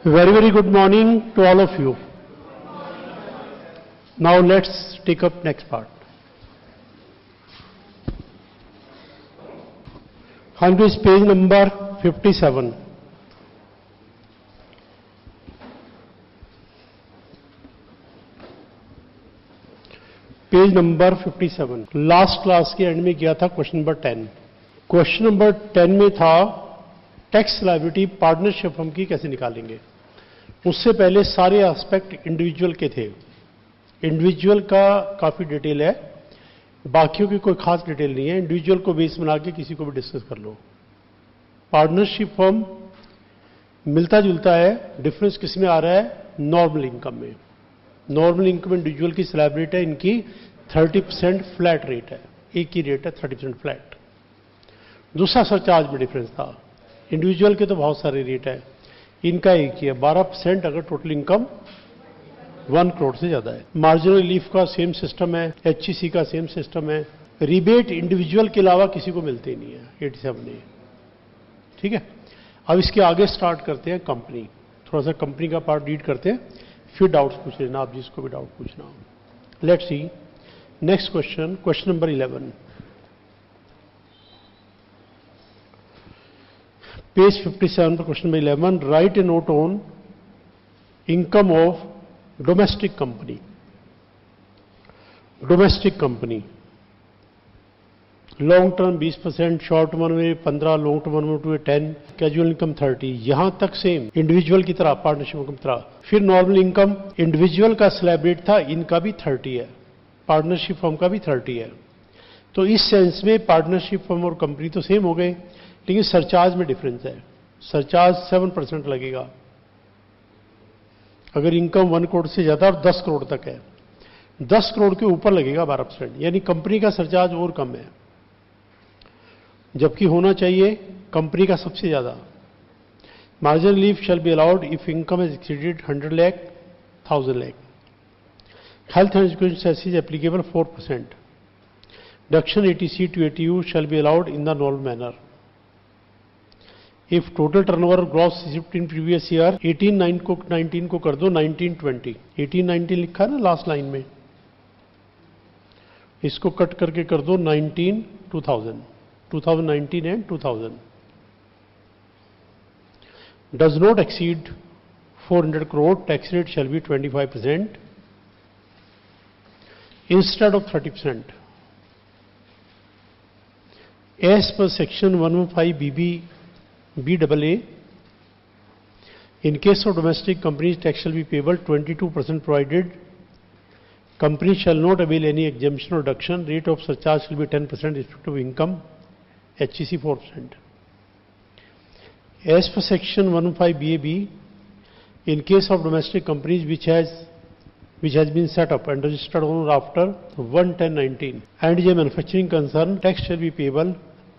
Very, very good morning to all of you. Now let's take up next part. On this page number 57. Page number 57 last class के and में किया था question number 10। Question number 10 में था tax liability partnership firm की कैसे निकालेंगे। उससे पहले सारे एस्पेक्ट इंडिविजुअल के थे। इंडिविजुअल का काफी डिटेल है, बाकियों की कोई खास डिटेल नहीं है। इंडिविजुअल को बेस बना के किसी को भी डिस्कस कर लो। पार्टनरशिप फर्म मिलता जुलता है, डिफरेंस किसमें आ रहा है? नॉर्मल इनकम में। नॉर्मल इनकम इंडिविजुअल की स्लैब रेट है, इनकी 30% फ्लैट रेट है, एक ही रेट है 30% फ्लैट। दूसरा सरचार्ज में डिफरेंस था। इंडिविजुअल के तो बहुत सारे रेट है, इनका एक ही है 12% अगर टोटल इनकम 1 करोड़ से ज्यादा है। मार्जिनल रिलीफ का सेम सिस्टम है, एचईसी का सेम सिस्टम है। रिबेट इंडिविजुअल के अलावा किसी को मिलते ही नहीं है 87 ने। ठीक है, अब इसके आगे स्टार्ट करते हैं कंपनी। थोड़ा सा कंपनी का पार्ट रीड करते हैं, फिर डाउट्स पूछ लेना आप जिसको भी डाउट पूछना हो। Let's see next question, question number 11 page 57 पर। Question number 11, right a note on income of domestic company. Domestic company long term 20%, short term में 15, लॉन्ग टर्म में 10, कैजुअल इनकम 30। यहां तक सेम इंडिविजुअल की तरह, पार्टनरशिप इनकम की तरह। फिर नॉर्मल इनकम इंडिविजुअल का स्लैब रेट था, इनका भी 30 है, पार्टनरशिप फर्म का भी 30 है। तो इस सेंस में पार्टनरशिप फर्म और कंपनी तो सेम हो गए, लेकिन सरचार्ज में डिफरेंस है। सरचार्ज 7% लगेगा अगर इनकम 1 करोड़ से ज्यादा और 10 करोड़ तक है। 10 करोड़ के ऊपर लगेगा 12%, यानी कंपनी का सरचार्ज और कम है, जबकि होना चाहिए कंपनी का सबसे ज्यादा। Marginal relief shall be allowed if income is exceeded 100 lakh 1000 lakh. Health and education cess is applicable 4%। Deduction ATC to ATU shall be allowed in the normal manner. If total turnover gross receipt in previous year 19 को कर दो 1920। 1819 लिखा है ना last line में, इसको cut करके कर दो 2019 and 2000 does not exceed 400 crore, tax rate shall be 25% instead of 30%. As per section 115 BAA, in case of domestic companies, tax shall be payable 22% provided company shall not avail any exemption or reduction. Rate of surcharge shall be 10% respect of income, HEC 4%. As per section 115 BAB, in case of domestic companies which has been set up and registered on or after 1/10/19 and is a manufacturing concern, tax shall be payable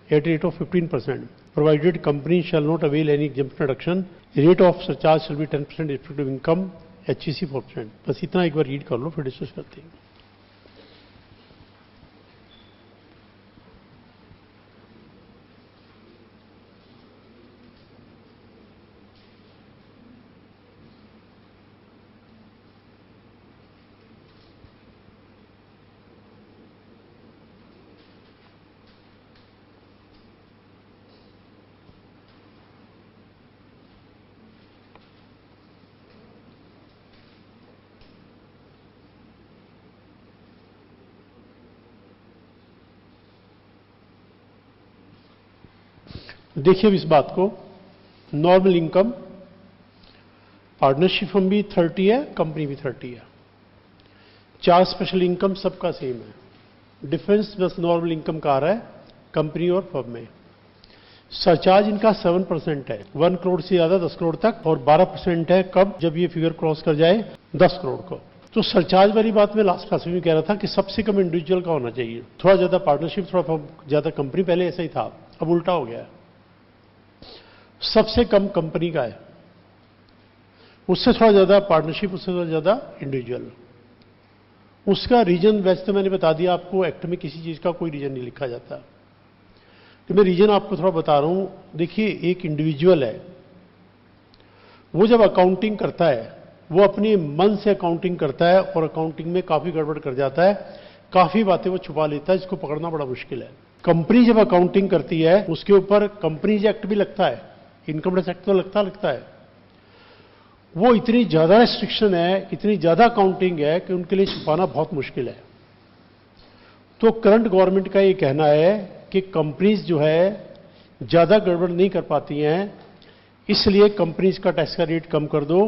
at a rate of 15%, provided company shall not avail any exemption reduction. Rate of surcharge shall be 10% respect of income, HEC 4%. बस इतना एक बार read कर लो, फिर discuss करते हैं। देखिए इस बात को, नॉर्मल इनकम पार्टनरशिप फर्म भी 30 है, कंपनी भी 30 है। 4 स्पेशल इनकम सबका सेम है, डिफरेंस बस नॉर्मल इनकम का आ रहा है कंपनी और फर्म में। सरचार्ज इनका 7% है, 1 करोड़ से ज्यादा 10 करोड़ तक, और 12% है कब? जब ये फिगर क्रॉस कर जाए 10 करोड़ को। तो सरचार्ज वाली बात में लास्ट क्लास में कह रहा था कि सबसे कम इंडिविजुअल का होना चाहिए, थोड़ा ज्यादा पार्टनरशिप, थोड़ा ज्यादा कंपनी। पहले ऐसा ही था, अब उल्टा हो गया है, सबसे कम कंपनी का है, उससे थोड़ा ज्यादा पार्टनरशिप, उससे थोड़ा ज्यादा इंडिविजुअल। उसका रीजन वैसे तो मैंने बता दिया आपको, एक्ट में किसी चीज का कोई रीजन नहीं लिखा जाता, तो मैं रीजन आपको थोड़ा बता रहा हूं। देखिए एक इंडिविजुअल है, वो जब अकाउंटिंग करता है वो अपनी मन से अकाउंटिंग करता है और अकाउंटिंग में काफी गड़बड़ कर जाता है, काफी बातें वो छुपा लेता है, जिसको पकड़ना बड़ा मुश्किल है। कंपनी जब अकाउंटिंग करती है उसके ऊपर कंपनीज एक्ट भी लगता है, इनकम टैक्स एक्ट तो लगता है। वो इतनी ज्यादा रेस्ट्रिक्शन है, इतनी ज्यादा अकाउंटिंग है कि उनके लिए छुपाना बहुत मुश्किल है। तो करंट गवर्नमेंट का ये कहना है कि कंपनीज जो है ज्यादा गड़बड़ नहीं कर पाती हैं, इसलिए कंपनीज का टैक्स का रेट कम कर दो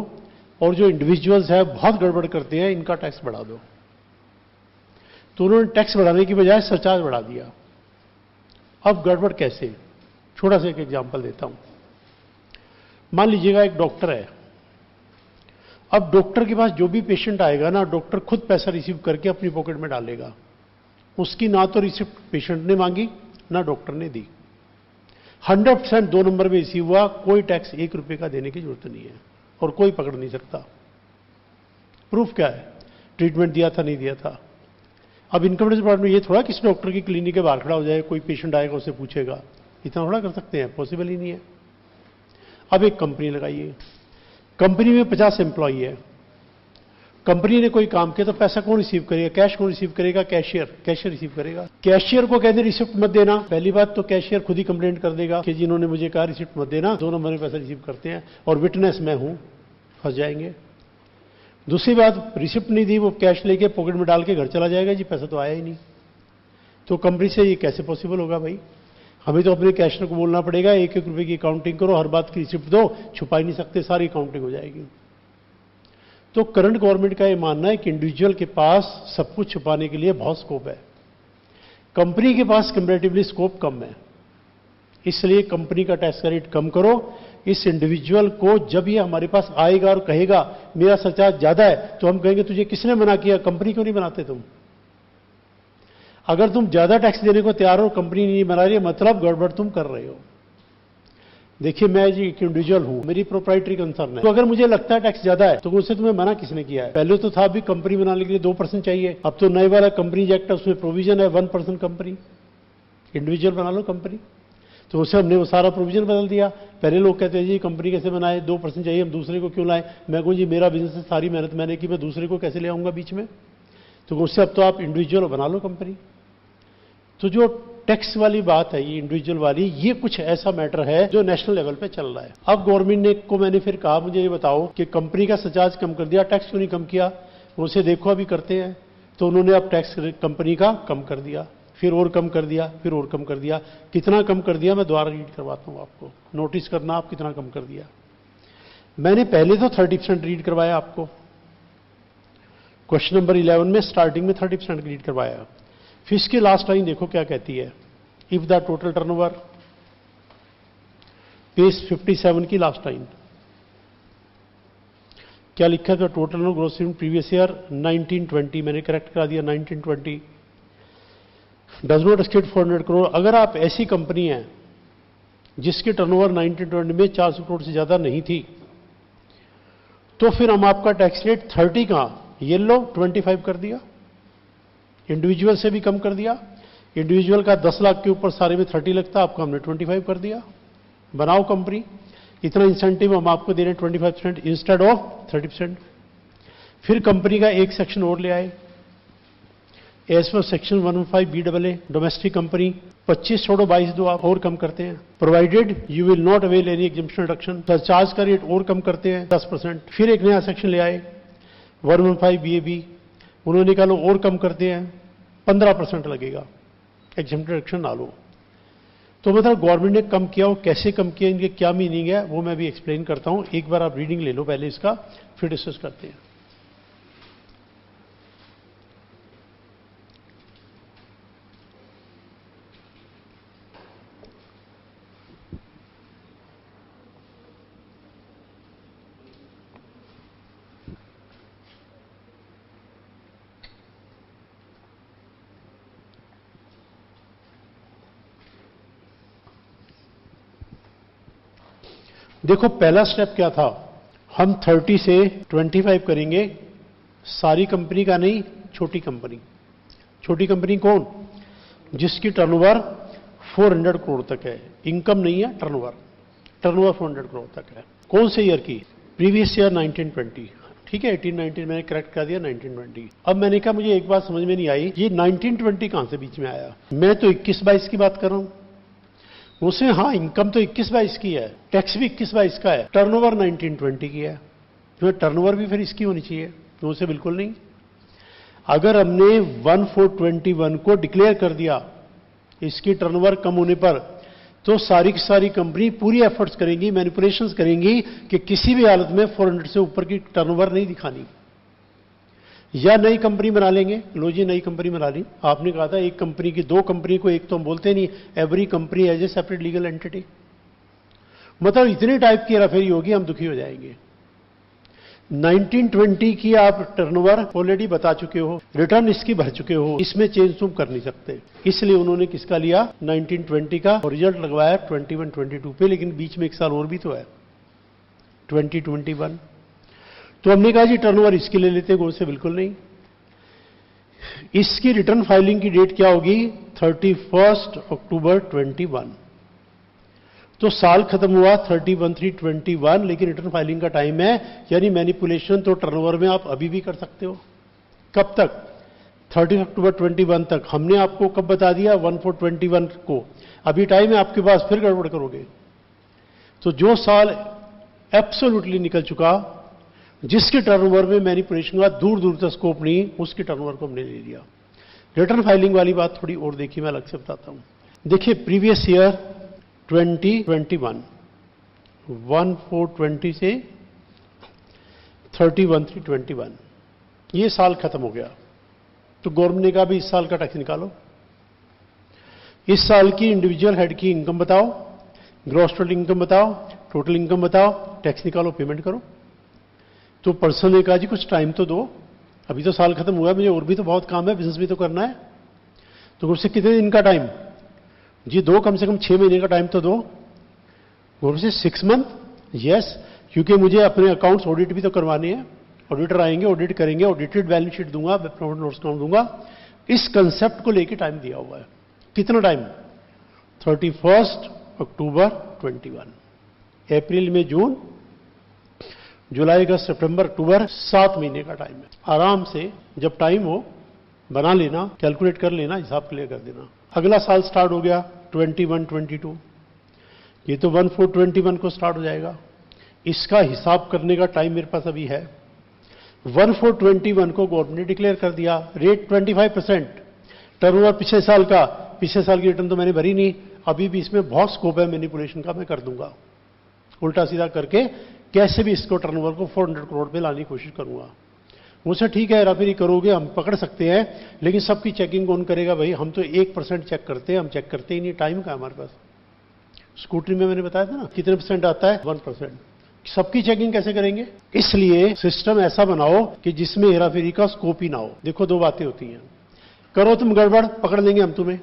और जो इंडिविजुअल्स है बहुत गड़बड़ करते हैं इनका टैक्स बढ़ा दो। तो उन्होंने टैक्स बढ़ाने की बजाय सरचार्ज बढ़ा दिया। अब गड़बड़ कैसे, छोटा सा एक एग्जांपल देता हूं। मान लीजिएगा एक डॉक्टर है, अब डॉक्टर के पास जो भी पेशेंट आएगा ना, डॉक्टर खुद पैसा रिसीव करके अपनी पॉकेट में डालेगा। उसकी ना तो रिसिप्ट पेशेंट ने मांगी ना डॉक्टर ने दी। 100% 2 नंबर में रिसीव हुआ, कोई टैक्स 1 रुपए का देने की जरूरत नहीं है और कोई पकड़ नहीं सकता। प्रूफ क्या है, ट्रीटमेंट दिया था नहीं दिया था। अब इनकम टैक्स डिपार्टमेंट ये थोड़ा किसी डॉक्टर की क्लिनिक के बाहर खड़ा हो जाए, कोई पेशेंट आएगा उससे पूछेगा, इतना थोड़ा कर सकते हैं, पॉसिबल ही नहीं है। अब एक कंपनी लगाइए, कंपनी में 50 एम्प्लॉई है, कंपनी ने कोई काम किया तो पैसा कौन रिसीव करेगा, कैश कौन रिसीव करेगा, कैशियर रिसीव करेगा। कैशियर को कहते रिसिप्ट मत देना, पहली बात तो कैशियर खुद ही कंप्लेंट कर देगा कि जिन्होंने मुझे कहा रिसिप्ट मत देना, 2 नंबर में पैसा रिसीव करते हैं और विटनेस मैं हूं, फंस जाएंगे। दूसरी बात, रिसिप्ट नहीं दी, वो कैश लेके पॉकेट में डाल के घर चला जाएगा, जी पैसा तो आया ही नहीं। तो कंपनी से ये कैसे पॉसिबल होगा भाई, हमें तो अपने कैशियर को बोलना पड़ेगा 1-1 रुपए की अकाउंटिंग करो, हर बात की रिसिप्ट दो, छुपा ही नहीं सकते, सारी अकाउंटिंग हो जाएगी। तो करंट गवर्नमेंट का यह मानना है कि इंडिविजुअल के पास सब कुछ छुपाने के लिए बहुत स्कोप है, कंपनी के पास कंपैरेटिवली स्कोप कम है, इसलिए कंपनी का टैक्स का रेट कम करो। इस इंडिविजुअल को जब ये हमारे पास आएगा और कहेगा मेरा सरचार्ज ज्यादा है, तो हम कहेंगे तुझे किसने मना किया, कंपनी क्यों नहीं बनाते तुम। अगर तुम ज्यादा टैक्स देने को तैयार हो, कंपनी नहीं बना रही है, मतलब गड़बड़ तुम कर रहे हो। देखिए मैं जी एक इंडिविजुअल हूं, मेरी प्रोप्राइटरी कंसर्न है, तो अगर मुझे लगता है टैक्स ज्यादा है तो उससे तुम्हें मना किसने किया है। पहले तो था भी कंपनी बनाने के लिए 2% चाहिए, अब तो नए वाला कंपनी एक्ट है उसमें प्रोविजन है 1% कंपनी, इंडिविजुअल बना लो कंपनी। तो उससे हमने वो सारा प्रोविजन बदल दिया। पहले लोग कहते हैं जी कंपनी कैसे बनाए, 2% चाहिए, हम दूसरे को क्यों लाए। मैं कहूँ जी मेरा बिजनेस है, सारी मेहनत मैंने की, मैं दूसरे को कैसे ले आऊंगा बीच में। तो उससे अब तो आप इंडिविजुअल बना लो कंपनी। तो जो टैक्स वाली बात है ये इंडिविजुअल वाली, ये कुछ ऐसा मैटर है जो नेशनल लेवल पे चल रहा है। अब गवर्नमेंट ने को मैंने फिर कहा मुझे ये बताओ कि कंपनी का सरचार्ज कम कर दिया, टैक्स क्यों नहीं कम किया। उसे देखो अभी करते हैं, तो उन्होंने अब टैक्स कंपनी का कम कर दिया, फिर और कम कर दिया, फिर और कम कर दिया। कितना कम कर दिया मैं दोबारा रीड करवाता हूं आपको, नोटिस करना आप कितना कम कर दिया। मैंने पहले तो 30% रीड करवाया आपको, क्वेश्चन नंबर 11 में स्टार्टिंग में 30% रीड करवाया। फिर इसकी लास्ट लाइन देखो क्या कहती है, if the total turnover, page 57 की लास्ट लाइन क्या लिखा था, टोटल ग्रोस प्रीवियस ईयर 1920, मैंने करेक्ट करा दिया 1920, डज नॉट एक्सीड 400 करोड़। अगर आप ऐसी कंपनी है जिसकी टर्नओवर 1920 में 400 करोड़ से ज्यादा नहीं थी, तो फिर हम आपका टैक्स रेट 30 का ये लो 25 कर दिया, इंडिविजुअल से भी कम कर दिया। इंडिविजुअल का 10 लाख के ऊपर सारे में 30 लगता, आपको हमने 25 कर दिया। बनाओ कंपनी, इतना इंसेंटिव हम आपको दे रहे हैं 25% इंस्टेड ऑफ 30%। फिर कंपनी का एक सेक्शन और ले आए, as per section 115 BAA domestic company 25 छोड़ो 22 दो, आप और कम करते हैं। Provided you will not avail any exemption reduction, surcharge का रेट और कम करते हैं 10%। फिर एक नया सेक्शन ले आए 115 BAB, उन्होंने कहा लो और कम करते हैं 15% लगेगा, एग्जम्पशन रिडक्शन ना लो। तो मतलब गवर्नमेंट ने कम किया, वो कैसे कम किया, इनके क्या मीनिंग है वो मैं भी एक्सप्लेन करता हूं। एक बार आप रीडिंग ले लो पहले इसका, फिर डिस्कस करते हैं। देखो पहला स्टेप क्या था, हम 30 से 25 करेंगे, सारी कंपनी का नहीं, छोटी कंपनी। छोटी कंपनी कौन, जिसकी टर्नओवर 400 करोड़ तक है, इनकम नहीं है टर्नओवर, टर्नओवर 400 करोड़ तक है। कौन से ईयर की, प्रीवियस ईयर 1920, ठीक है 1819 मैंने करेक्ट कर दिया 1920। अब मैंने कहा मुझे एक बात समझ में नहीं आई, ये 1920 कहां से बीच में आया? मैं तो 21-22 की बात कर रहा हूं। उसे हाँ इनकम तो 21-22 की है, टैक्स भी 21-22 का है, टर्नओवर 1920 की है, तो टर्नओवर भी फिर इसकी होनी चाहिए, तो उसे बिल्कुल नहीं। अगर हमने 1421 को डिक्लेयर कर दिया इसकी टर्नओवर कम होने पर, तो सारी की सारी कंपनी पूरी एफर्ट्स करेंगी, मैनिपुलेशंस करेंगी कि किसी भी हालत में 400 से ऊपर की टर्नओवर नहीं दिखानी, या नई कंपनी बना लेंगे। लो जी नई कंपनी बना ली, आपने कहा था एक कंपनी की, दो कंपनी को एक तो हम बोलते नहीं, every company as a separate legal entity, मतलब इतनी टाइप की हेराफेरी होगी हम दुखी हो जाएंगे। 1920 की आप टर्नओवर ऑलरेडी बता चुके हो, रिटर्न इसकी भर चुके हो, इसमें चेंज तुम कर नहीं सकते, इसलिए उन्होंने किसका लिया 1920 का, और रिजल्ट लगवाया 21-22 पे, लेकिन बीच में एक साल और भी तो है 2021। तो हमने कहा जी टर्नओवर इसके ले लेते हैं, से बिल्कुल नहीं। इसकी रिटर्न फाइलिंग की डेट क्या होगी 31 अक्टूबर 21, तो साल खत्म हुआ 31/3/21, लेकिन रिटर्न फाइलिंग का टाइम है, यानी मैनिपुलेशन तो टर्नओवर में आप अभी भी कर सकते हो। कब तक? 30 अक्टूबर 21 तक। हमने आपको कब बता दिया 1421 को, अभी टाइम है आपके पास, फिर गड़बड़ करोगे तो जो साल एब्सोल्युटली निकल चुका, जिसके टर्नओवर में मैनिपुलेशन का दूर दूर तक स्कोप नहीं, उसके टर्नओवर को हमने ले लिया। रिटर्न फाइलिंग वाली बात थोड़ी और देखिए, मैं अलग से बताता हूं। देखिए प्रीवियस ईयर 2021, 1420 से 31/3/21, ये साल खत्म हो गया, तो गवर्नमेंट ने कहा भी इस साल का टैक्स निकालो, इस साल की इंडिविजुअल हेड की इनकम बताओ, ग्रॉस टोटल इनकम बताओ, टोटल इनकम बताओ, टैक्स निकालो, पेमेंट करो। तो पर्सन ने कहा जी कुछ टाइम तो दो, अभी तो साल खत्म हुआ है, मुझे और भी तो बहुत काम है, बिजनेस भी तो करना है। तो उससे कितने दिन का टाइम? जी दो, कम से कम 6 महीने का टाइम तो दो। गवर्नमेंट से 6 मंथ, यस, क्योंकि मुझे अपने अकाउंट्स ऑडिट भी तो करवाने हैं, ऑडिटर आएंगे, ऑडिट करेंगे, ऑडिटेड बैलेंस शीट दूंगा, प्रॉफिट लॉस अकाउंट दूंगा। इस कंसेप्ट को लेकर टाइम दिया हुआ है। कितना टाइम? 31 अक्टूबर 21, अप्रैल में जून, जुलाई अगस्त सितंबर अक्टूबर, 7 महीने का टाइम है। आराम से जब टाइम हो बना लेना, कैलकुलेट कर लेना, हिसाब क्लियर कर देना। अगला साल स्टार्ट हो गया 21-22, ये तो 1421 को स्टार्ट हो जाएगा। इसका हिसाब करने का टाइम मेरे पास अभी है। 1421 को गवर्नमेंट ने डिक्लेयर कर दिया, रेट 25%, टर्नओवर पिछले साल का, पिछले साल की रिटर्न तो मैंने भरी नहीं, अभी भी इसमें बहुत स्कोप है मैनिपुलेशन का, मैं कर दूंगा। उल्टा सीधा करके कैसे भी इसको टर्नओवर को 400 करोड़ पे लाने की कोशिश करूंगा। मुझसे ठीक है हेराफेरी करोगे, हम पकड़ सकते हैं, लेकिन सबकी चेकिंग कौन करेगा भाई? हम तो 1% चेक करते हैं, हम चेक करते ही नहीं, टाइम का हमारे पास। स्कूटरी में मैंने बताया था ना कितने % आता है, 1%। सबकी चेकिंग कैसे करेंगे? इसलिए सिस्टम ऐसा बनाओ कि जिसमें हेराफेरी का स्कोप ही ना हो। देखो दो बातें होती हैं, करो तुम गड़बड़, पकड़ लेंगे हम तुम्हें।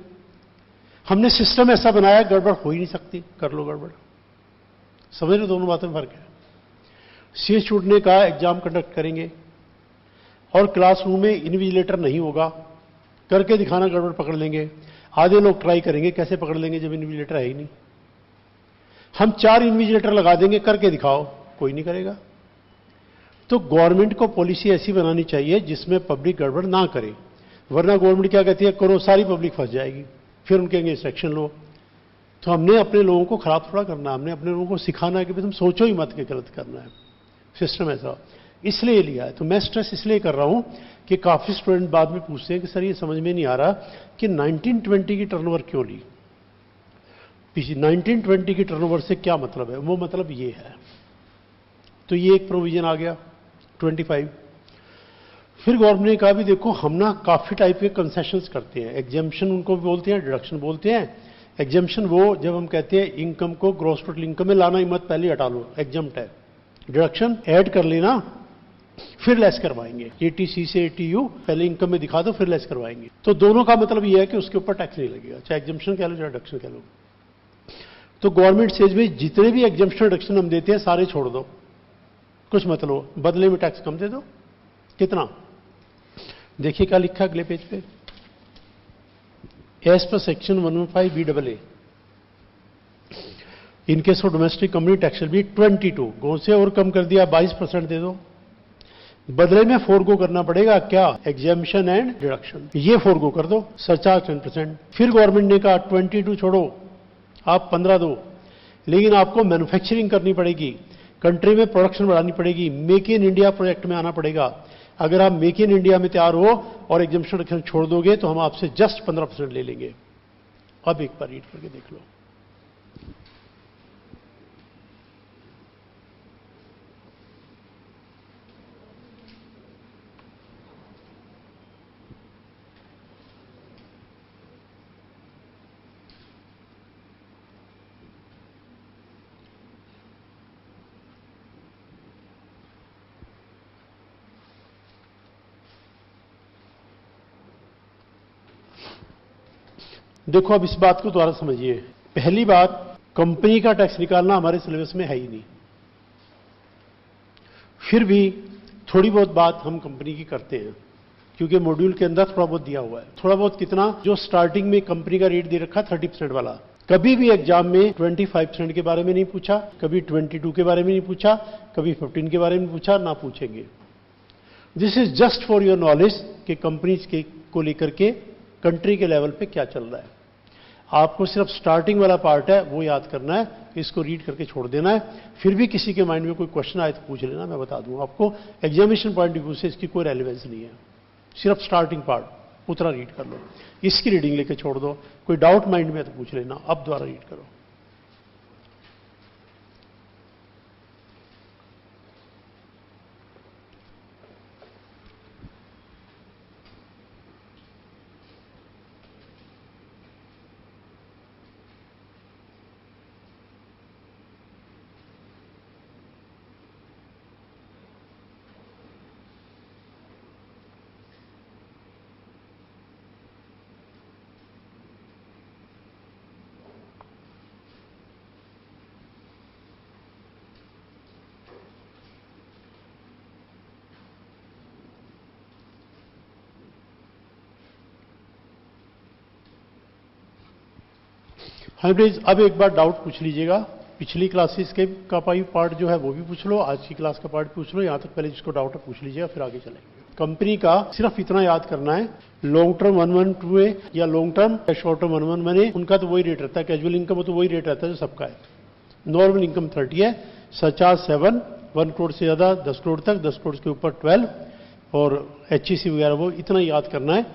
हमने सिस्टम ऐसा बनाया गड़बड़ हो ही नहीं सकती, कर लो गड़बड़। समझ लो दोनों बातों में फर्क है। सीए स्टूडेंट ने कहा एग्जाम कंडक्ट करेंगे और क्लासरूम में इन्विजिलेटर नहीं होगा, करके दिखाना, गड़बड़ पकड़ लेंगे। आधे लोग ट्राई करेंगे, कैसे पकड़ लेंगे जब इन्विजिलेटर है ही नहीं। हम 4 इन्विजिलेटर लगा देंगे, करके दिखाओ, कोई नहीं करेगा। तो गवर्नमेंट को पॉलिसी ऐसी बनानी चाहिए जिसमें पब्लिक गड़बड़ ना करे, वरना गवर्नमेंट क्या कहती है, करो, सारी पब्लिक फंस जाएगी, फिर उनके कहेंगे सेक्शन लो। तो हमने अपने लोगों को खराब थोड़ा करना है, हमने अपने लोगों को सिखाना है कि तुम सोचो ही मत कि गलत करना है। सिस्टम ऐसा इसलिए लिया है। तो मैं स्ट्रेस इसलिए कर रहा हूं कि काफी स्टूडेंट बाद में पूछते हैं कि सर ये समझ में नहीं आ रहा कि 1920 की टर्नओवर क्यों ली, 1920 की टर्नओवर से क्या मतलब है? वो मतलब ये है। तो ये एक प्रोविजन आ गया 25। फिर गवर्नमेंट ने कहा भी देखो हम ना काफी टाइप के कंसेशंस करते हैं, एग्जेम्पशन उनको भी बोलते हैं, डिडक्शन बोलते हैं। एग्जेम्पशन वो जब हम कहते हैं इनकम को ग्रॉस टोटल इनकम में लाना ही मत, पहले हटा लो, एग्जम्प्ट है। डिडक्शन ऐड कर लेना, फिर लेस करवाएंगे, एटीसी से एटीयू पहले इनकम में दिखा दो, फिर लेस करवाएंगे। तो दोनों का मतलब यह है कि उसके ऊपर टैक्स नहीं लगेगा, चाहे एग्जम्पशन कह लो चाहे डिडक्शन कह लो। तो गवर्नमेंट सेज में जितने भी एग्जम्पशन डिडक्शन हम देते हैं सारे छोड़ दो, कुछ मत लो, बदले में टैक्स कम दे दो। कितना? देखिए क्या लिखा अगले पेज पे, as per section 115 BAA in case of domestic company tax will be 22, गो से और कम कर दिया 22% दे दो, बदले में फोरगो करना पड़ेगा क्या, एग्जामिशन एंड डिडक्शन, ये फोरगो कर दो, सरचार्ज 10%। फिर गवर्नमेंट ने कहा 22 छोड़ो, आप 15 दो, लेकिन आपको मैन्युफैक्चरिंग करनी पड़ेगी, कंट्री में प्रोडक्शन बढ़ानी पड़ेगी, मेक इन इंडिया प्रोजेक्ट में आना पड़ेगा। अगर आप मेक इन इंडिया में तैयार हो और एग्जामिशन छोड़ दोगे तो हम आपसे जस्ट 15% ले लेंगे। अब एक बार रीड करके देख लो। देखो अब इस बात को दोबारा समझिए। पहली बात, कंपनी का टैक्स निकालना हमारे सिलेबस में है ही नहीं, फिर भी थोड़ी बहुत बात हम कंपनी की करते हैं क्योंकि मॉड्यूल के अंदर थोड़ा बहुत दिया हुआ है। थोड़ा बहुत कितना, जो स्टार्टिंग में कंपनी का रेट दे रखा 30% वाला, कभी भी एग्जाम में 25% के बारे में नहीं पूछा, कभी 22 के बारे में नहीं पूछा, कभी 15 के बारे में पूछा, ना पूछेंगे। This is just for your knowledge कि कंपनीज के को लेकर के कंट्री के लेवल पे क्या चल रहा है। आपको सिर्फ स्टार्टिंग वाला पार्ट है वो याद करना है, इसको रीड करके छोड़ देना है। फिर भी किसी के माइंड में कोई क्वेश्चन आए तो पूछ लेना, मैं बता दूंगा आपको। एग्जामिनेशन पॉइंट ऑफ व्यू से इसकी कोई रेलेवेंस नहीं है, सिर्फ स्टार्टिंग पार्ट उतना रीड कर लो, इसकी रीडिंग लेके छोड़ दो। कोई डाउट माइंड में है तो पूछ लेना, अब दोबारा रीड करो। हाँ प्लीज, अब एक बार डाउट पूछ लीजिएगा। पिछली क्लासेस के का पार्ट जो है वो भी पूछ लो, आज की क्लास का पार्ट पूछ लो, यहां तक पहले जिसको डाउट है पूछ लीजिएगा, फिर आगे चलेंगे। कंपनी का सिर्फ इतना याद करना है, लॉन्ग टर्म 112A या लॉन्ग टर्म या शॉर्ट टर्म 111A, उनका तो वही रेट रहता है। कैजुअल इनकम तो वही रेट रहता है जो सबका है। नॉर्मल इनकम 30 है, सरचार्ज 7, 1 करोड़ से ज्यादा 10 करोड़ तक, 10 करोड़ के ऊपर 12, और HEC वगैरह वो इतना याद करना है।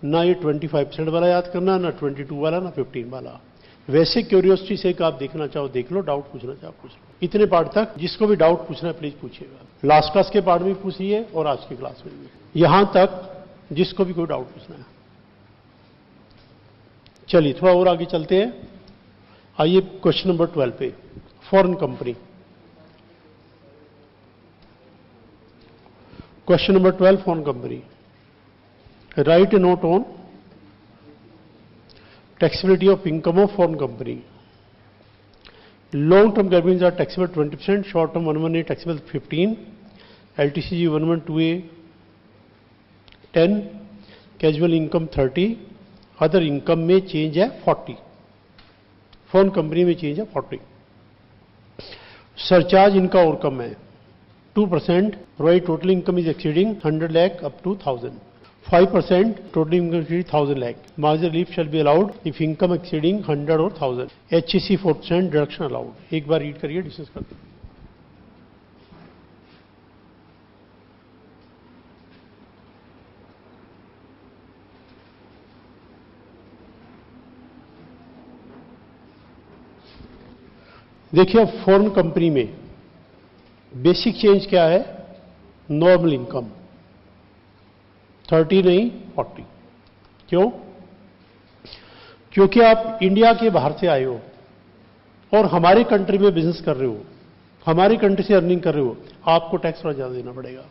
ना ये 25% वाला याद करना, ना 22 वाला, ना 15 वाला। वैसे क्यूरियोसिटी से आप देखना चाहो देख लो, डाउट पूछना चाहो पूछ लो। इतने पार्ट तक जिसको भी डाउट पूछना है प्लीज पूछिएगा। लास्ट क्लास के पार्ट में पूछिए और आज की क्लास में भी, यहां तक जिसको भी कोई डाउट पूछना है। चलिए थोड़ा और आगे चलते हैं। आइए क्वेश्चन नंबर 12 पे, foreign company. Question number 12, foreign company. Right a note on taxability of income of foreign company. Long term companies are taxable 20%, short term 118 taxable 15, LTCG 112A 10, casual income 30, other income में change है 40, foreign company में change है 40। Surcharge इनका और कम है 2%, provided total income is exceeding 100 lakh up to 1000। 5% total income exceeding 1000 lakh. Marginal relief shall be allowed if income exceeding 100 or 1000. HEC 4% deduction allowed। एक बार read करिए, discuss करते हैं। देखिए अब फॉरेन कंपनी में बेसिक चेंज क्या है, नॉर्मल इनकम 30 नहीं 40। क्यों? क्योंकि आप इंडिया के बाहर से आए हो और हमारी कंट्री में बिजनेस कर रहे हो, हमारी कंट्री से अर्निंग कर रहे हो, आपको टैक्स थोड़ा ज्यादा देना पड़ेगा।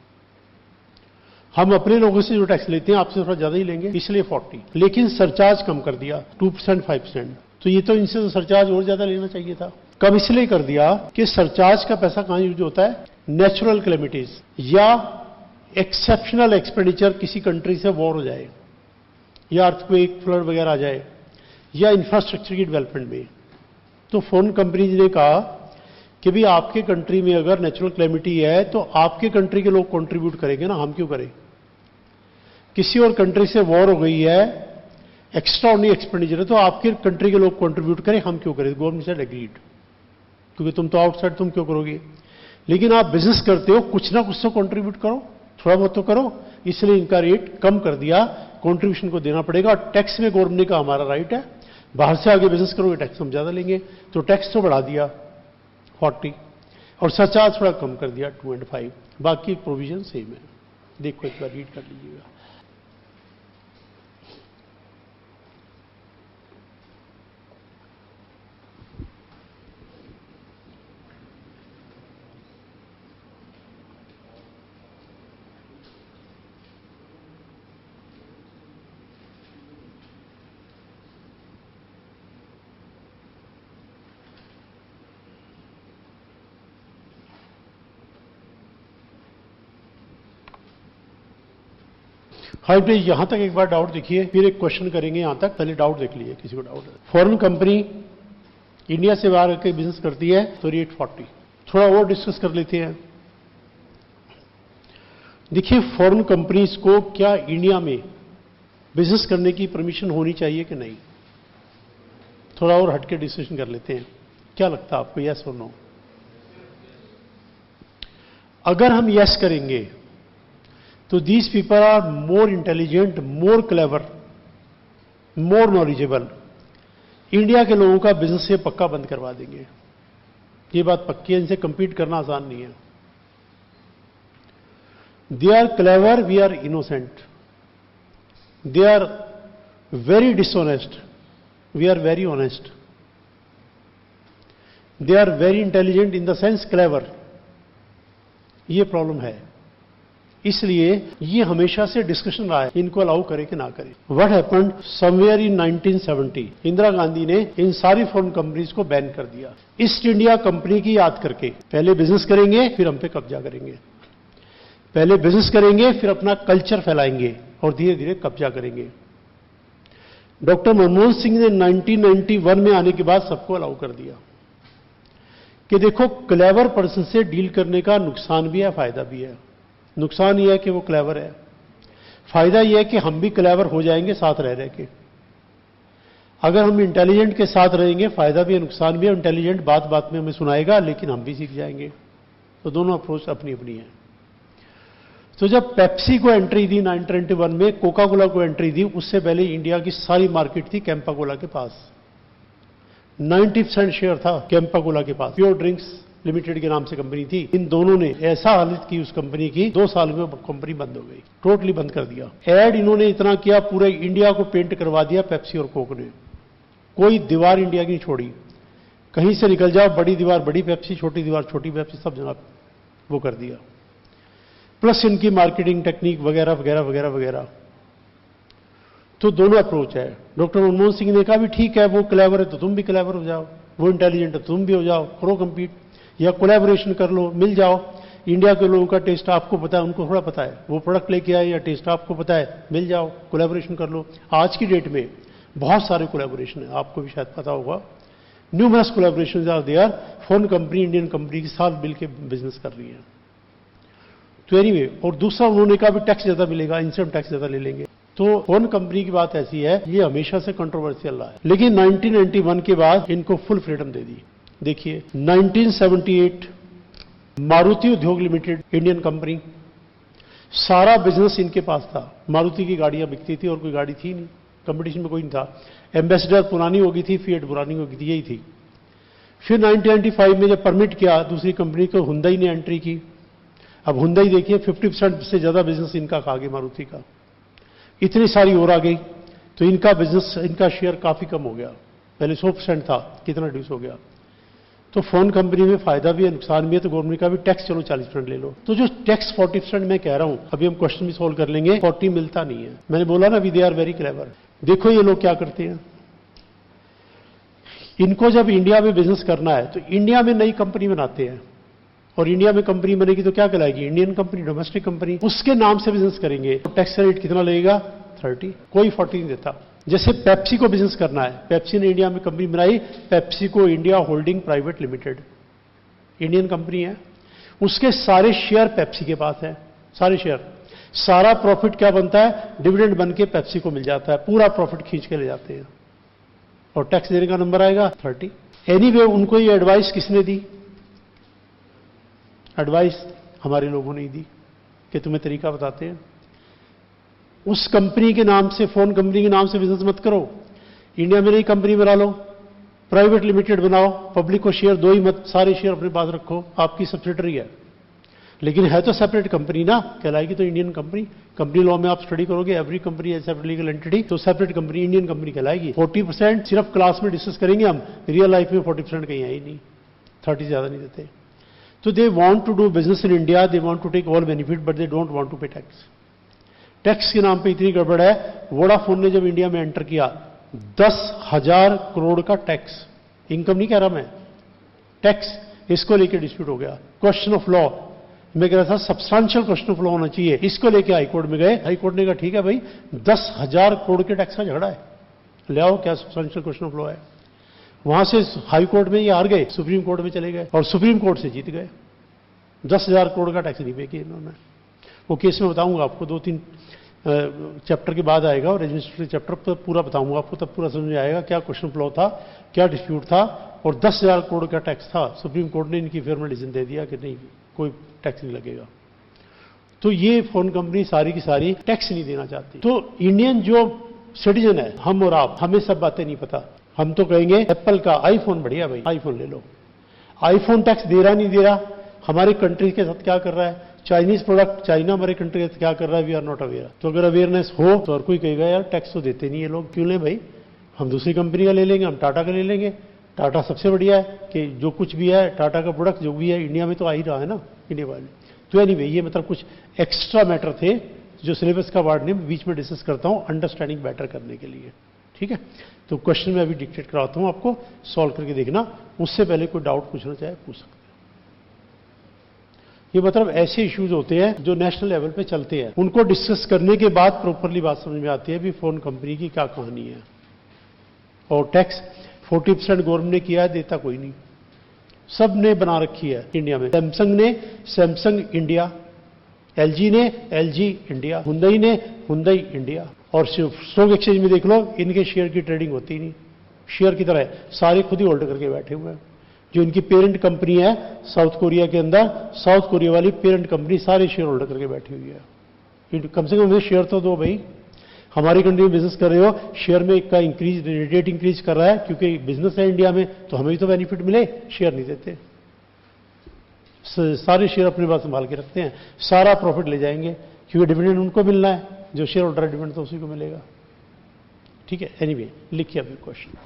हम अपने लोगों से जो टैक्स लेते हैं आपसे थोड़ा ज्यादा ही लेंगे, इसलिए 40। लेकिन सरचार्ज कम कर दिया 2% 5%, तो ये तो इनसे तो सरचार्ज और ज्यादा लेना चाहिए था। कम इसलिए कर दिया कि सरचार्ज का पैसा कहां यूज होता है, नेचुरल कैलेमिटीज या एक्सेप्शनल एक्सपेंडिचर, किसी कंट्री से वॉर हो जाए या अर्थक्वेक फ्लड वगैरह आ जाए या इंफ्रास्ट्रक्चर की डेवलपमेंट में, तो फोन कंपनीज ने कहा कि भी आपके कंट्री में अगर नेचुरल कैलेमिटी है तो आपके कंट्री के लोग कंट्रीब्यूट करेंगे ना, हम क्यों करें? किसी और कंट्री से वॉर हो गई है, एक्स्ट्रा ऑर्डिनरी एक्सपेंडिचर है, तो आपके कंट्री के लोग कंट्रीब्यूट करें, हम क्यों करें? गवर्नमेंट सेड एग्रीड, क्योंकि तुम तो आउटसाइड, तुम क्यों करोगे? लेकिन आप बिजनेस करते हो, कुछ ना कुछ तो कंट्रीब्यूट करो, थोड़ा बहुत तो करो, इसलिए इनका रेट कम कर दिया, कंट्रीब्यूशन को देना पड़ेगा। और टैक्स में गवर्नमेंट का हमारा राइट है, बाहर से आगे बिजनेस करोगे टैक्स हम ज्यादा लेंगे, तो टैक्स तो बढ़ा दिया 40 और सरचार्ज थोड़ा कम कर दिया 2.5, बाकी प्रोविजन सेम है। देखो एक बार रीड कर लीजिएगा। हाई प्लीज, यहां तक एक बार डाउट देखिए, फिर एक क्वेश्चन करेंगे यहां तक, पहले डाउट देख लीजिए किसी को डाउट है। फॉरेन कंपनी इंडिया से बाहर आकर बिजनेस करती है तो रेट 40, थोड़ा और डिस्कस कर लेते हैं। देखिए फॉरेन कंपनीज को क्या इंडिया में बिजनेस करने की परमिशन होनी चाहिए कि नहीं, थोड़ा और हटके डिस्कशन कर लेते हैं। क्या लगता है आपको, यस और नो? अगर हम यस करेंगे तो these people are more intelligent, more clever, more knowledgeable, India के लोगों का बिजनेस से पक्का बंद करवा देंगे। ये बात पक्की है, इनसे कंपीट करना आसान नहीं है। They are clever, we are innocent, they are very dishonest, we are very honest, they are very intelligent in the sense clever. ये प्रॉब्लम है, इसलिए ये हमेशा से डिस्कशन रहा है, इनको अलाउ करें कि ना करें। What happened somewhere in 1970, Indira Gandhi ने इन सारी फॉरेन कंपनीज को बैन कर दिया, ईस्ट इंडिया कंपनी की याद करके। पहले बिजनेस करेंगे फिर हम पे कब्जा करेंगे, पहले बिजनेस करेंगे फिर अपना कल्चर फैलाएंगे और धीरे धीरे कब्जा करेंगे। डॉक्टर मनमोहन सिंह ने 1991 में आने के बाद सबको अलाउ कर दिया कि देखो क्लेवर पर्सन से डील करने का नुकसान भी है, फायदा भी है। नुकसान यह है कि वो क्लेवर है, फायदा यह है कि हम भी क्लेवर हो जाएंगे साथ रह के। अगर हम इंटेलिजेंट के साथ रहेंगे फायदा भी है, नुकसान भी है। इंटेलिजेंट बात बात में हमें सुनाएगा लेकिन हम भी सीख जाएंगे, तो दोनों अप्रोच अपनी अपनी है। तो जब पेप्सी को एंट्री दी 1991 में, कोका कोला को एंट्री दी, उससे पहले इंडिया की सारी मार्केट थी कैंपा कोला के पास। 90% शेयर था कैंपा कोला के पास, प्योर ड्रिंक्स लिमिटेड के नाम से कंपनी थी। इन दोनों ने ऐसा हालत की उस कंपनी की, 2 साल में कंपनी बंद हो गई, टोटली बंद कर दिया। एड इन्होंने इतना किया, पूरे इंडिया को पेंट करवा दिया पेप्सी और कोक ने, कोई दीवार इंडिया की नहीं छोड़ी। कहीं से निकल जाओ, बड़ी दीवार बड़ी पेप्सी, छोटी दीवार छोटी पेप्सी, सब जनाब वो कर दिया। प्लस इनकी मार्केटिंग टेक्निक वगैरह वगैरह वगैरह वगैरह। तो दोनों अप्रोच है। डॉक्टर मनमोहन सिंह ने कहा भी ठीक है, वो क्लेवर है तो तुम भी क्लेवर हो जाओ, वो इंटेलिजेंट है तो तुम भी हो जाओ, करो कंपीट या कोलैबोरेशन कर लो, मिल जाओ। इंडिया के लोगों का टेस्ट आपको पता है, उनको थोड़ा पता है, वो प्रोडक्ट लेके आए या टेस्ट आपको पता है, मिल जाओ, कोलैबोरेशन कर लो। आज की डेट में बहुत सारे कोलैबोरेशन है, आपको भी शायद पता होगा। Numerous collaborations are there, foreign company Indian company के साथ मिलकर बिजनेस कर रही है। तो एनीवे, और दूसरा उन्होंने कहा भी टैक्स ज्यादा मिलेगा, इनसे हम टैक्स ज्यादा ले लेंगे। तो फॉरेन कंपनी की बात ऐसी है, ये हमेशा से कंट्रोवर्शियल रहा है, लेकिन 1991 के बाद इनको फुल फ्रीडम दे दी। देखिए 1978 मारुति उद्योग लिमिटेड इंडियन कंपनी, सारा बिजनेस इनके पास था। मारुति की गाड़ियां बिकती थी और कोई गाड़ी थी नहीं, कंपटीशन में कोई नहीं था। एम्बेसडर पुरानी हो गई थी, फिएट पुरानी हो गई थी, यही थी। फिर 1995 में जब परमिट किया दूसरी कंपनी को, हुंडई ने एंट्री की। अब हुंडई देखिए 50% से ज्यादा बिजनेस इनका खा गई मारुति का, इतनी सारी और आ गई, तो इनका बिजनेस, इनका शेयर काफी कम हो गया। पहले 100% था, कितना रिड्यूस हो गया। तो फोन कंपनी में फायदा भी है, नुकसान भी है। तो गवर्नमेंट का भी टैक्स चलो 40% ले लो। तो जो टैक्स 40% मैं कह रहा हूं, अभी हम क्वेश्चन भी सोल्व कर लेंगे, 40 मिलता नहीं है। मैंने बोला ना, we they are very clever. देखो ये लोग क्या करते हैं, इनको जब इंडिया में बिजनेस करना है तो इंडिया में नई कंपनी बनाते हैं, और इंडिया में कंपनी बनेगी तो क्या कहलाएगी, इंडियन कंपनी, डोमेस्टिक कंपनी। उसके नाम से बिजनेस करेंगे तो टैक्स रेट कितना लगेगा, 30, कोई 40 नहीं देता। जैसे पेप्सी को बिजनेस करना है, पेप्सी ने इंडिया में कंपनी बनाई, पेप्सी को India holding private limited, Indian company है, उसके सारे शेयर पेप्सी के पास है, सारे शेयर, सारा प्रॉफिट क्या बनता है, डिविडेंड बन के पेप्सी को मिल जाता है, पूरा प्रॉफिट खींच के ले जाते हैं, और टैक्स देने का नंबर आएगा 30। एनीवे उनको ये एडवाइस किसने दी, एडवाइस हमारे लोगों ने ही दी कि तुम्हें तरीका बताते हैं, उस कंपनी के नाम से, फोन कंपनी के नाम से बिजनेस मत करो, इंडिया में नई कंपनी बना लो, प्राइवेट लिमिटेड बनाओ, पब्लिक को शेयर दो ही मत, सारे शेयर अपने पास रखो, आपकी सब्सिडरी है, लेकिन है तो सेपरेट कंपनी ना, कहलाएगी तो इंडियन कंपनी। कंपनी लॉ में आप स्टडी करोगे, एवरी कंपनी है सेपरेट लीगल एंटिटी, तो सेपरेट कंपनी इंडियन कंपनी कहलाएगी। 40% सिर्फ क्लास में डिस्कस करेंगे हम, रियल लाइफ में 40% कहीं है ही नहीं, 30 से ज्यादा नहीं देते। तो they want to do business in India, they want to take all benefit, but they don't want to pay tax. Tax के नाम पे इतनी गड़बड़ है, वोडाफोन ने जब इंडिया में एंटर किया, 10,000 करोड़ का टैक्स, इनकम नहीं कह रहा मैं, टैक्स, इसको लेकर डिस्प्यूट हो गया, क्वेश्चन ऑफ लॉ, मैं कह रहा था सब्सटेंशियल क्वेश्चन ऑफ लॉ होना चाहिए, इसको लेकर हाईकोर्ट में गए, हाईकोर्ट ने कहा ठीक है भाई 10,000 करोड़ के टैक्स का झगड़ा है, ले आओ क्या सब्सटेंशियल क्वेश्चन ऑफ लॉ है। वहां से हाईकोर्ट में ये हार गए, सुप्रीम कोर्ट में चले गए, और सुप्रीम कोर्ट से जीत गए, 10,000 करोड़ का टैक्स नहीं पे किया इन्होंने। वो केस में बताऊंगा आपको, 2-3 चैप्टर के बाद आएगा, और एडमिनिस्ट्रेटिव चैप्टर पर पूरा बताऊंगा आपको, तब पूरा समझ में आएगा क्या क्वेश्चन ऑफ लॉ था, क्या डिस्प्यूट था, और 10,000 करोड़ का टैक्स था। सुप्रीम कोर्ट ने इनकी फेवर में डिसीजन दे दिया कि नहीं, कोई टैक्स नहीं लगेगा। तो ये फोन कंपनी सारी की सारी टैक्स नहीं देना चाहती। तो इंडियन जो सिटीजन है, हम और आप, हमें सब बातें नहीं पता, हम तो कहेंगे एप्पल का आईफोन बढ़िया भाई, आईफोन ले लो। आईफोन टैक्स दे रहा नहीं दे रहा, हमारे कंट्री के साथ क्या कर रहा है, चाइनीज प्रोडक्ट चाइना हमारे कंट्री के साथ क्या कर रहा है, वी आर नॉट अवेयर। तो अगर अवेयरनेस हो तो और कोई कहेगा यार टैक्स तो देते नहीं है लोग, क्यों लें भाई, हम दूसरी कंपनी का ले लेंगे, हम टाटा का ले लेंगे, टाटा सबसे बढ़िया है कि जो कुछ भी है टाटा का प्रोडक्ट जो भी है इंडिया में तो आ ही रहा है ना, इंडिया वाले। तो एनीवे ये मतलब कुछ एक्स्ट्रा मैटर थे जो सिलेबस का वार्ड ने बीच में डिस्कस करता हूं अंडरस्टैंडिंग बेटर करने के लिए, ठीक है। तो क्वेश्चन मैं अभी डिक्टेट कराता हूं आपको, सॉल्व करके देखना, उससे पहले कोई डाउट पूछना चाहे पूछ सकते हैं। ये मतलब ऐसे इश्यूज होते हैं जो नेशनल लेवल पे चलते हैं, उनको डिस्कस करने के बाद प्रॉपरली बात समझ में आती है भी फोन कंपनी की क्या कहानी है। और टैक्स 40% गवर्नमेंट ने किया है, देता कोई नहीं, सब ने बना रखी है इंडिया में। सैमसंग ने सैमसंग इंडिया, एलजी ने एलजी इंडिया, हुंडई ने हुंडई इंडिया। और स्टॉक एक्सचेंज में देख लो, इनके शेयर की ट्रेडिंग होती नहीं, शेयर की तरह सारे खुद ही होल्ड करके बैठे हुए हैं। जो इनकी पेरेंट कंपनी है साउथ कोरिया के अंदर, साउथ कोरिया वाली पेरेंट कंपनी सारे शेयर होल्ड करके बैठी हुई है। कम से कम मुझे शेयर तो दो भाई, हमारी कंट्री में बिजनेस कर रहे हो, शेयर में का इंक्रीज, रेट इंक्रीज कर रहा है क्योंकि बिजनेस है इंडिया में, तो हमें भी तो बेनिफिट मिले, शेयर नहीं देते, सारे शेयर अपने पास संभाल के रखते हैं, सारा प्रॉफिट ले जाएंगे क्योंकि डिविडेंड उनको मिलना है, जो शेयर होल्डर है डिविडेंड तो उसी को मिलेगा, ठीक है। एनीवे लिखिए अभी question.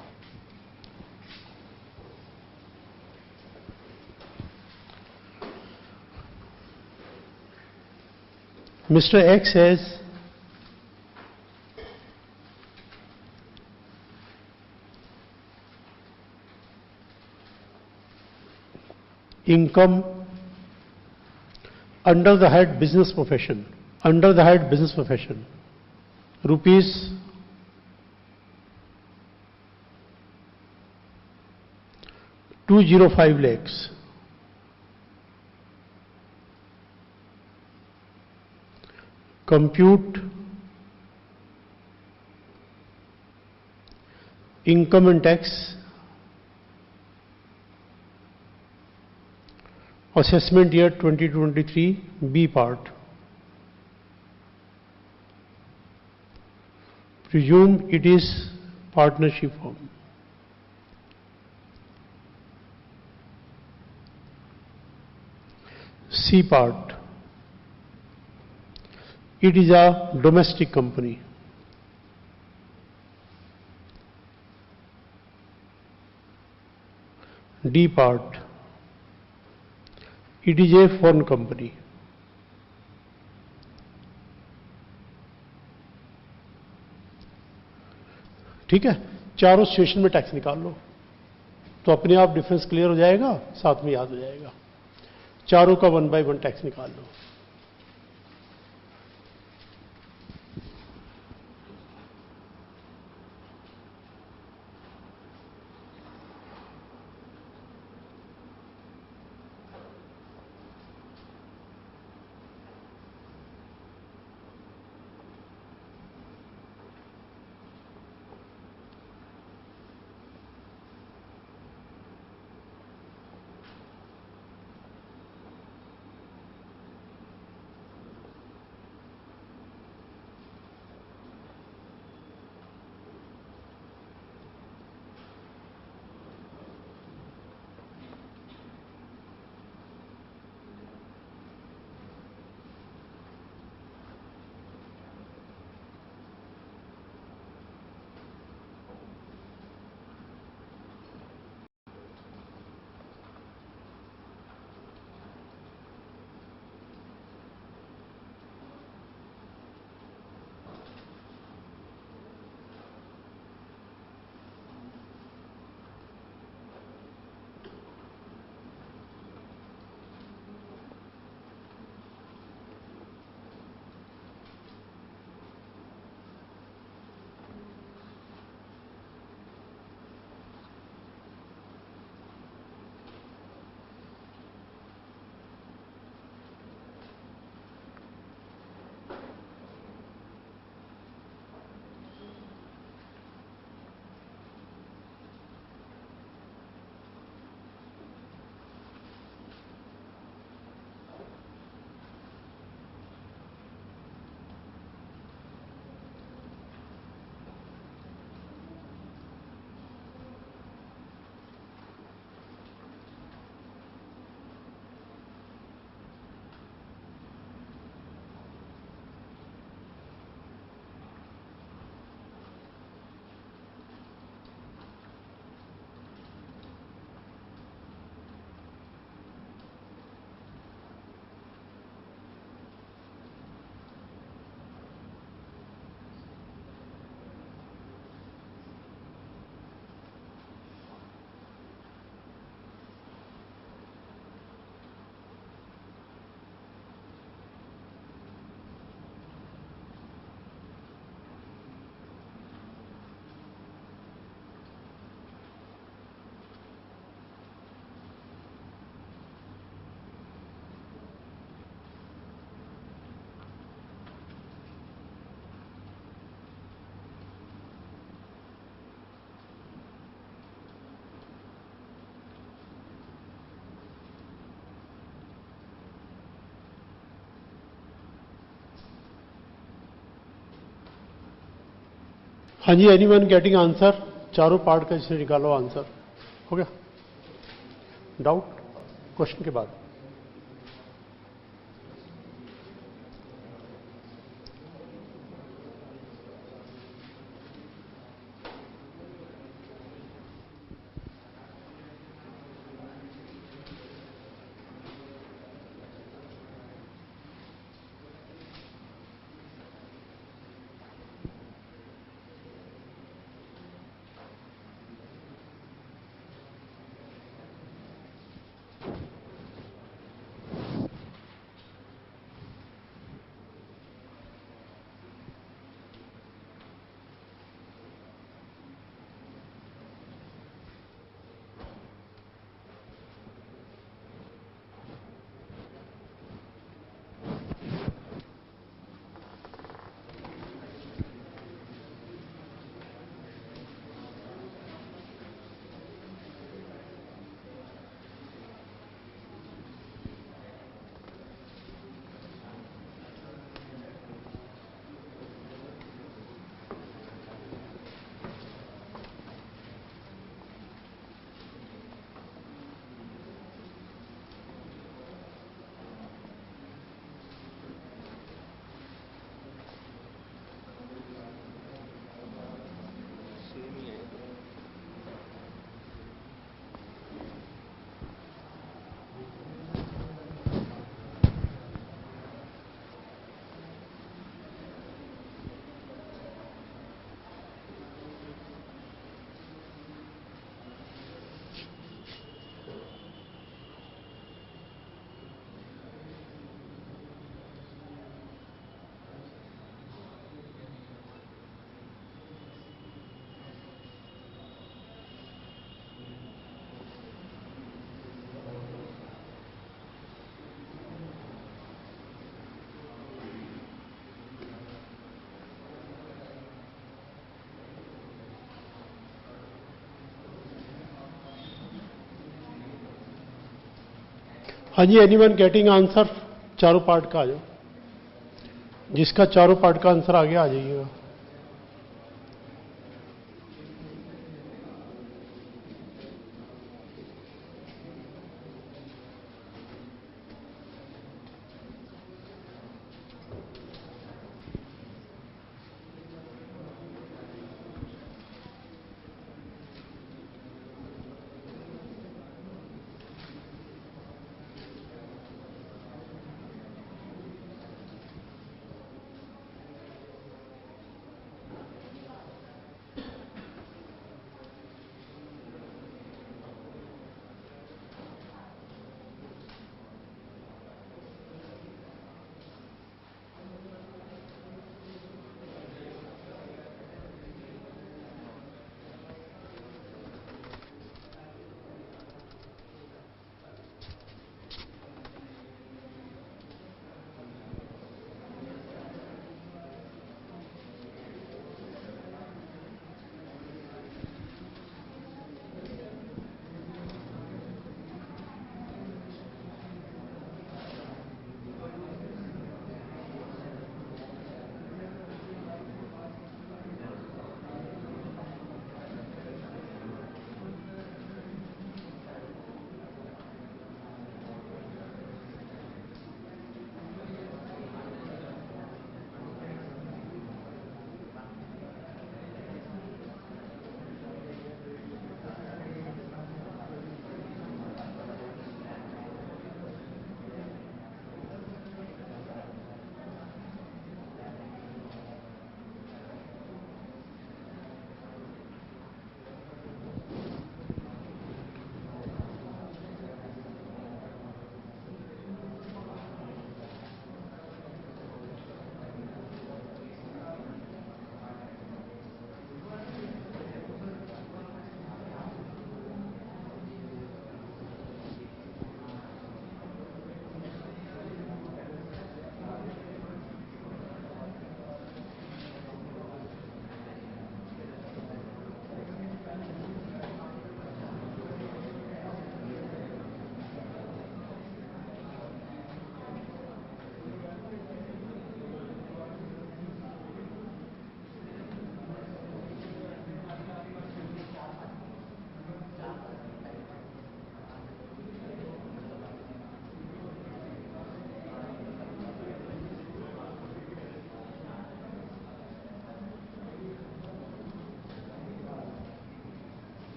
Mr. X says income under the head business profession, under the head business profession, rupees 205 lakhs. Compute income and tax, assessment year 2023, B part. Presume it is partnership firm. C part. It is a domestic company. D part. It is a foreign company. ठीक है, चारों situation में tax निकाल लो तो अपने आप difference clear हो जाएगा, साथ में याद हो जाएगा। चारों का 1 by 1 टैक्स निकाल लो। हाँ जी, एनीवन गेटिंग आंसर? चारों पार्ट का जिसने निकालो आंसर। हो गया? डाउट क्वेश्चन के बाद? हाँ जी, एनीवन गेटिंग आंसर? चारों पार्ट का आ जाओ। जिसका चारों पार्ट का आंसर आ गया आ जाइएगा।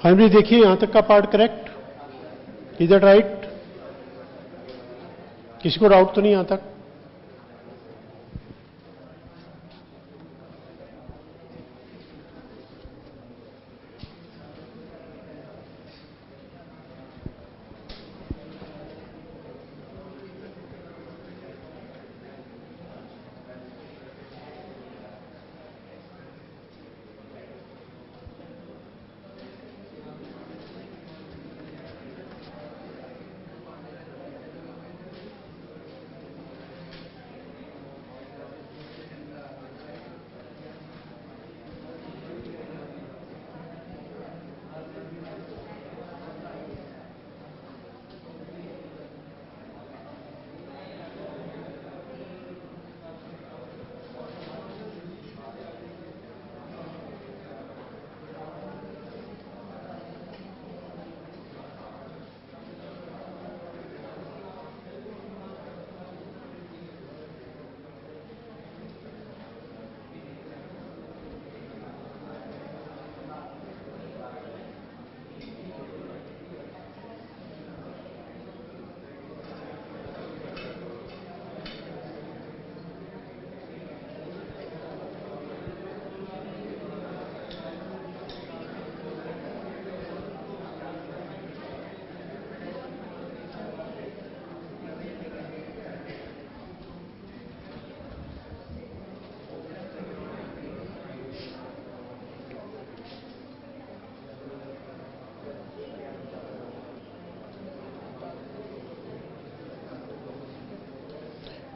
फाइनली देखिए यहां तक का part correct, is that right? किसी को डाउट तो नहीं यहां तक?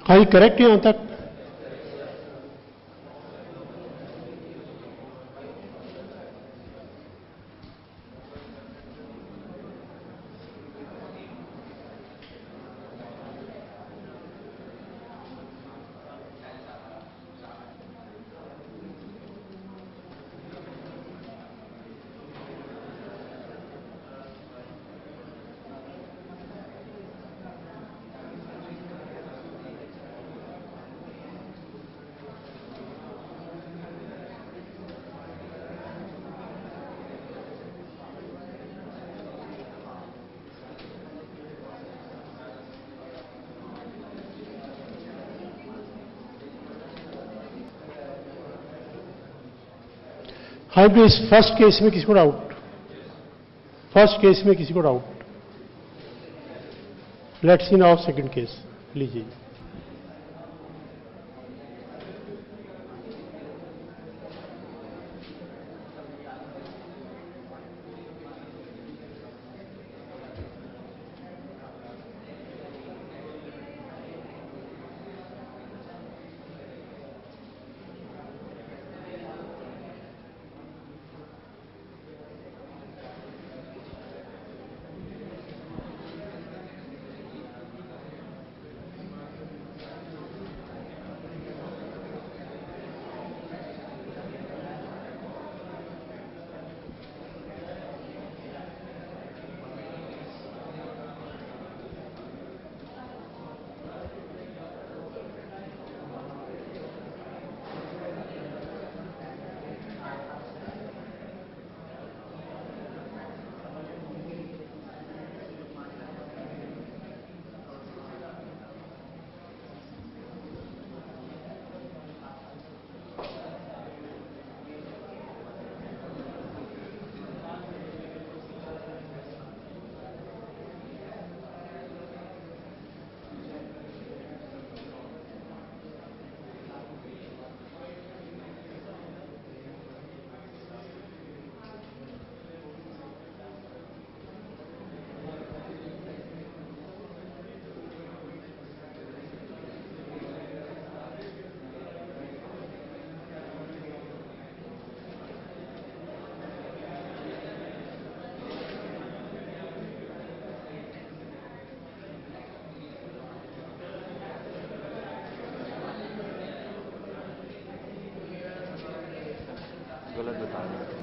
हाँ ये करेक्ट है यहां तक? हाँ प्लीज, फर्स्ट केस में किसी को डाउट? फर्स्ट केस में किसी को doubt? Let's see now second case, लीजिए।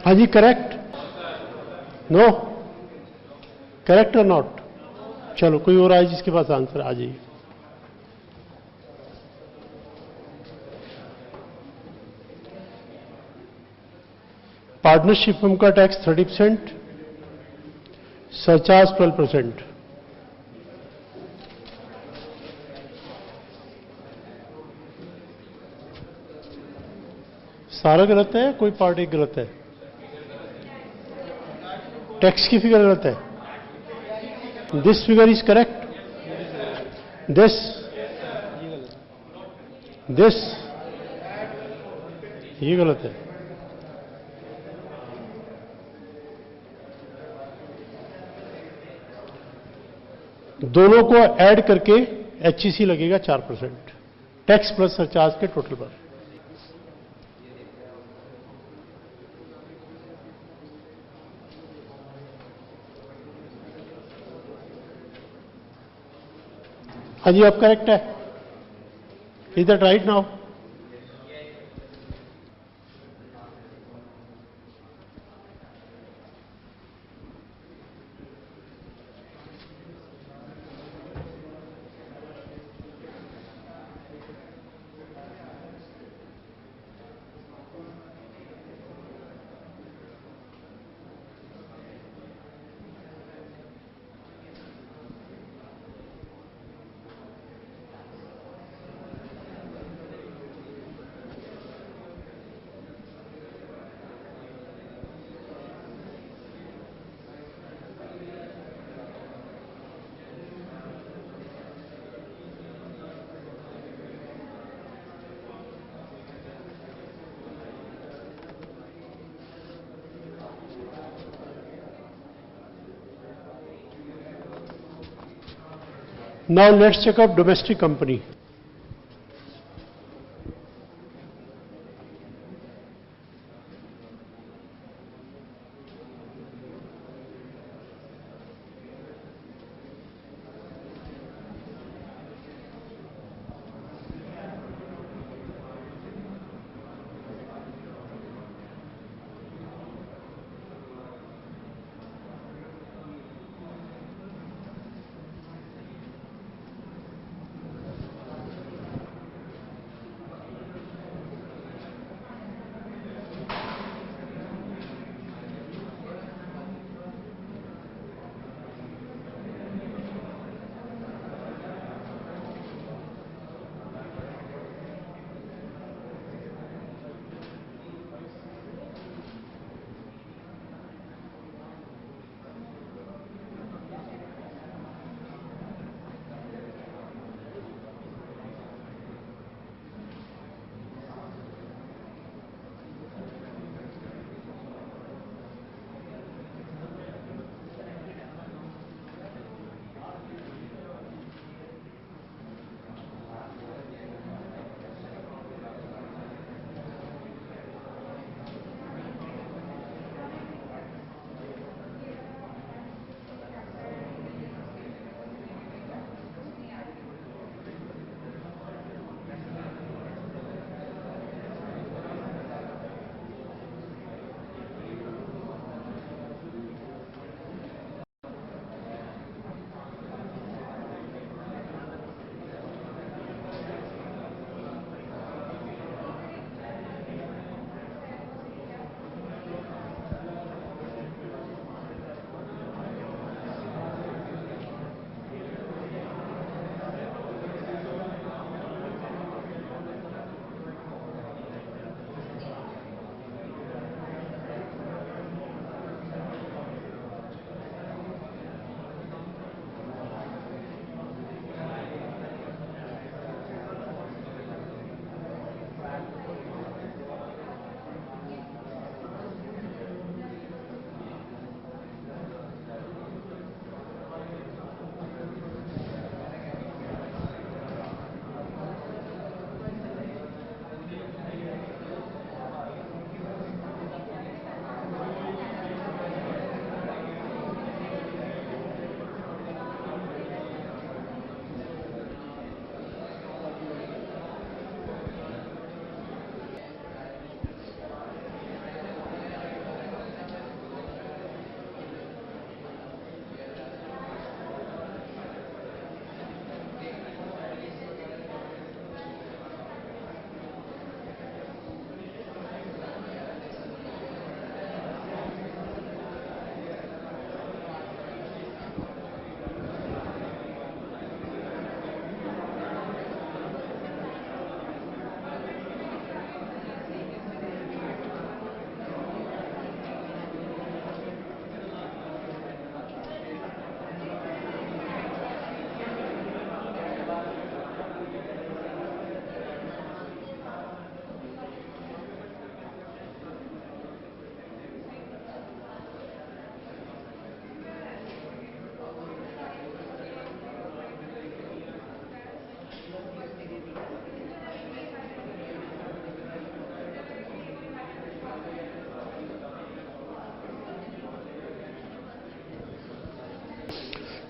हाँ जी, करेक्ट? नो? करेक्ट और नॉट? चलो कोई और आए जिसके पास आंसर आ जाइए। पार्टनरशिप फर्म का टैक्स 30%, सरचार्ज 12%। सारा गलत है, कोई पार्ट एक गलत है? टैक्स की फिगर गलत है। This figure is correct. This ये गलत है। दोनों को ऐड करके एचईसी लगेगा 4%, टैक्स प्लस सरचार्ज के टोटल पर। हाँ जी, अब करेक्ट है। Is that right now? Now let's check up domestic company.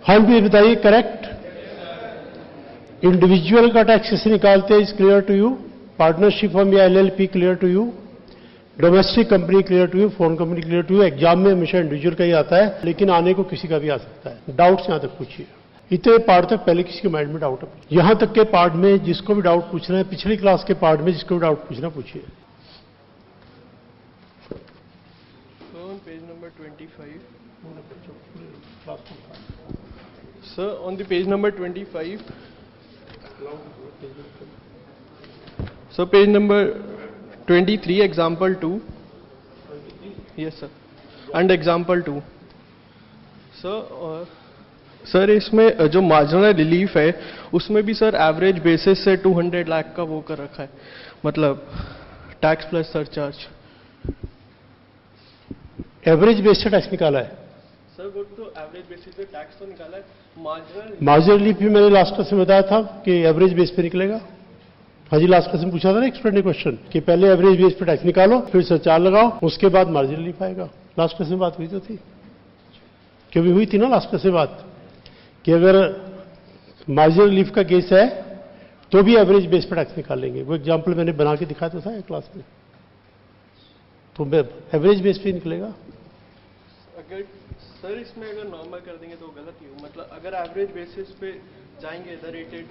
हाँ भी बताइए, करेक्ट। इंडिविजुअल का टैक्स कैसे निकालते हैं, is clear to you. Partnership firm या LLP clear to you. Domestic company clear to you. Foreign company clear to you. Exam में हमेशा इंडिविजुअल का ही आता है, लेकिन आने को किसी का भी आ सकता है। डाउट्स यहां तक पूछिए। इतने पार्ट तक पहले किसी के माइंड में डाउट है? यहां तक के पार्ट में जिसको भी डाउट पूछना है, पिछली क्लास के पार्ट में जिसको भी डाउट पूछना पूछिए। Page number 25. Sir, on the page number 25. So page number 23, example 2. Yes sir. And example 2. Sir इसमें जो मार्जिनल रिलीफ है उसमें भी सर एवरेज बेसिस से 200 लाख का वो कर रखा है, मतलब tax plus surcharge. Average base से टैक्स निकाला है सर, वो तो एवरेज बेसिस पे टैक्स तो निकाला है। मार्जिनल रिलीफ भी मैंने लास्ट क्लास में बताया था कि एवरेज बेस पे निकलेगा। हाँ जी, लास्ट क्लास में पूछा था ना एक्सपर्ट ने क्वेश्चन कि पहले एवरेज बेस पे टैक्स निकालो, फिर सरचार्ज लगाओ, उसके बाद मार्जिनल रिलीफ आएगा। लास्ट क्लास में बात हुई तो थी, क्योंकि हुई थी ना लास्ट क्लास में बात कि अगर मार्जिनल रिलीफ का केस है तो भी एवरेज बेस पे टैक्स निकाल लेंगे। वो एग्जाम्पल मैंने बना के दिखाया तो था क्लास में, तो एवरेज बेस पे निकलेगा। अगर सर इसमें अगर नॉर्मल कर देंगे तो गलत ही हो, मतलब अगर एवरेज बेसिस पे जाएंगे द रेटेड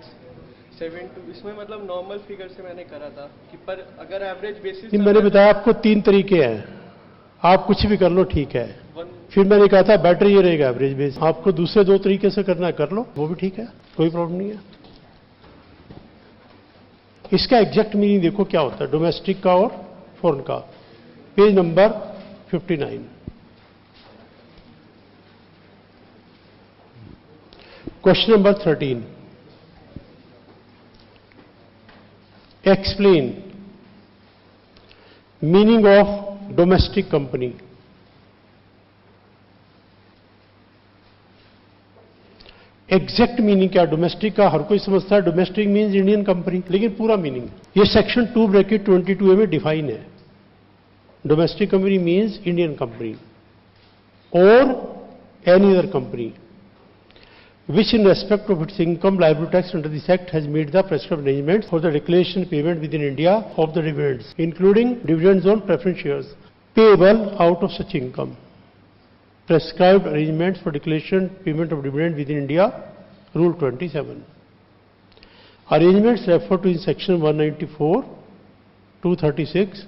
7 इसमें मतलब नॉर्मल फिगर से मैंने करा था कि पर अगर एवरेज बेसिस मैंने बताया आपको 3 तरीके हैं, आप कुछ भी कर लो ठीक है। फिर मैंने कहा था बेटर ये रहेगा एवरेज बेस। आपको दूसरे 2 तरीके से करना है कर लो, वो भी ठीक है, कोई प्रॉब्लम नहीं है। इसका एग्जैक्ट मीनिंग देखो क्या होता है डोमेस्टिक का और फॉरेन का। Page number 59। Question number 13। Explain meaning of domestic company. Exact meaning क्या डोमेस्टिक का? हर कोई समझता है डोमेस्टिक मीन्स इंडियन कंपनी, लेकिन पूरा मीनिंग ये सेक्शन 2 ब्रैकेट 22A में डिफाइन है। Domestic company means Indian company और any other company which in respect of its income liable tax under this act has made the prescribed arrangements for the declaration payment within India of the dividends, including dividends on preference shares payable out of such income. Prescribed arrangements for declaration payment of dividend within India, Rule 27. Arrangements referred to in section 194, 236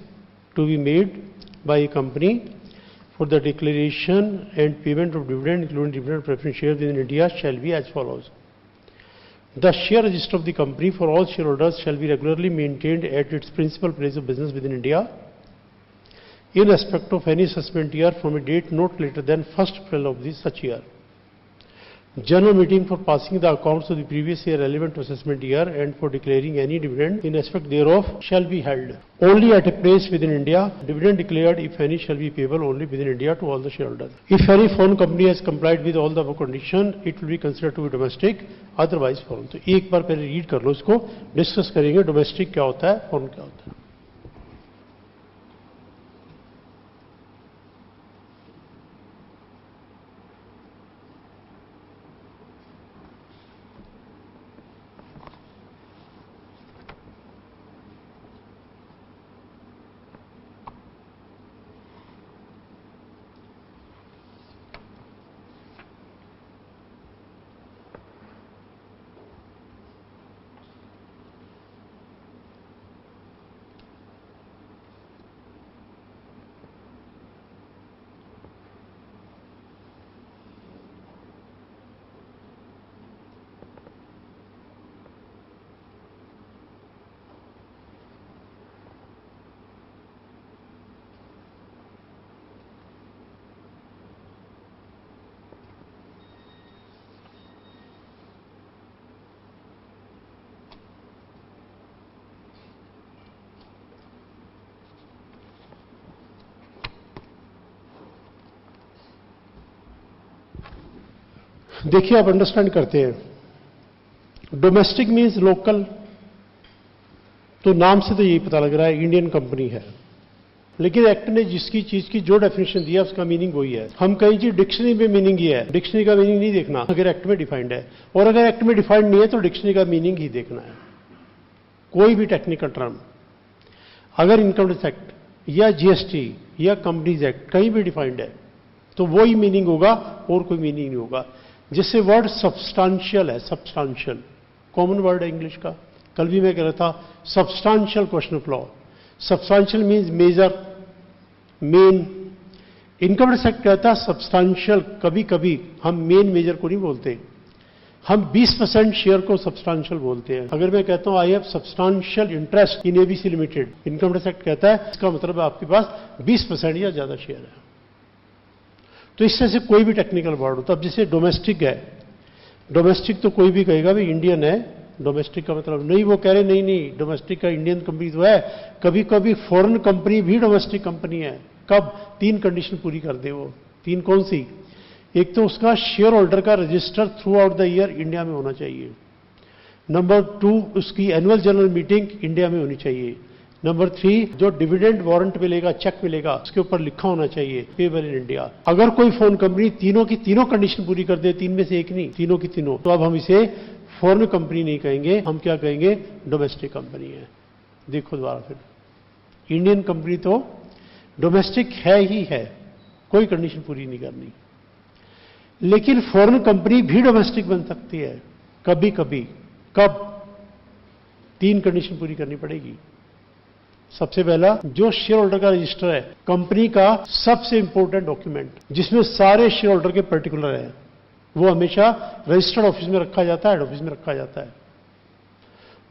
to be made by a company for the declaration and payment of dividend, including dividend preference shares within India, shall be as follows. The share register of the company for all shareholders shall be regularly maintained at its principal place of business within India in respect of any assessment year from a date not later than 1st April of this such year. General meeting for passing the accounts of the previous year relevant to assessment year and for declaring any dividend in respect thereof shall be held only at a place within India. Dividend declared, if any, shall be payable only within India to all the shareholders. If any foreign company has complied with all the above conditions, it will be considered to be domestic, otherwise foreign. तो एक बार पहले read कर लो, इसको discuss करेंगे domestic क्या होता है, foreign क्या होता है। देखिए आप अंडरस्टैंड करते हैं डोमेस्टिक मीन्स लोकल, तो नाम से तो यही पता लग रहा है इंडियन कंपनी है। लेकिन एक्ट ने जिसकी चीज की जो डेफिनेशन दिया उसका मीनिंग वही है। हम कहीं चीज डिक्शनरी में मीनिंग ये है, डिक्शनरी का मीनिंग नहीं देखना अगर एक्ट में डिफाइंड है, और अगर एक्ट में डिफाइंड नहीं है तो डिक्शनरी का मीनिंग ही देखना है। कोई भी टेक्निकल टर्म अगर इनकम टैक्स एक्ट या जीएसटी या कंपनीज एक्ट कहीं भी डिफाइंड है तो वही मीनिंग होगा और कोई मीनिंग नहीं होगा। जैसे वर्ड सब्सटेंशियल है, सब्सटेंशियल कॉमन वर्ड है इंग्लिश का। कल भी मैं कह रहा था substantial question of law, substantial means major, main. Income tax act कहता है सब्सटेंशियल, कभी कभी हम मेन मेजर को नहीं बोलते, हम 20% शेयर को सब्सटेंशियल बोलते हैं। अगर मैं कहता हूं I have substantial interest in ABC limited, income tax act कहता है इसका मतलब आपके पास 20% या ज्यादा शेयर है। तो इससे से कोई भी टेक्निकल वर्ड होता है। अब जैसे डोमेस्टिक है, डोमेस्टिक तो कोई भी कहेगा भाई इंडियन है, डोमेस्टिक का मतलब नहीं, वो कह रहे नहीं नहीं डोमेस्टिक का इंडियन कंपनी तो है, कभी कभी फॉरेन कंपनी भी डोमेस्टिक कंपनी है। कब? 3 कंडीशन पूरी कर दे वो। 3 कौन सी? एक तो उसका शेयर होल्डर का register through out the year India में होना चाहिए। नंबर 2 उसकी एनुअल जनरल मीटिंग इंडिया में होनी चाहिए। नंबर 3 जो डिविडेंड वारंट मिलेगा, चेक मिलेगा, उसके ऊपर लिखा होना चाहिए पेबल इन इंडिया। अगर कोई फॉरेन कंपनी तीनों की तीनों कंडीशन पूरी कर दे, 3 में से एक नहीं, तीनों की तीनों, तो अब हम इसे फॉरेन कंपनी नहीं कहेंगे, हम क्या कहेंगे? डोमेस्टिक कंपनी है। देखो दोबारा फिर, इंडियन कंपनी तो डोमेस्टिक है ही है, कोई कंडीशन पूरी नहीं करनी। लेकिन फॉरेन कंपनी भी डोमेस्टिक बन सकती है कभी कभी। कब? 3 कंडीशन पूरी करनी पड़ेगी। सबसे पहला, जो शेयर होल्डर का रजिस्टर है, कंपनी का सबसे इंपॉर्टेंट डॉक्यूमेंट जिसमें सारे शेयर होल्डर के पर्टिकुलर है, वो हमेशा रजिस्टर्ड ऑफिस में रखा जाता है, हेड ऑफिस में रखा जाता है।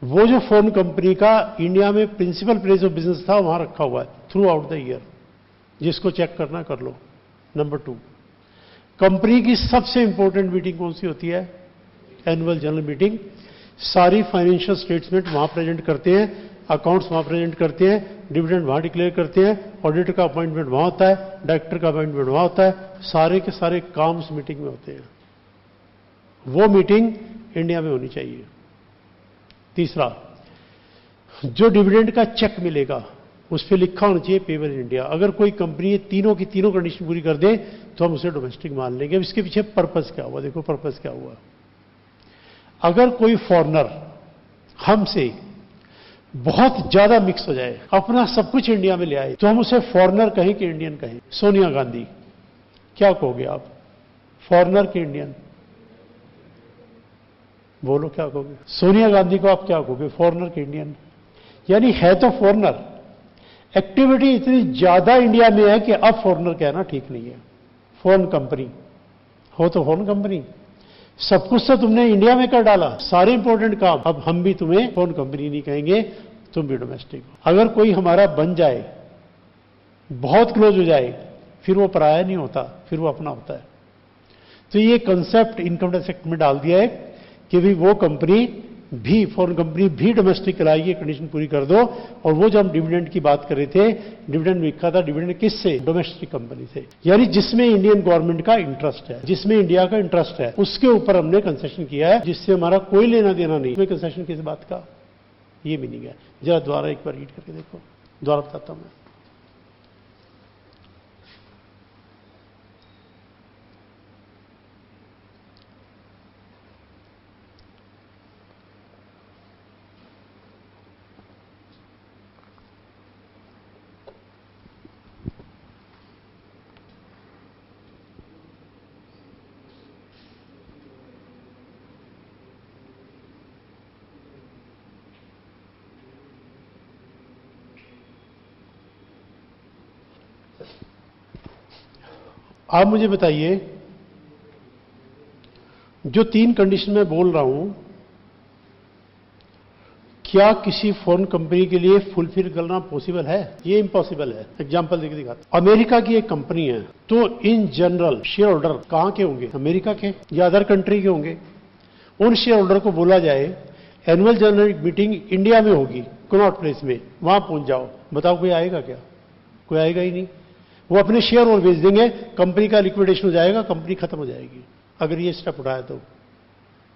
वो जो फॉरेन कंपनी का इंडिया में प्रिंसिपल प्लेस ऑफ बिजनेस था वहां रखा हुआ है थ्रू आउट द ईयर, जिसको चेक करना कर लो। नंबर 2, कंपनी की सबसे इंपॉर्टेंट मीटिंग कौन सी होती है? Annual general meeting. सारी फाइनेंशियल स्टेटमेंट वहां प्रेजेंट करते हैं, अकाउंट्स वहां प्रेजेंट करते हैं, डिविडेंड वहां डिक्लेयर करते हैं, ऑडिटर का अपॉइंटमेंट वहां होता है, डायरेक्टर का अपॉइंटमेंट वहां होता है, सारे के सारे काम उस मीटिंग में होते हैं। वो मीटिंग इंडिया में होनी चाहिए। तीसरा, जो डिविडेंड का चेक मिलेगा उस पर लिखा होना चाहिए पेबल इन इंडिया। अगर कोई कंपनी तीनों की तीनों कंडीशन पूरी कर दे तो हम उसे डोमेस्टिक मान लेंगे। अब इसके पीछे पर्पस क्या हुआ? देखो पर्पस क्या हुआ। अगर कोई फॉरेनर हमसे बहुत ज्यादा मिक्स हो जाए, अपना सब कुछ इंडिया में ले आए, तो हम उसे फॉरेनर कहें कि इंडियन कहें? सोनिया गांधी, क्या कहोगे आप? फॉरेनर के इंडियन? बोलो क्या कहोगे? सोनिया गांधी को आप क्या कहोगे? फॉरेनर के इंडियन? यानी है तो फॉरेनर, एक्टिविटी इतनी ज्यादा इंडिया में है कि अब फॉरेनर कहना ठीक नहीं है। फॉरेन कंपनी हो तो फॉरेन कंपनी, सब कुछ तो तुमने इंडिया में कर डाला, सारे इंपॉर्टेंट काम, अब हम भी तुम्हें फॉरेन कंपनी नहीं कहेंगे, तुम भी डोमेस्टिक हो। अगर कोई हमारा बन जाए, बहुत क्लोज हो जाए, फिर वो पराया नहीं होता, फिर वो अपना होता है। तो ये कंसेप्ट इनकम टैक्स एक्ट में डाल दिया है कि भाई वो कंपनी भी, फॉरेन कंपनी भी डोमेस्टिक कराइए, कंडीशन पूरी कर दो। और वो जब हम डिविडेंड की बात कर रहे थे, डिविडेंड लिखा था, डिविडेंड किससे? डोमेस्टिक कंपनी से, यानी जिसमें इंडियन गवर्नमेंट का इंटरेस्ट है, जिसमें इंडिया का इंटरेस्ट है, उसके ऊपर हमने कंसेशन किया है, जिससे हमारा कोई लेना देना नहीं। इसमें कंसेशन किस बात का? ये मीनिंग है। जरा दोबारा एक बार रीड करके देखो, दोबारा बताता हूं मैं। आप मुझे बताइए, जो 3 कंडीशन मैं बोल रहा हूं, क्या किसी फॉरेन कंपनी के लिए फुलफिल करना पॉसिबल है? ये इम्पॉसिबल है। एग्जांपल देके दिखाता। अमेरिका की एक कंपनी है, तो इन जनरल शेयर होल्डर कहां के होंगे? अमेरिका के या अदर कंट्री के होंगे। उन शेयर होल्डर को बोला जाए एनुअल जनरल मीटिंग इंडिया में होगी, कनॉट प्लेस में, वहां पहुंच जाओ। बताओ कोई आएगा क्या? कोई आएगा ही नहीं। वो अपने शेयर और बेच देंगे, कंपनी का लिक्विडेशन हो जाएगा, कंपनी खत्म हो जाएगी। अगर ये स्टेप उठाया तो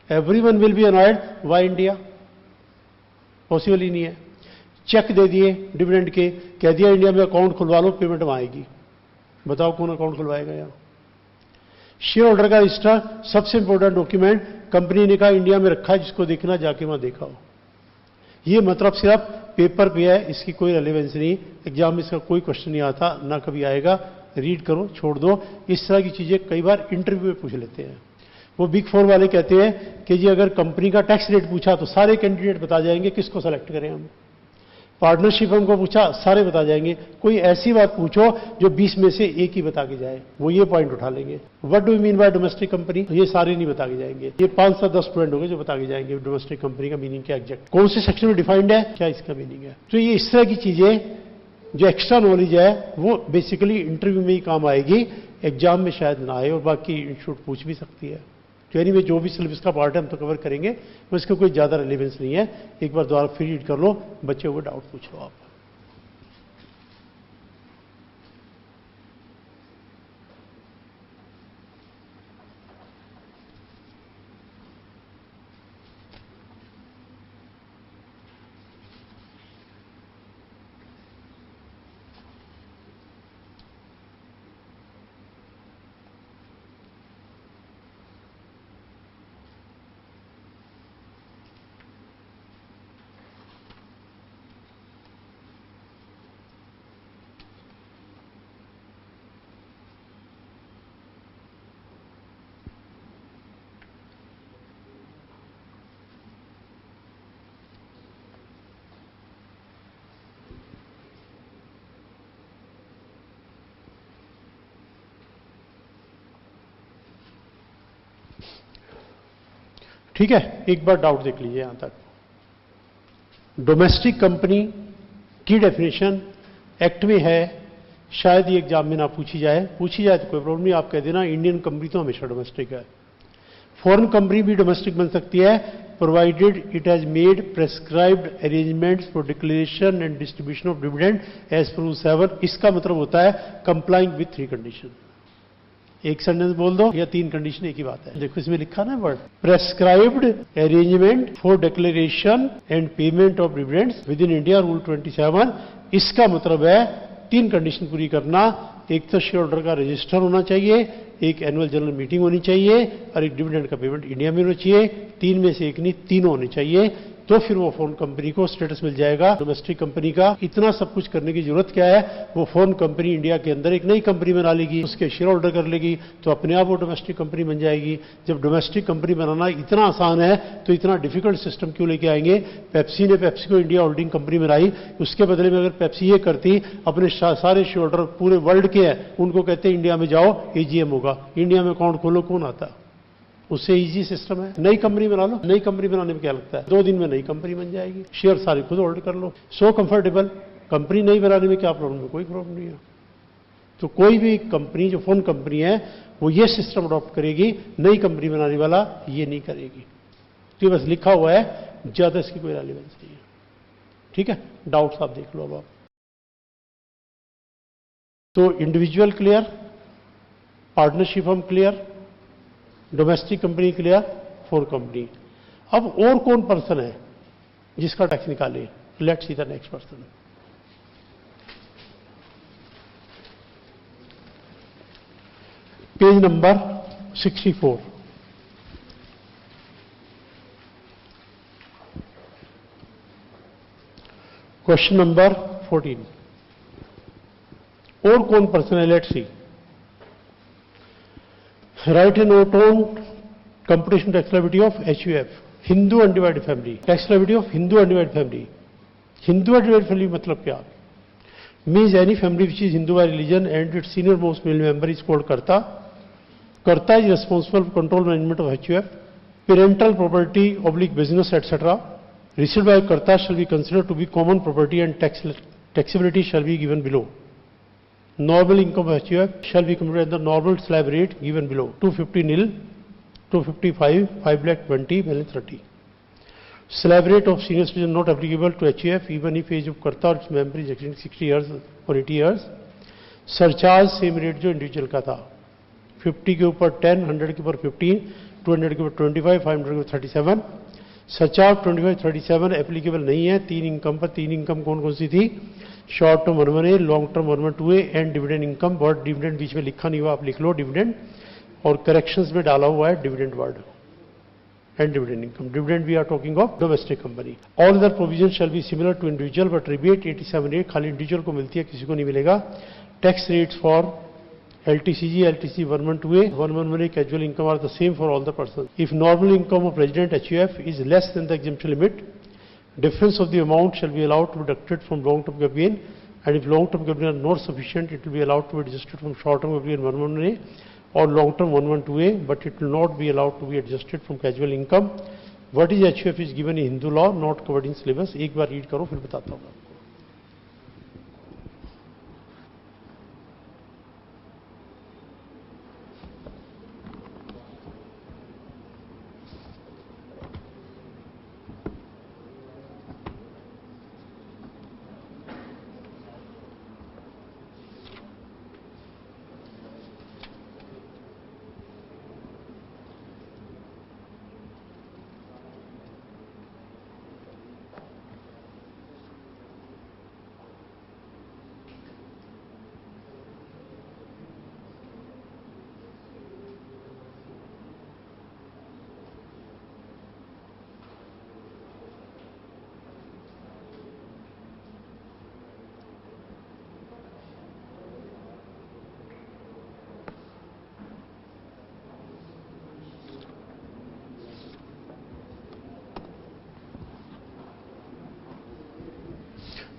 everyone will be annoyed, why India? Possible ही नहीं है। चेक दे दिए डिविडेंड के, कह दिया इंडिया में अकाउंट खुलवा लो, पेमेंट वहां आएगी। बताओ कौन अकाउंट खुलवाएगा यहां? शेयर होल्डर का रजिस्टर सबसे इंपॉर्टेंट डॉक्यूमेंट, कंपनी ने कहा इंडिया में रखा है, जिसको देखना जाके वहां देखा हो। ये मतलब सिर्फ पेपर पे है, इसकी कोई रेलेवेंस नहीं, एग्जाम में इसका कोई क्वेश्चन नहीं आता, ना कभी आएगा। रीड करो, छोड़ दो। इस तरह की चीजें कई बार इंटरव्यू में पूछ लेते हैं। वो बिग फोर वाले कहते हैं कि जी अगर कंपनी का टैक्स रेट पूछा तो सारे कैंडिडेट बता जाएंगे, किसको सेलेक्ट करें हम। पार्टनरशिप हमको पूछा, सारे बता जाएंगे। कोई ऐसी बात पूछो जो 20 में से एक ही बता के जाए, वो ये पॉइंट उठा लेंगे। What do you mean by domestic company, ये सारे नहीं बता के जाएंगे। ये 5 से 10 स्टूडेंट होंगे जो बता के जाएंगे डोमेस्टिक कंपनी का मीनिंग क्या, एग्जैक्ट कौन से सेक्शन में डिफाइंड है, क्या इसका मीनिंग है। तो ये इस तरह की चीजें जो एक्स्ट्रा नॉलेज है वो बेसिकली इंटरव्यू में ही काम आएगी, एग्जाम में शायद ना आए, और बाकी इंस्टीट्यूट पूछ भी सकती है। तो यानी जो भी सिलेबस का पार्ट है हम तो कवर करेंगे, तो इसका कोई ज्यादा रिलेवेंस नहीं है। एक बार दोबारा फिर रीड कर लो, बच्चे को डाउट पूछ लो आप। ठीक है, एक बार डाउट देख लीजिए यहां तक। डोमेस्टिक कंपनी की डेफिनेशन एक्ट में है, शायद ये एग्जाम में ना पूछी जाए, पूछी जाए तो कोई प्रॉब्लम नहीं, आप कह देना इंडियन कंपनी तो हमेशा डोमेस्टिक है। फॉरेन कंपनी भी डोमेस्टिक बन सकती है, provided it has made prescribed arrangements for declaration and distribution of dividend as per rule 7। इसका मतलब होता है कंप्लाइंग विथ 3 कंडीशन। एक सेंटेंस बोल दो या 3 कंडीशन, एक ही बात है। देखो इसमें लिखा ना word, prescribed arrangement for declaration and payment of dividends with in India rule 27। इसका मतलब है 3 कंडीशन पूरी करना। एक तो शेयर होल्डर का रजिस्टर होना चाहिए, एक एनुअल जनरल मीटिंग होनी चाहिए, और एक डिविडेंड का पेमेंट इंडिया में होना चाहिए। 3 में से एक नहीं, तीनों होने चाहिए, तो फिर वो फॉरेन कंपनी को स्टेटस मिल जाएगा डोमेस्टिक कंपनी का। इतना सब कुछ करने की जरूरत क्या है, वो फॉरेन कंपनी इंडिया के अंदर एक नई कंपनी बना लेगी, उसके शेयर होल्डर कर लेगी, तो अपने आप वो डोमेस्टिक कंपनी बन जाएगी। जब डोमेस्टिक कंपनी बनाना इतना आसान है तो इतना डिफिकल्ट सिस्टम क्यों लेके आएंगे। पेप्सी ने पेप्सी को इंडिया होल्डिंग कंपनी बनाई, उसके बदले में अगर पेप्सी ये करती, अपने सारे शेयर होल्डर पूरे वर्ल्ड के हैं, उनको कहते इंडिया में जाओ एजीएम होगा, इंडिया में अकाउंट खोलो, कौन आता। उससे इजी सिस्टम है, नई कंपनी बना लो। नई कंपनी बनाने में क्या लगता है, 2 दिन में नई कंपनी बन जाएगी, शेयर सारे खुद होल्ड कर लो, सो कंफर्टेबल। कंपनी नई बनाने में क्या प्रॉब्लम है, कोई प्रॉब्लम नहीं है। तो कोई भी कंपनी जो फोन कंपनी है वो ये सिस्टम अडॉप्ट करेगी, नई कंपनी बनाने वाला ये नहीं करेगी। तो बस लिखा हुआ है, ज्यादा इसकी कोई रेलेवेंस नहीं है। ठीक है, डाउट्स आप देख लो अब आप। तो इंडिविजुअल क्लियर, पार्टनरशिप हम clear, domestic company clear, foreign company. अब और कौन पर्सन है जिसका टैक्स निकाले, let's see the next person. Page number 64। Question number 14। और कौन पर्सन है, let's see. Write a note on computation tax liability of HUF, Hindu undivided family. Tax liability of Hindu undivided family. Hindu undivided family मतलब क्या? Means any family which is Hindu by religion and its senior most male member is called Karta. Karta is responsible for control management of HUF. Parental property oblique business etc. Received by Karta shall be considered to be common property and taxability shall be given below. Normal income of HUF shall be computed at the normal slab rate given below, 250 nil, 255, 5 lakh 20, balance 30. Slab rate of senior citizen not applicable to HUF even if age of Karta or its member is exceeding 60 years or 80 years. Surcharge same rate जो individual का था, 50 के ऊपर 10, 100 के ऊपर 15, 200 के ऊपर 25, 500 के ऊपर 37. सचा 2537 एप्लीकेबल नहीं है। 3 इनकम पर 3 इनकम कौन कौन सी थी? Short term 11A, long term 1112A and dividend income. Word dividend बीच में लिखा नहीं हुआ, आप लिख लो डिविडेंड, और करेक्शंस में डाला हुआ है dividend word and dividend income. Dividend we are talking of domestic company. All other provision shall be similar to individual but rebate 87A खाली इंडिविजुअल को मिलती है, किसी को नहीं मिलेगा। Tax rates for LTCG, LTC 112A, 111A casual income are the same for all the persons. If normal income of resident HUF is less than the exemption limit, difference of the amount shall be allowed to be deducted from long-term capital gain, and if long-term capital gain are not sufficient, it will be allowed to be adjusted from short-term capital gain 111A or long-term 112A, but it will not be allowed to be adjusted from casual income. What is HUF is given in Hindu law, not covered in syllabus. एक बार read करो, फिर बताता हूँ आपको।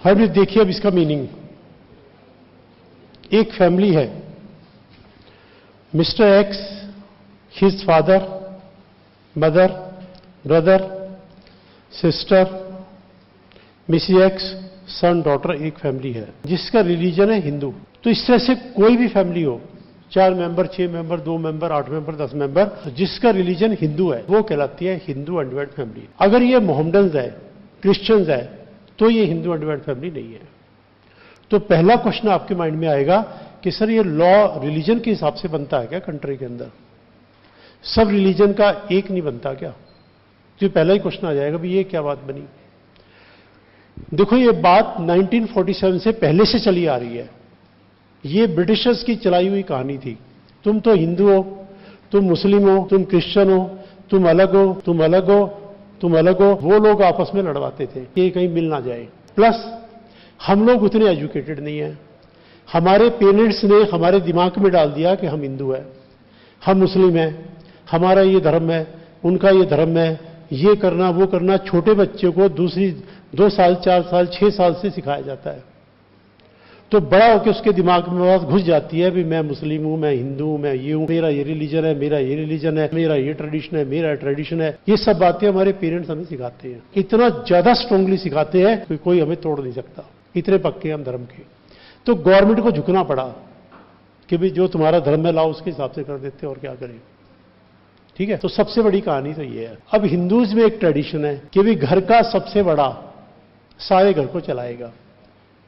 अब देखिए, अब इसका मीनिंग, एक फैमिली है, Mr X, his father, mother, brother, sister, Mrs X, son, daughter, एक फैमिली है जिसका रिलीजन है हिंदू। तो इस तरह से कोई भी फैमिली हो, 4 member, 6 member, 2 member, 8 member, 10 member, जिसका रिलीजन हिंदू है वो कहलाती है हिंदू अनडिवाइड फैमिली। अगर ये मोहम्मडन्स है, क्रिश्चियंस है, तो ये हिंदू अनडिवाइड फैमिली नहीं है। तो पहला क्वेश्चन आपके माइंड में आएगा कि सर ये लॉ रिलीजन के हिसाब से बनता है क्या कंट्री के अंदर? सब रिलीजन का एक नहीं बनता क्या? तो पहला ही क्वेश्चन आ जाएगा भी ये क्या बात बनी। देखो, ये बात 1947 से पहले से चली आ रही है। ये ब्रिटिशर्स की चलाई हुई कहानी थी। तुम तो हिंदू हो, तुम मुस्लिम हो, तुम क्रिश्चियन हो, तुम अलग हो, तुम अलग हो, तुम अलग हो। वो लोग आपस में लड़वाते थे कि कहीं मिल ना जाए। प्लस हम लोग उतने एजुकेटेड नहीं है। हमारे पेरेंट्स ने हमारे दिमाग में डाल दिया कि हम हिंदू हैं, हम मुस्लिम हैं, हमारा ये धर्म है, उनका ये धर्म है, ये करना वो करना। छोटे बच्चे को दूसरी 2 साल, 4 साल, 6 साल से सिखाया जाता है। तो बड़ा होकर उसके दिमाग में बात घुस जाती है भी मैं मुस्लिम हूं, मैं हिंदू हूं, मैं ये हूं, मेरा ये रिलीजन है, मेरा ये रिलीजन है, मेरा ये ट्रेडिशन है, मेरा ट्रेडिशन है। ये सब बातें हमारे पेरेंट्स हमें सिखाते हैं, इतना ज्यादा स्ट्रांगली सिखाते हैं कि कोई हमें तोड़ नहीं सकता। इतने पक्के हम धर्म के। तो गवर्नमेंट को झुकना पड़ा कि भाई जो तुम्हारा धर्म है लाओ, उसके हिसाब से कर देते, और क्या करें। ठीक है, तो सबसे बड़ी कहानी तो ये है। अब हिंदूज में एक ट्रेडिशन है कि भाई घर का सबसे बड़ा सारे घर को चलाएगा।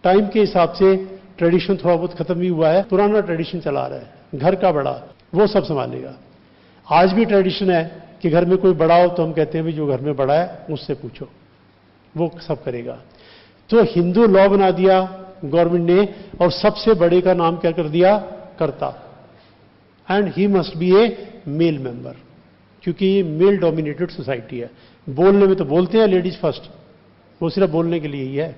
टाइम के हिसाब से ट्रेडिशन थोड़ा बहुत खत्म भी हुआ है, पुराना ट्रेडिशन चला रहा है। घर का बड़ा वो सब संभालेगा। आज भी ट्रेडिशन है कि घर में कोई बड़ा हो तो हम कहते हैं भी जो घर में बड़ा है उससे पूछो, वो सब करेगा। तो हिंदू लॉ बना दिया गवर्नमेंट ने, और सबसे बड़े का नाम क्या कर दिया? कर्ता। And he must be A male member, क्योंकि ये मेल डोमिनेटेड सोसाइटी है। बोलने में तो बोलते हैं लेडीज फर्स्ट, वो सिर्फ बोलने के लिए ही है।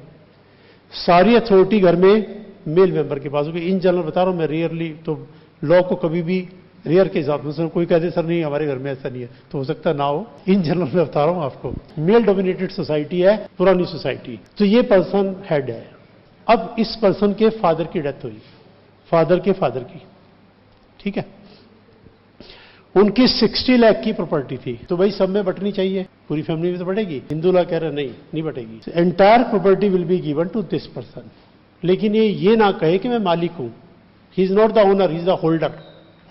सारी अथॉरिटी घर में मेल मेंबर के पास होगी। इन जनरल बता रहा हूं मैं, रेयरली तो लॉ को कभी भी रेयर के हिसाब से कोई कहते सर नहीं हमारे घर में ऐसा नहीं है, तो हो सकता ना हो। इन जनरल में बता रहा हूं आपको, मेल डोमिनेटेड सोसाइटी है, पुरानी सोसाइटी। तो ये पर्सन हेड है। अब इस पर्सन के फादर की डेथ हुई, फादर के फादर की, ठीक है, उनकी 60 लाख की प्रॉपर्टी थी। तो भाई सब में बंटनी चाहिए, पूरी फैमिली में तो बटेगी। हिंदू लॉ कह रहे नहीं बटेगी। Entire property will be given to this person. लेकिन ये ना कहे कि मैं मालिक हूं। He is not the owner, he is the holder.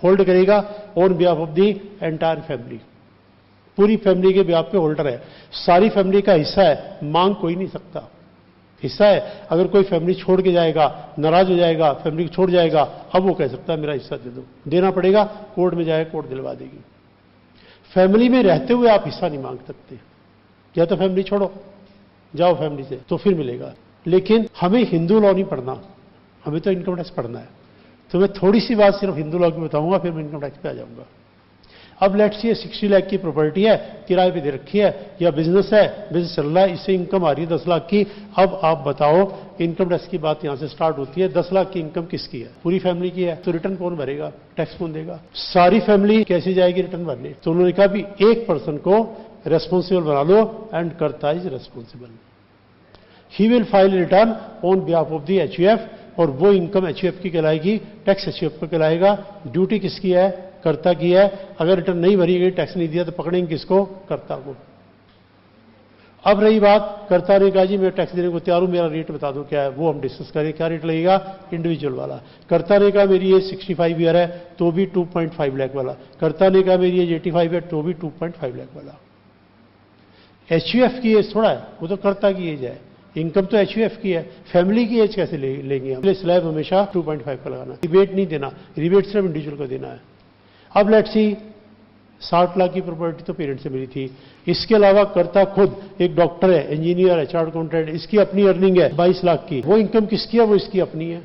Hold करेगा on behalf of the entire family, पूरी फैमिली के बिहाफ पे होल्डर है। सारी फैमिली का हिस्सा है, मांग कोई नहीं सकता। हिस्सा है, अगर कोई फैमिली छोड़ के जाएगा, नाराज हो जाएगा, फैमिली को छोड़ जाएगा, अब वो कह सकता है मेरा हिस्सा दे दो। देना पड़ेगा, कोर्ट में जाएगा, कोर्ट दिलवा देगी। फैमिली में रहते हुए आप हिस्सा नहीं मांग सकते। या तो फैमिली छोड़ो, जाओ फैमिली से, तो फिर मिलेगा। लेकिन हमें हिंदू लॉ नहीं पढ़ना, हमें तो इनकम टैक्स पढ़ना है। तो मैं थोड़ी सी बात सिर्फ हिंदू लॉ की बताऊंगा, फिर मैं इनकम टैक्स पे आ जाऊंगा। अब लेट्स से 60 लाख की प्रॉपर्टी है, किराए पे दे रखी है, या बिजनेस है, बिजनेस चल रहा है, इससे इनकम आ रही है 10 लाख की। अब आप बताओ, इनकम टैक्स की बात यहां से स्टार्ट होती है। 10 लाख की इनकम किसकी है? पूरी फैमिली की है। तो रिटर्न कौन भरेगा? टैक्स कौन देगा? सारी फैमिली कैसे जाएगी रिटर्न भरने? तो उन्होंने कहा भी एक पर्सन को रेस्पॉन्सिबल बना लो, एंड कर्ता is responsible. He will file return on behalf of the HUF, और वो इनकम एचयूएफ की कहलाएगी, टैक्स एचयूएफ का कहलाएगा। ड्यूटी किसकी है? कर्ता की है। अगर रिटर्न नहीं भरी गई, टैक्स नहीं दिया, तो पकड़ेंगे किसको? कर्ता को। अब रही बात, कर्ता ने कहा जी मैं टैक्स देने को तैयार हूं, मेरा रेट बता दो क्या है, वो हम डिस्कस करें। क्या रेट लगेगा? इंडिविजुअल वाला। कर्ता ने कहा मेरी एज 65 ईयर है, तो भी 2.5 लाख वाला। कर्ता ने कहा मेरी एज 85 है, तो भी 2.5 लाख वाला। एचयूएफ की एज थोड़ा है, वो तो कर्ता की एज है, इनकम तो एचयूएफ की है। फैमिली की एज कैसे लेंगे हम? स्लैब हमेशा 2.5 का लगाना, रिबेट नहीं देना, रिबेट सिर्फ इंडिविजुअल को देना है। अब लेट्स सी 60 लाख की प्रॉपर्टी तो पेरेंट से मिली थी। इसके अलावा कर्ता खुद एक डॉक्टर है, इंजीनियर है, चार्ट अकाउंटेंट, इसकी अपनी अर्निंग है 22 लाख की। वो इनकम किसकी है? वो इसकी अपनी है।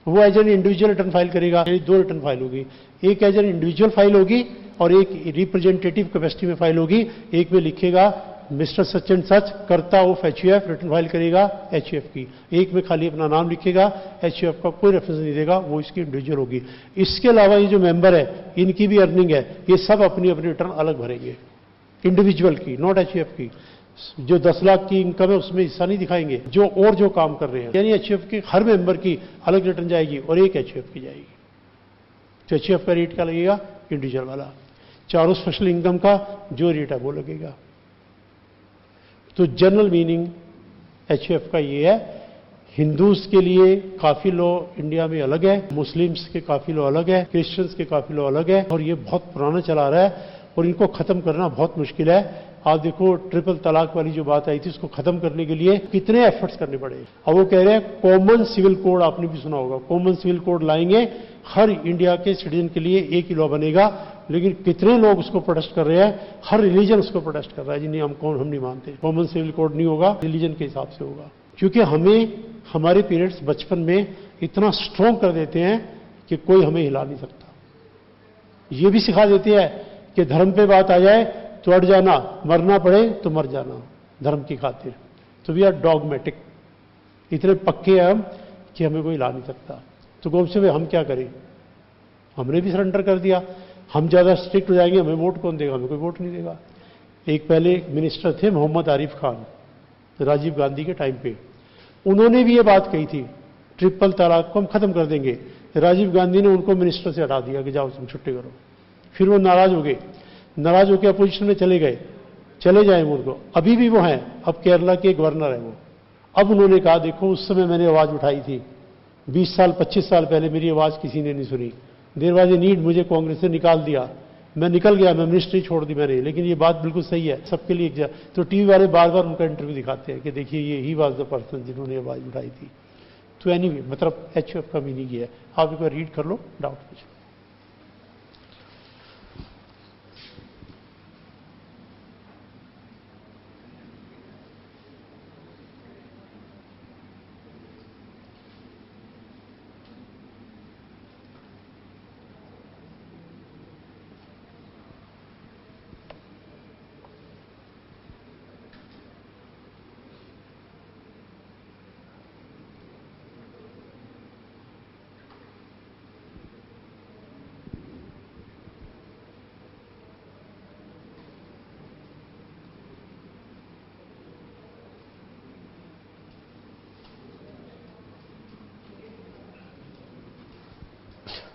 वो as an individual return file करेगा। यानी 2 रिटर्न फाइल होगी, एक एज एन इंडिविजुअल फाइल होगी और एक रिप्रेजेंटेटिव कैपेसिटी में फाइल होगी। एक में लिखेगा मिस्टर सच एंड सच, कर्ता ऑफ एचयूएफ, रिटर्न फाइल करेगा एचयूएफ की। एक में खाली अपना नाम लिखेगा, एचयूएफ का कोई रेफरेंस नहीं देगा, वो इसकी इंडिविजुअल होगी। इसके अलावा ये जो मेंबर है, इनकी भी अर्निंग है, ये सब अपनी अपनी रिटर्न अलग भरेंगे, इंडिविजुअल की, नॉट एचयूएफ की। जो 10 लाख की इनकम है उसमें हिस्सा नहीं दिखाएंगे, जो काम कर रहे हैं। यानी एचयूएफ के हर मेंबर की अलग रिटर्न जाएगी और एक एचयूएफ की जाएगी। तो एचयूएफ का रेट क्या लगेगा? इंडिविजुअल वाला। चारों स्पेशल इनकम का जो रेट है वो लगेगा। तो जनरल मीनिंग एचयूएफ का ये है। हिंदूज के लिए काफी लॉ इंडिया में अलग है, मुस्लिम्स के काफी लॉ अलग है, क्रिश्चियंस के काफी लॉ अलग है, और ये बहुत पुराना चला आ रहा है और इनको खत्म करना बहुत मुश्किल है। आप देखो ट्रिपल तलाक वाली जो बात आई थी, उसको खत्म करने के लिए कितने एफर्ट्स करने पड़े। अब वो कह रहे हैं कॉमन सिविल कोड, आपने भी सुना होगा, कॉमन सिविल कोड लाएंगे, हर इंडिया के सिटीजन के लिए एक ही लॉ बनेगा। लेकिन कितने लोग उसको प्रोटेस्ट कर रहे हैं, हर रिलीजन उसको प्रोटेस्ट कर रहा है जी, नहीं हम नहीं मानते, कॉमन सिविल कोड नहीं होगा, रिलीजन के हिसाब से होगा। क्योंकि हमें हमारे पेरेंट्स बचपन में इतना स्ट्रॉन्ग कर देते हैं कि कोई हमें हिला नहीं सकता। ये भी सिखा देते हैं कि धर्म पे बात आ जाए तो अड़ जाना, मरना पड़े तो मर जाना धर्म की खातिर। तो वी आर डॉगमेटिक, इतने पक्के हैं हम कि हमें कोई हिला नहीं सकता। तो कौन से हम क्या करें? हमने भी सरेंडर कर दिया। हम ज्यादा स्ट्रिक्ट हो जाएंगे, हमें वोट कौन देगा? हमें कोई वोट नहीं देगा। एक पहले मिनिस्टर थे मोहम्मद आरिफ खान, राजीव गांधी के टाइम पे, उन्होंने भी ये बात कही थी ट्रिपल तलाक को हम खत्म कर देंगे। राजीव गांधी ने उनको मिनिस्टर से हटा दिया कि जाओ तुम छुट्टी करो। फिर वो नाराज हो गए, नाराज होकर अपोजिशन में चले गए, चले जाए उनको, अभी भी वो हैं, अब केरला के गवर्नर है वो। अब उन्होंने कहा देखो उस समय मैंने आवाज उठाई थी, 20 साल 25 साल पहले मेरी आवाज किसी ने नहीं सुनी, देर बाय नीड मुझे कांग्रेस से निकाल दिया, मैं निकल गया, मैं मिनिस्ट्री छोड़ दी मैंने, लेकिन ये बात बिल्कुल सही है सबके लिए। तो टीवी वाले बार बार उनका इंटरव्यू दिखाते हैं कि देखिए ये ही वाज द पर्सन जिन्होंने आवाज उठाई थी। तो एनीवे मतलब एचयूएफ का मीनिंग ये है। आप एक बार रीड कर लो, डाउट पूछो।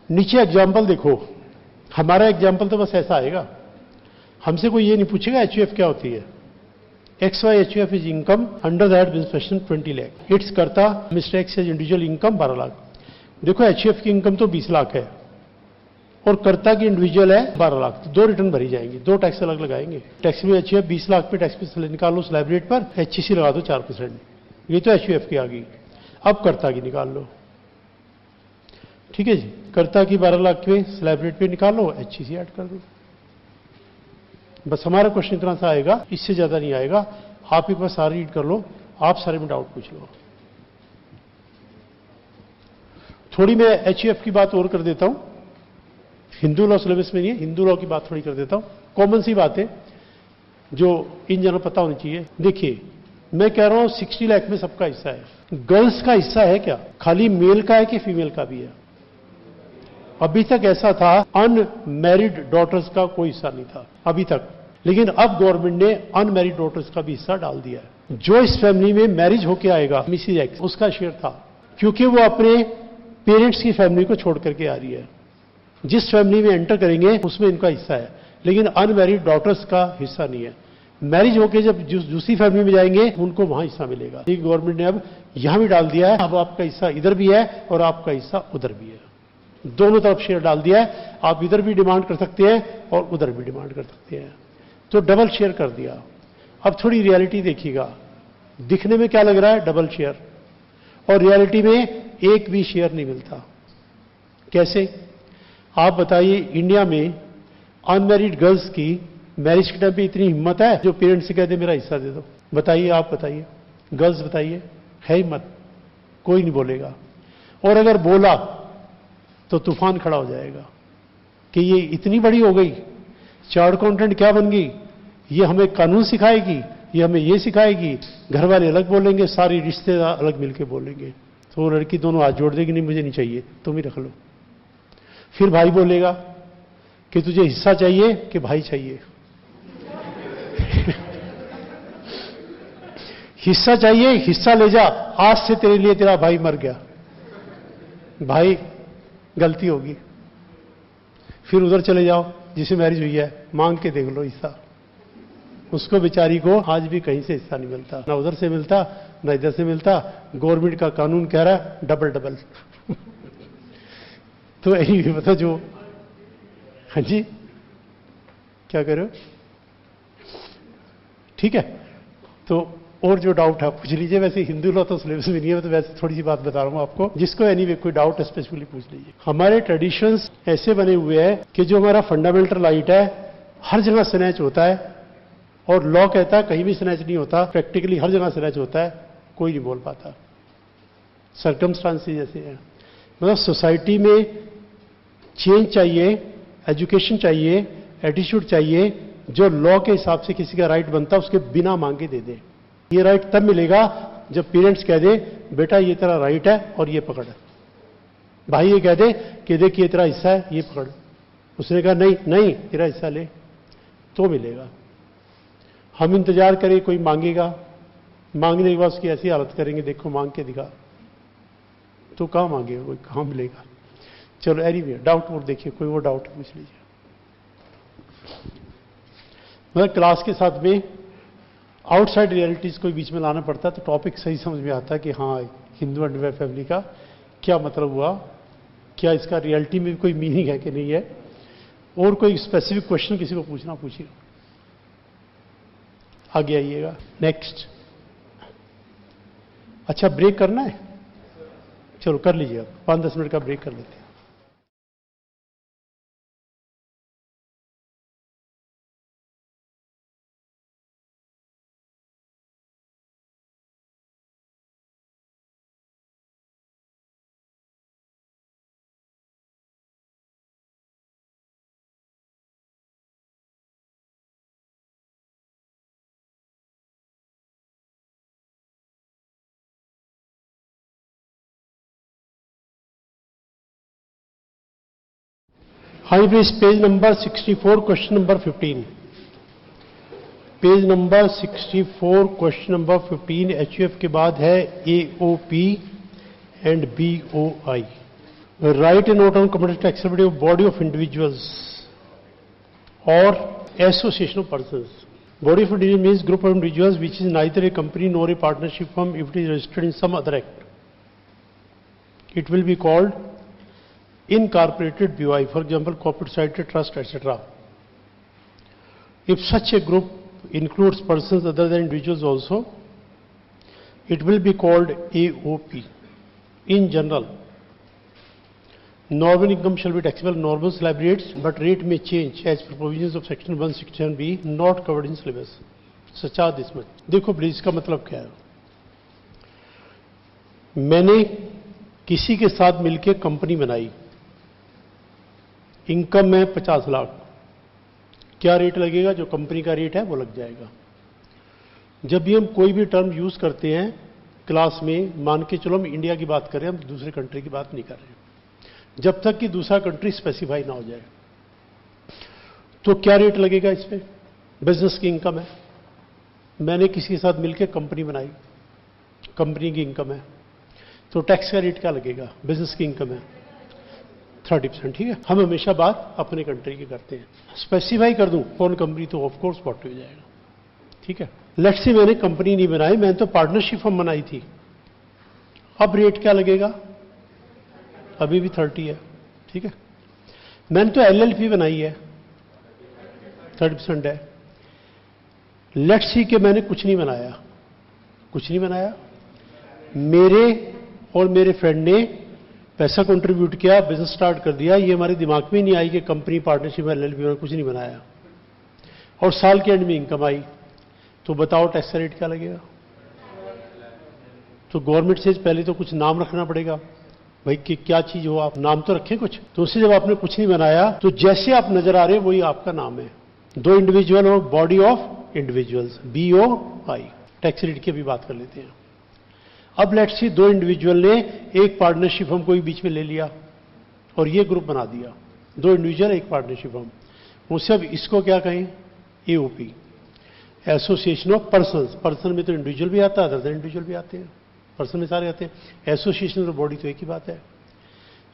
नीचे एग्जाम्पल देखो, हमारा एग्जाम्पल तो बस ऐसा आएगा, हमसे कोई ये नहीं पूछेगा एचयूएफ क्या होती है। X Y HUF is income under that business 20 lakh, it's करता mister X is individual income 12 lakh. देखो एचयूएफ की इनकम तो 20 लाख है और कर्ता की इंडिविजुअल है 12 लाख, तो 2 रिटर्न भरी जाएंगी, 2 टैक्स अलग लगाएंगे। टैक्स में एचयूएफ 20 लाख पे टैक्स निकाल लो स्लैब रेट पर, एचसीसी लगा दो 4%, ये तो एचयूएफ की आ गई। अब कर्ता की निकाल लो, ठीक है जी, कर्ता की 12 लाख पे स्लैब रेट पे निकालो, एचसीसी ऐड कर दो, बस हमारा क्वेश्चन इतना सा आएगा, इससे ज्यादा नहीं आएगा। आप एक बार सारे रीड कर लो, आप सारे में डाउट पूछ लो। थोड़ी मैं एचयूएफ की बात और कर देता हूं, हिंदू लॉ सिलेबस में नहीं है, हिंदू लॉ की बात थोड़ी कर देता हूं। कॉमन सी बात है जो इन जनरल पता होनी चाहिए। देखिए, मैं कह रहा हूं 60 लाख में सबका हिस्सा है। गर्ल्स का हिस्सा है क्या? खाली मेल का है कि फीमेल का भी है? अभी तक ऐसा था, अनमैरिड डॉटर्स का कोई हिस्सा नहीं था अभी तक, लेकिन अब गवर्नमेंट ने अनमैरिड डॉटर्स का भी हिस्सा डाल दिया है। जो इस फैमिली में मैरिज होके आएगा, मिसिज एक्स, उसका शेयर था, क्योंकि वो अपने पेरेंट्स की फैमिली को छोड़ करके आ रही है। जिस फैमिली में एंटर करेंगे उसमें इनका हिस्सा है, लेकिन अनमैरिड डॉटर्स का हिस्सा नहीं है। मैरिज होके जब दूसरी फैमिली में जाएंगे उनको वहां हिस्सा मिलेगा। ये गवर्नमेंट ने अब यहां भी डाल दिया है, अब आपका हिस्सा इधर भी है और आपका हिस्सा उधर भी है, दोनों तरफ शेयर डाल दिया है। आप इधर भी डिमांड कर सकते हैं और उधर भी डिमांड कर सकते हैं, तो डबल शेयर कर दिया। अब थोड़ी रियलिटी देखिएगा, दिखने में क्या लग रहा है? डबल शेयर, और रियलिटी में एक भी शेयर नहीं मिलता। कैसे? आप बताइए, इंडिया में अनमैरिड गर्ल्स की मैरिज के टाइम पे इतनी हिम्मत है जो पेरेंट्स से कहते मेरा हिस्सा दे दो? बताइए, आप बताइए, गर्ल्स बताइए, है हिम्मत? कोई नहीं बोलेगा। और अगर बोला तो तूफान खड़ा हो जाएगा कि ये इतनी बड़ी हो गई, चार्ट अकाउंटेंट क्या बन गई, ये हमें कानून सिखाएगी, ये हमें ये सिखाएगी। घर वाले अलग बोलेंगे, सारी रिश्तेदार अलग मिलके बोलेंगे, तो वो लड़की दोनों हाथ जोड़ देगी, नहीं मुझे नहीं चाहिए, तुम ही रख लो। फिर भाई बोलेगा कि तुझे हिस्सा चाहिए कि भाई चाहिए? हिस्सा चाहिए, हिस्सा ले जा, आज से तेरे लिए तेरा भाई मर गया। भाई गलती होगी, फिर उधर चले जाओ जिसे मैरिज हुई है, मांग के देख लो हिस्सा। उसको बेचारी को आज भी कहीं से हिस्सा नहीं मिलता, ना उधर से मिलता ना इधर से मिलता। गवर्नमेंट का कानून कह रहा है डबल डबल। तो यही बता जो, हाँ जी, क्या कह रहे हो? ठीक है, तो और जो डाउट है पूछ लीजिए। वैसे हिंदू लॉ तो सिलेबस में नहीं है, तो वैसे थोड़ी सी बात बता रहा हूं आपको, जिसको एनीवे कोई डाउट है स्पेसिफिकली पूछ लीजिए। हमारे ट्रेडिशंस ऐसे बने हुए हैं कि जो हमारा फंडामेंटल राइट है हर जगह स्नैच होता है, और लॉ कहता है कहीं भी स्नैच नहीं होता, प्रैक्टिकली हर जगह स्नैच होता है, कोई नहीं बोल पाता। सर्कमस्टांसेस ऐसे हैं, मतलब सोसाइटी में चेंज चाहिए, एजुकेशन चाहिए, एटीट्यूड चाहिए, जो लॉ के हिसाब से किसी का राइट बनता है उसके बिना मांगे दे दे। ये राइट तब मिलेगा जब पेरेंट्स कह दे बेटा ये तेरा राइट है और ये पकड़। भाई ये कह दे कि देख ये तेरा हिस्सा है, ये पकड़। उसने कहा नहीं नहीं तेरा हिस्सा ले, तो मिलेगा। हम इंतजार करें कोई मांगेगा, मांगने के बाद उसकी ऐसी हालत करेंगे देखो मांग के दिखा, तो कहां मांगेगा कोई, कहां मिलेगा। चलो एनीवे डाउट और देखिए, कोई वो डाउट पूछ लीजिए। मतलब क्लास के साथ में आउटसाइड रियलिटीज को बीच में लाना पड़ता है, तो टॉपिक सही समझ में आता है कि हाँ हिंदू एंड फैमिली का क्या मतलब हुआ, क्या इसका रियलिटी में भी कोई मीनिंग है कि नहीं है। और कोई स्पेसिफिक क्वेश्चन किसी को पूछना पूछिए, आगे आइएगा। नेक्स्ट, अच्छा ब्रेक करना है, चलो कर लीजिए, आप 5-10 मिनट का ब्रेक कर लेते हैं। हाँ जी please, page number 64 question number 15। Page number 64 question number 15 HUF के बाद है AOP and BOI. Right a note on community acceptability of body of individuals और association of persons. Body of individual means group of individuals which is neither a company nor a partnership firm if it is registered in some other act, it will be called incorporated BOI, for example corporate society, trust, etc. If such a group includes persons other than individuals also, it will be called AOP in general. Normal income shall be taxable on normal slab rates, but rate may change as per provisions of section 167B not covered in syllabus. सचा this much. देखो please इसका मतलब क्या है। मैंने किसी के साथ मिलकर कंपनी बनाई, इनकम है 50 लाख, क्या रेट लगेगा? जो कंपनी का रेट है वो लग जाएगा। जब भी हम कोई भी टर्म यूज करते हैं क्लास में, मान के चलो हम इंडिया की बात कर रहे हैं, हम दूसरे कंट्री की बात नहीं कर रहे, जब तक कि दूसरा कंट्री स्पेसिफाई ना हो जाए। तो क्या रेट लगेगा इस पे? बिजनेस की इनकम है, मैंने किसी के साथ मिलकर कंपनी बनाई, कंपनी की इनकम है, तो टैक्स का रेट क्या लगेगा? बिजनेस की इनकम है 30%, ठीक है। हम हमेशा बात अपने कंट्री की करते हैं। स्पेसिफाई कर दूं कौन कंपनी, तो ऑफ कोर्स 40 हो जाएगा, ठीक है। लेट्स से मैंने कंपनी नहीं बनाई, मैंने तो पार्टनरशिप फर्म बनाई थी, अब रेट क्या लगेगा? अभी भी 30 है, ठीक है। मैंने तो एलएलपी बनाई है, 30% है। लेट्स सी कि मैंने कुछ नहीं बनाया, कुछ नहीं बनाया, मेरे और मेरे फ्रेंड ने पैसा कंट्रीब्यूट किया, बिजनेस स्टार्ट कर दिया, ये हमारे दिमाग में नहीं आई कि कंपनी पार्टनरशिप एलएलपी में, कुछ नहीं बनाया, और साल के एंड में इनकम आई, तो बताओ टैक्स का रेट क्या लगेगा? तो गवर्नमेंट से पहले तो कुछ नाम रखना पड़ेगा भाई कि क्या चीज हो, आप नाम तो रखें कुछ। तो उससे जब आपने कुछ नहीं बनाया तो जैसे आप नजर आ रहे वही आपका नाम है। दो इंडिविजुअल और body of individuals, BOI, tax rate की भी बात कर लेते हैं। अब लेट्स सी दो इंडिविजुअल ने एक पार्टनरशिप फर्म कोई बीच में ले लिया और ये ग्रुप बना दिया, दो इंडिविजुअल एक पार्टनरशिप फर्म, उससे अब इसको क्या कहें? AOP, association of persons. Person में तो इंडिविजुअल भी आता है, अदर इंडिविजुअल भी आते हैं, पर्सन में सारे आते हैं, एसोसिएशन और बॉडी तो एक ही बात है।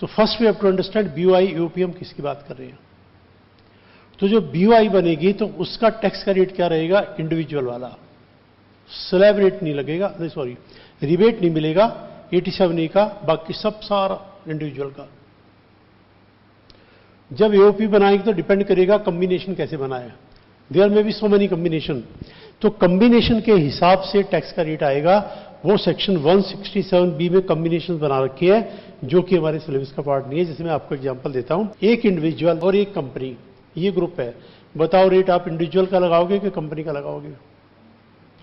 तो first we have to understand BOI AOP हम किसकी बात कर रहे हैं। तो जो BOI बनेगी तो उसका टैक्स का रेट क्या रहेगा? इंडिविजुअल वाला, स्लैब रेट नहीं लगेगा, नहीं सॉरी, रिबेट नहीं मिलेगा 87A का, बाकी सब सारा इंडिविजुअल का। जब AOP बनाएगी तो डिपेंड करेगा कॉम्बिनेशन कैसे बनाए, देयर में भी सो मेनी कॉम्बिनेशन, तो कॉम्बिनेशन के हिसाब से टैक्स का रेट आएगा। वो सेक्शन 167B में कॉम्बिनेशन बना रखी है जो कि हमारे सिलेबस का पार्ट नहीं है। जैसे मैं आपको एग्जांपल देता हूं, एक इंडिविजुअल और एक कंपनी, ये ग्रुप है, बताओ रेट आप इंडिविजुअल का लगाओगे कि कंपनी का लगाओगे?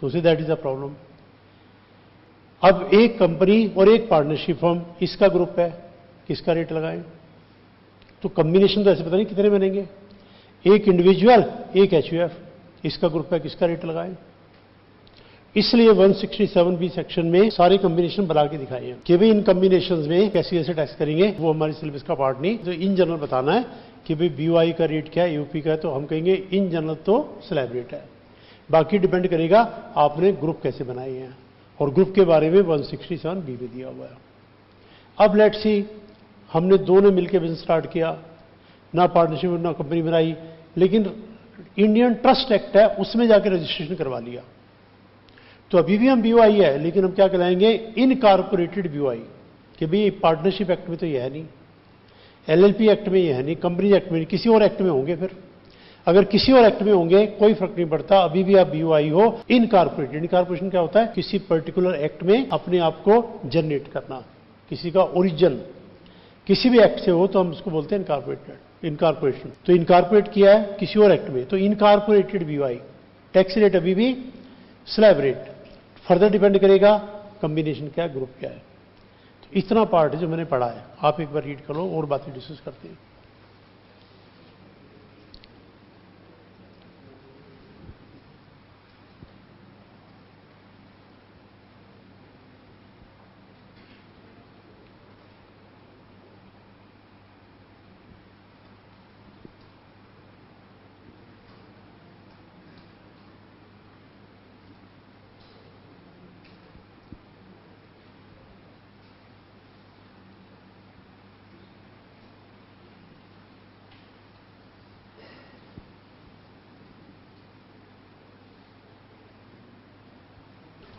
तो see that is a problem. अब एक कंपनी और एक पार्टनरशिप फर्म, इसका ग्रुप है, किसका रेट लगाएं? तो कॉम्बिनेशन तो ऐसे पता नहीं कितने बनेंगे, एक इंडिविजुअल एक HUF, इसका ग्रुप है, किसका रेट लगाएं? इसलिए 167B सेक्शन में सारे कॉम्बिनेशन बना के दिखाए हैं कि भाई इन कॉम्बिनेशंस में कैसे कैसे टैक्स करेंगे, वो हमारे सिलेबस का पार्ट नहीं। तो इन जनरल बताना है कि भाई BOI का रेट क्या है, AOP का है, तो हम कहेंगे इन जनरल तो स्लैब रेट है, बाकी डिपेंड करेगा आपने ग्रुप कैसे बनाए हैं, और ग्रुप के बारे में 167B में दिया हुआ है। अब लेट्स सी हमने दोनों मिलकर बिजनेस स्टार्ट किया, ना पार्टनरशिप ना कंपनी बनाई, लेकिन इंडियन ट्रस्ट एक्ट है उसमें जाकर रजिस्ट्रेशन करवा लिया, तो अभी भी हम BOI है, लेकिन हम क्या कहलाएंगे? इनकॉर्पोरेटेड BOI, कि भाई पार्टनरशिप एक्ट में तो यह है नहीं, LLP एक्ट में यह है नहीं, कंपनी एक्ट में नहीं, किसी और एक्ट में होंगे। फिर अगर किसी और एक्ट में होंगे कोई फर्क नहीं पड़ता, अभी भी आप BOI हो। इनकॉर्पोरेटेड, इनकॉर्पोरेशन क्या होता है? किसी पर्टिकुलर एक्ट में अपने आप को जनरेट करना, किसी का ओरिजिन किसी भी एक्ट से हो तो हम उसको बोलते हैं इनकॉर्पोरेटेड, इनकॉर्पोरेशन। तो इनकॉर्पोरेट किया है किसी और एक्ट में, तो इनकॉर्पोरेटेड BOI, टैक्स रेट अभी भी स्लैब रेट, फर्दर डिपेंड करेगा कॉम्बिनेशन क्या है, ग्रुप क्या है। तो इतना पार्ट है जो मैंने पढ़ा है, आप एक बार रीड कर लो और बातें डिस्कस करते हैं।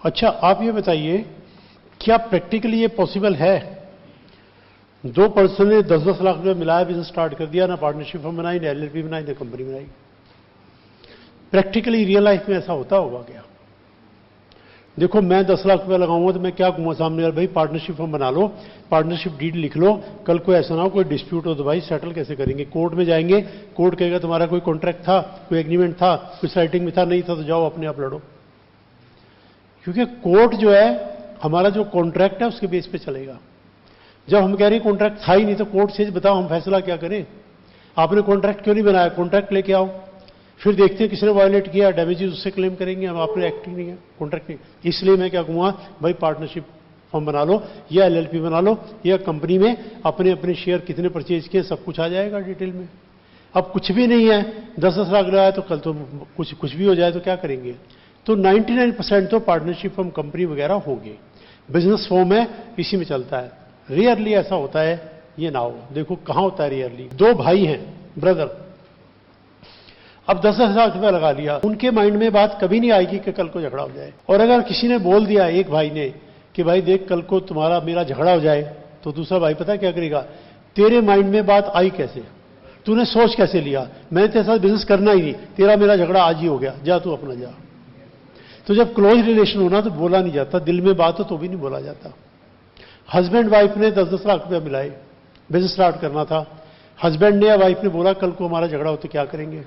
अच्छा, आप ये बताइए क्या प्रैक्टिकली ये पॉसिबल है? दो पर्सन ने 10-10 लाख रुपए मिलाया, बिजनेस स्टार्ट कर दिया, ना पार्टनरशिप फर्म बनाई, ना LLP बनाई, ना कंपनी बनाई। प्रैक्टिकली रियल लाइफ में ऐसा होता होगा क्या? देखो मैं 10 लाख रुपया लगाऊंगा तो मैं क्या कहूंगा सामने यार, भाई पार्टनरशिप फॉर्म बना लो, पार्टनरशिप डीड लिख लो, कल को ऐसा ना हो कोई डिस्प्यूट हो तो भाई सेटल कैसे करेंगे? कोर्ट में जाएंगे, कोर्ट कहेगा तुम्हारा कोई कॉन्ट्रैक्ट था, कोई एग्रीमेंट था, कुछ राइटिंग में था, नहीं था तो जाओ अपने आप लड़ो। क्योंकि कोर्ट जो है हमारा जो कॉन्ट्रैक्ट है उसके बेस पे चलेगा। जब हम कह रहे हैं कॉन्ट्रैक्ट था ही नहीं तो कोर्ट से बताओ हम फैसला क्या करें? आपने कॉन्ट्रैक्ट क्यों नहीं बनाया? कॉन्ट्रैक्ट लेके आओ, फिर देखते हैं किसने वायलेट किया, डैमेजेस उससे क्लेम करेंगे हम, आपने एक्ट ही नहीं है, कॉन्ट्रैक्ट नहीं। इसलिए मैं क्या कहूंगा, भाई पार्टनरशिप फॉर्म बना लो या एलएलपी बना लो, या कंपनी में अपने अपने शेयर कितने परचेज किए सब कुछ आ जाएगा डिटेल में। अब कुछ भी नहीं है, 10-10 लाख लगाया तो कल तो कुछ भी हो जाए तो क्या करेंगे? तो 99% तो पार्टनरशिप फॉर्म कंपनी वगैरह होगी, बिजनेस फॉर्म है इसी में चलता है। रेयरली ऐसा होता है ये ना हो। देखो कहां होता है रेयरली, दो भाई हैं ब्रदर, अब 10-10 लाख रुपया लगा लिया, उनके माइंड में बात कभी नहीं आएगी कि कल को झगड़ा हो जाए। और अगर किसी ने बोल दिया एक भाई ने कि भाई देख कल को तुम्हारा मेरा झगड़ा हो जाए, तो दूसरा भाई पता क्या करेगा, तेरे माइंड में बात आई कैसे, तूने सोच कैसे लिया, मैंने तेरे साथ बिजनेस करना ही नहीं, तेरा मेरा झगड़ा आज ही हो गया, जा तू अपना जा। तो जब क्लोज रिलेशन होना तो बोला नहीं जाता, दिल में बात हो तो भी नहीं बोला जाता। हस्बैंड वाइफ ने 10-10 लाख रुपया मिलाए, बिजनेस स्टार्ट करना था, हस्बैंड ने या वाइफ ने बोला कल को हमारा झगड़ा हो तो क्या करेंगे,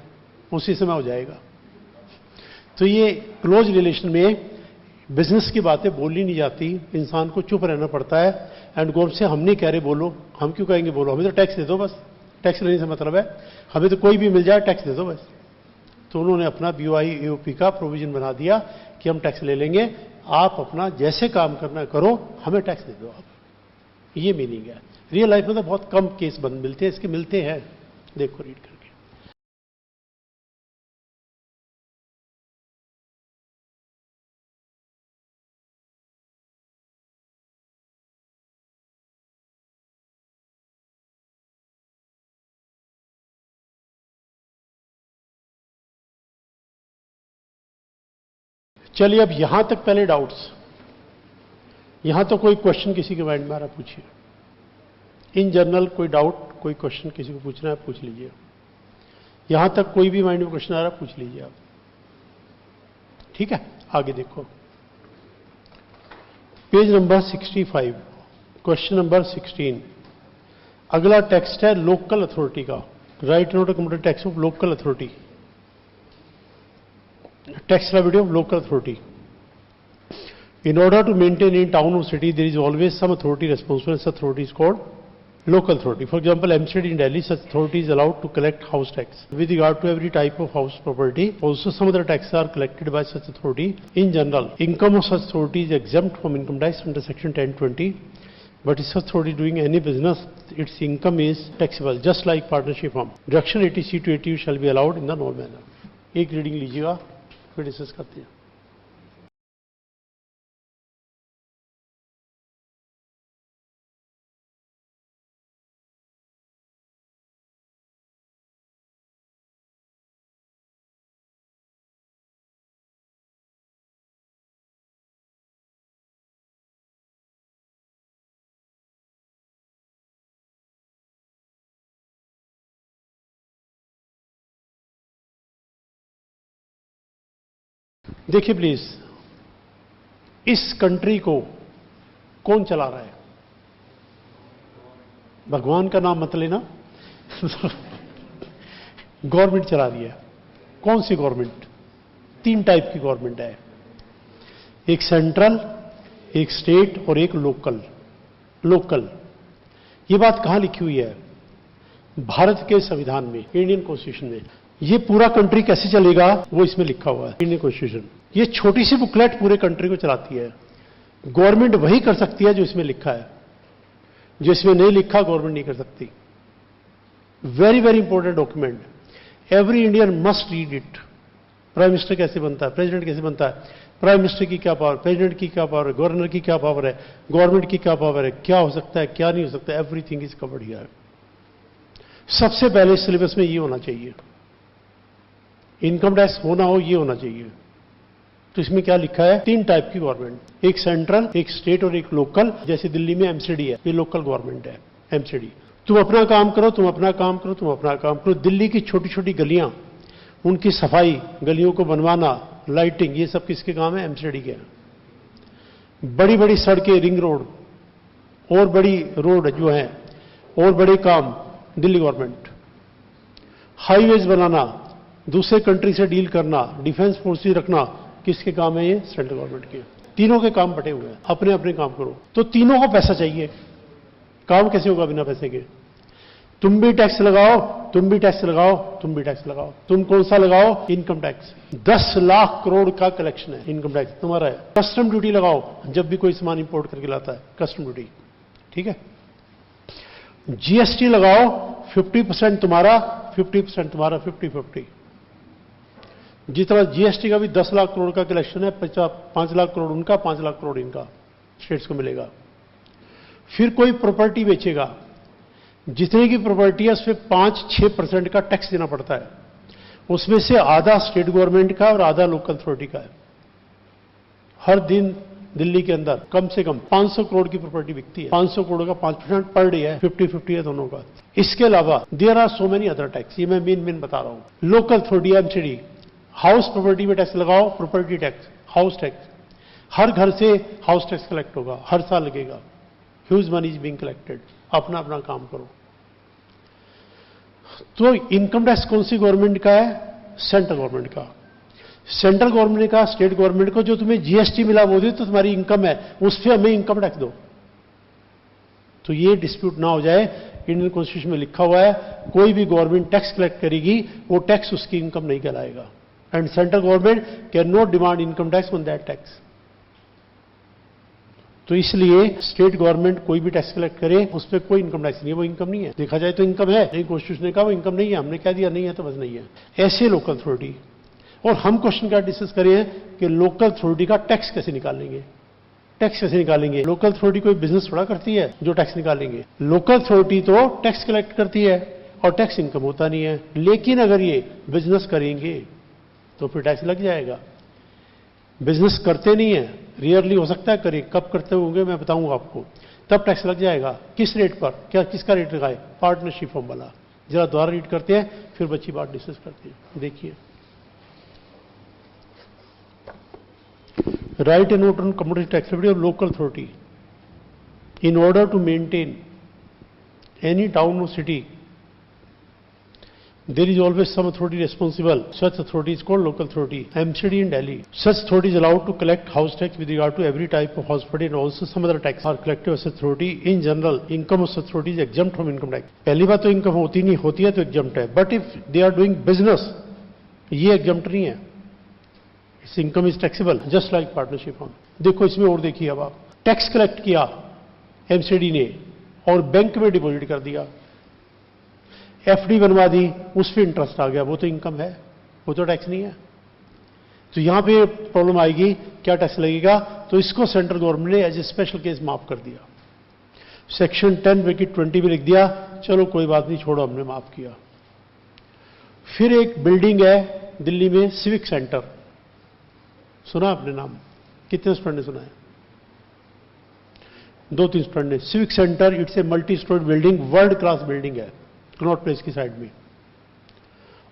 उसी समय हो जाएगा। तो ये क्लोज रिलेशन में बिजनेस की बातें बोली नहीं जाती, इंसान को चुप रहना पड़ता है। एंड गवर्नमेंट से हम नहीं कह रहे बोलो, हम क्यों कहेंगे बोलो, हमें तो टैक्स दे दो बस, टैक्स लेने से मतलब है, हमें तो कोई भी मिल जाए टैक्स दे दो बस। तो उन्होंने अपना BOI AOP का प्रोविजन बना दिया कि हम टैक्स ले लेंगे, आप अपना जैसे काम करना करो, हमें टैक्स दे दो आप। ये मीनिंग है। रियल लाइफ में तो बहुत कम केस बंद मिलते हैं, इसके मिलते हैं, देखो रीड करके। चलिए अब यहां तक पहले डाउट्स, यहां तो कोई क्वेश्चन किसी के माइंड में आ रहा पूछिए। इन जनरल कोई डाउट, कोई क्वेश्चन किसी को पूछना है पूछ लीजिए। यहां तक कोई भी माइंड में क्वेश्चन आ रहा पूछ लीजिए आप, ठीक है? आगे देखो, पेज नंबर 65, क्वेश्चन नंबर 16। अगला टेक्स्ट है लोकल अथॉरिटी का, right note computer tax of local authority, tax liability of local authority. In order to maintain in town or city, there is always some authority responsible. Such authority is called local authority. For example, MCD in Delhi, such authority is allowed to collect house tax. With regard to every type of house property, also some other taxes are collected by such authority. In general, income of such authority is exempt from income tax under section 1020. But if such authority doing any business, its income is taxable, just like partnership firm. Deduction 80C to 80 shall be allowed in the normal manner. एक reading लीजिएगा, फिर discuss करते हैं। देखिए please, इस country को कौन चला रहा है? भगवान का नाम मत लेना गवर्नमेंट चला रही है। कौन सी गवर्नमेंट? 3 टाइप की गवर्नमेंट है, एक सेंट्रल, एक स्टेट और एक लोकल। लोकल, ये बात कहां लिखी हुई है? भारत के संविधान में, इंडियन कॉन्स्टिट्यूशन में। ये पूरा कंट्री कैसे चलेगा वो इसमें लिखा हुआ है, इंडियन कॉन्स्टिट्यूशन। ये छोटी सी बुकलेट पूरे कंट्री को चलाती है। गवर्नमेंट वही कर सकती है जो इसमें लिखा है, जो इसमें नहीं लिखा गवर्नमेंट नहीं कर सकती। Very very important document, every Indian must read it. Prime minister कैसे बनता है, प्रेसिडेंट कैसे बनता है, प्राइम मिनिस्टर की क्या पावर, प्रेसिडेंट की क्या पावर है, गवर्नर की क्या पावर है, गवर्नमेंट की क्या पावर है, क्या हो सकता है क्या नहीं हो सकता, एवरीथिंग इज कवर्ड हियर। सबसे पहले सिलेबस में ये होना चाहिए, इनकम टैक्स होना हो ये होना चाहिए। तो इसमें क्या लिखा है? 3 टाइप की गवर्नमेंट, एक सेंट्रल, एक स्टेट और एक लोकल। जैसे दिल्ली में एमसीडी है, ये लोकल गवर्नमेंट है एमसीडी। तुम अपना काम करो, तुम अपना काम करो, तुम अपना काम करो। दिल्ली की छोटी छोटी गलियां, उनकी सफाई, गलियों को बनवाना, लाइटिंग, ये सब किसके काम है? एमसीडी के। बड़ी बड़ी सड़कें, रिंग रोड और बड़ी रोड जो है और बड़े काम दिल्ली गवर्नमेंट, हाईवेज बनाना, दूसरे कंट्री से डील करना, डिफेंस फोर्सेस रखना, किसके काम है? ये सेंट्रल गवर्नमेंट के। तीनों के काम बटे हुए हैं, अपने अपने काम करो। तो तीनों को पैसा चाहिए, काम कैसे होगा बिना पैसे के? तुम भी टैक्स लगाओ, तुम भी टैक्स लगाओ, तुम भी टैक्स लगाओ। तुम कौन सा लगाओ? Income tax. 10 लाख करोड़ का कलेक्शन है, इनकम टैक्स तुम्हारा है। कस्टम ड्यूटी लगाओ, जब भी कोई सामान इंपोर्ट करके लाता है, कस्टम ड्यूटी, ठीक है। जीएसटी लगाओ, 50% तुम्हारा, 50% तुम्हारा, 50-50। जितना जीएसटी का भी 10 लाख करोड़ का कलेक्शन है, 5 लाख करोड़ उनका, 5 लाख करोड़ इनका स्टेट्स को मिलेगा। फिर कोई प्रॉपर्टी बेचेगा, जितने की प्रॉपर्टी है उस पर 5-6% का टैक्स देना पड़ता है। उसमें से आधा स्टेट गवर्नमेंट का और आधा लोकल अथॉरिटी का है। हर दिन दिल्ली के अंदर कम से कम 500 करोड़ की प्रॉपर्टी बिकती है। 500 करोड़ का 5% पर डे है, 50-50 है दोनों का। इसके अलावा there are so many other tax, ये मैं मेन बता रहा हूं। Local authority, MCD, house property में टैक्स लगाओ, प्रॉपर्टी टैक्स, हाउस टैक्स। हर घर से हाउस टैक्स कलेक्ट होगा, हर साल लगेगा। Huge money is being collected. अपना अपना काम करो। तो इनकम टैक्स कौन सी गवर्नमेंट का है? सेंट्रल गवर्नमेंट का। सेंट्रल गवर्नमेंट का स्टेट गवर्नमेंट को जो तुम्हें जीएसटी मिला वो दे, तो तुम्हारी इनकम है, उस पर हमें इनकम टैक्स दो। तो ये डिस्प्यूट ना हो जाए। इंडियन कॉन्स्टिट्यूशन में लिखा हुआ है, कोई भी गवर्नमेंट टैक्स कलेक्ट करेगी, वो टैक्स उसकी इनकम नहीं कहलाएगा। And central government can not demand income tax on that tax. तो इसलिए स्टेट गवर्नमेंट कोई भी टैक्स कलेक्ट करे, उस पर कोई इनकम टैक्स नहीं है, वो इनकम नहीं है। देखा जाए तो इनकम है, नहीं कॉन्स्टिट्यूशन ने कहा वो इनकम नहीं है, हमने कह दिया नहीं है तो बस नहीं है। ऐसे लोकल अथॉरिटी। और हम क्वेश्चन क्या डिस्कस करें कि लोकल अथॉरिटी का टैक्स कैसे निकालेंगे? टैक्स कैसे निकालेंगे? लोकल अथॉरिटी कोई बिजनेस थोड़ा करती है जो टैक्स निकालेंगे। लोकल अथॉरिटी तो टैक्स कलेक्ट करती है और टैक्स इनकम होता नहीं है। लेकिन अगर ये बिजनेस करेंगे तो फिर टैक्स लग जाएगा। बिजनेस करते नहीं है, रियरली हो सकता है करे, कब करते होंगे मैं बताऊंगा आपको, तब टैक्स लग जाएगा। किस रेट पर? क्या किसका रेट लगाए? पार्टनरशिप फॉर्म वाला। जरा दोबारा रीड करते हैं, फिर बच्ची बात डिस्कस करते हैं। देखिए, write a note on commodity taxability of local authority in order to maintain any town और city there is always some authority responsible. Such authority is called local authority. MCD in Delhi. Such authority is allowed to collect house tax with regard to every type of house property and also some other tax are collected by such authority. In general, income of such authority is exempt from income tax. पहली बात तो income होती नहीं, होती है तो exempt है. But if they are doing business, ये exempt नहीं है. Its income is taxable, just like partnership fund. देखो इसमें और देखिए, अब आप टैक्स कलेक्ट किया MCD ने और बैंक में डिपॉजिट कर दिया, एफडी बनवा दी, उस पर इंटरेस्ट आ गया, वो तो इनकम है, वो तो टैक्स नहीं है। तो यहां पे प्रॉब्लम आएगी, क्या टैक्स लगेगा? तो इसको सेंट्रल गवर्नमेंट ने एज ए स्पेशल केस माफ कर दिया। सेक्शन 10(20) में लिख दिया, चलो कोई बात नहीं, छोड़ो, हमने माफ किया। फिर एक बिल्डिंग है दिल्ली में, सिविक सेंटर, सुना आपने नाम? कितने स्टूडेंट ने सुना है? 2-3 स्टूडेंट ने। Civic centre, it's a multi storey building, world class building है, कनॉट प्लेस की साइड में।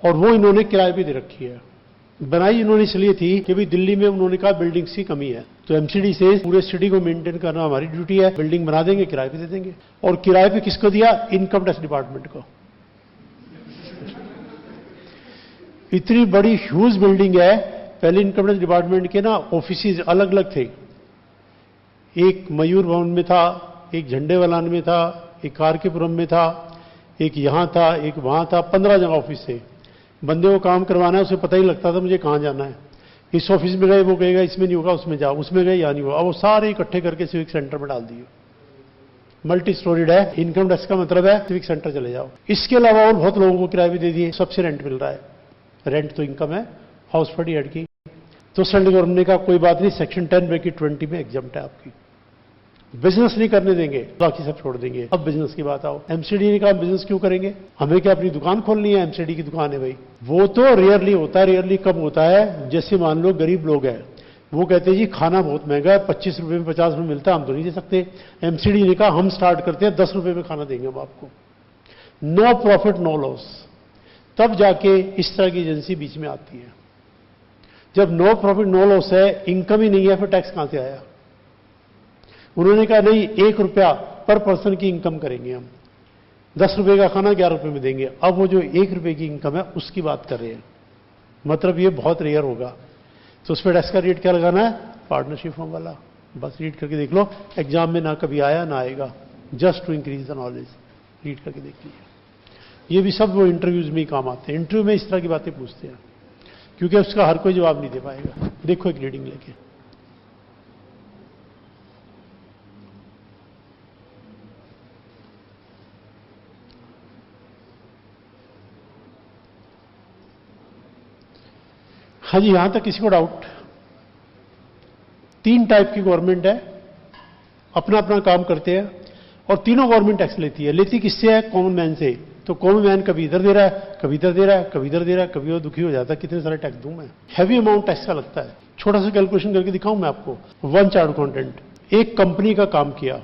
और वो इन्होंने किराए पे दे रखी है। बनाई इन्होंने इसलिए थी कि भी दिल्ली में उन्होंने कहा बिल्डिंग्स की कमी है, तो एमसीडी से पूरे सिटी को मेंटेन करना हमारी ड्यूटी है, बिल्डिंग बना देंगे, किराए पे दे देंगे। और किराए पे किसको दिया? इनकम टैक्स डिपार्टमेंट को। इतनी बड़ी ह्यूज बिल्डिंग है। पहले इनकम टैक्स डिपार्टमेंट के ना ऑफिस अलग अलग थे, एक मयूर भवन में था, एक झंडे वालान में था, एक आरकेपुरम में था, एक यहां था, एक वहां था, 15 जगह ऑफिस थे। बंदे को काम करवाना है, उसे पता ही लगता था मुझे कहां जाना है। इस ऑफिस में गए, वो कहेगा इसमें नहीं होगा, उसमें जाओ, उसमें गए, या नहीं होगा। अब वो सारे इकट्ठे करके सिविक सेंटर में डाल दिए। मल्टी स्टोरीड है। इनकम टैक्स का मतलब है सिविक सेंटर चले जाओ। इसके अलावा और बहुत लोगों को किराए भी दे दिए, सबसे रेंट मिल रहा है। रेंट तो इनकम है, हाउस प्रॉपर्टी हेड की। तो सेंट्रल गवर्नमेंट ने कहा कोई बात नहीं, सेक्शन 10(20) में एग्जम्प्ट है आपकी, बिजनेस नहीं करने देंगे, बाकी सब छोड़ देंगे। अब बिजनेस की बात आओ। एमसीडी ने कहा बिजनेस क्यों करेंगे, हमें क्या अपनी दुकान खोलनी है? एमसीडी की दुकान है भाई। वो तो रेयरली होता है। रेयरली कब होता है? जैसे मान लो गरीब लोग हैं, वो कहते हैं जी खाना बहुत महंगा है, 25 रुपए में 50 रुपए मिलता है, हम तो नहीं दे सकते। एमसीडी ने कहा हम स्टार्ट करते हैं, 10 रुपए में खाना देंगे हम आपको, नो प्रॉफिट नो लॉस। तब जाके इस तरह की एजेंसी बीच में आती है। जब नो प्रॉफिट नो लॉस है, इनकम ही नहीं है, फिर टैक्स कहां से आया? उन्होंने कहा नहीं, 1 रुपया पर पर्सन की इनकम करेंगे हम, 10 रुपए का खाना 11 रुपए में देंगे। अब वो जो 1 रुपए की इनकम है उसकी बात कर रहे हैं, मतलब ये बहुत रेयर होगा। तो उस पर टैक्स का रेट क्या लगाना है? पार्टनरशिप फॉर्म वाला। बस रीड करके देख लो, एग्जाम में ना कभी आया ना आएगा, just to increase the knowledge. Read करके देख लीजिए। ये भी सब वो इंटरव्यूज में ही काम आते हैं, इंटरव्यू में इस तरह की बातें पूछते हैं, क्योंकि उसका हर कोई जवाब नहीं दे पाएगा। देखो एक रीडिंग लेके। हाँ जी, यहां तक किसी को डाउट? 3 टाइप की गवर्नमेंट है, अपना अपना काम करते हैं, और तीनों गवर्नमेंट टैक्स लेती है। लेती किससे है? कॉमन मैन से। तो कॉमन मैन कभी इधर दे रहा है, कभी इधर दे रहा है, कभी इधर दे रहा है, कभी वो दुखी हो जाता है, कितने सारे टैक्स दूं मैं। हैवी अमाउंट टैक्स का लगता है। छोटा सा कैलकुलेशन करके दिखाऊं मैं आपको। 1 चार्ट अकाउंटेंट, एक कंपनी का काम किया,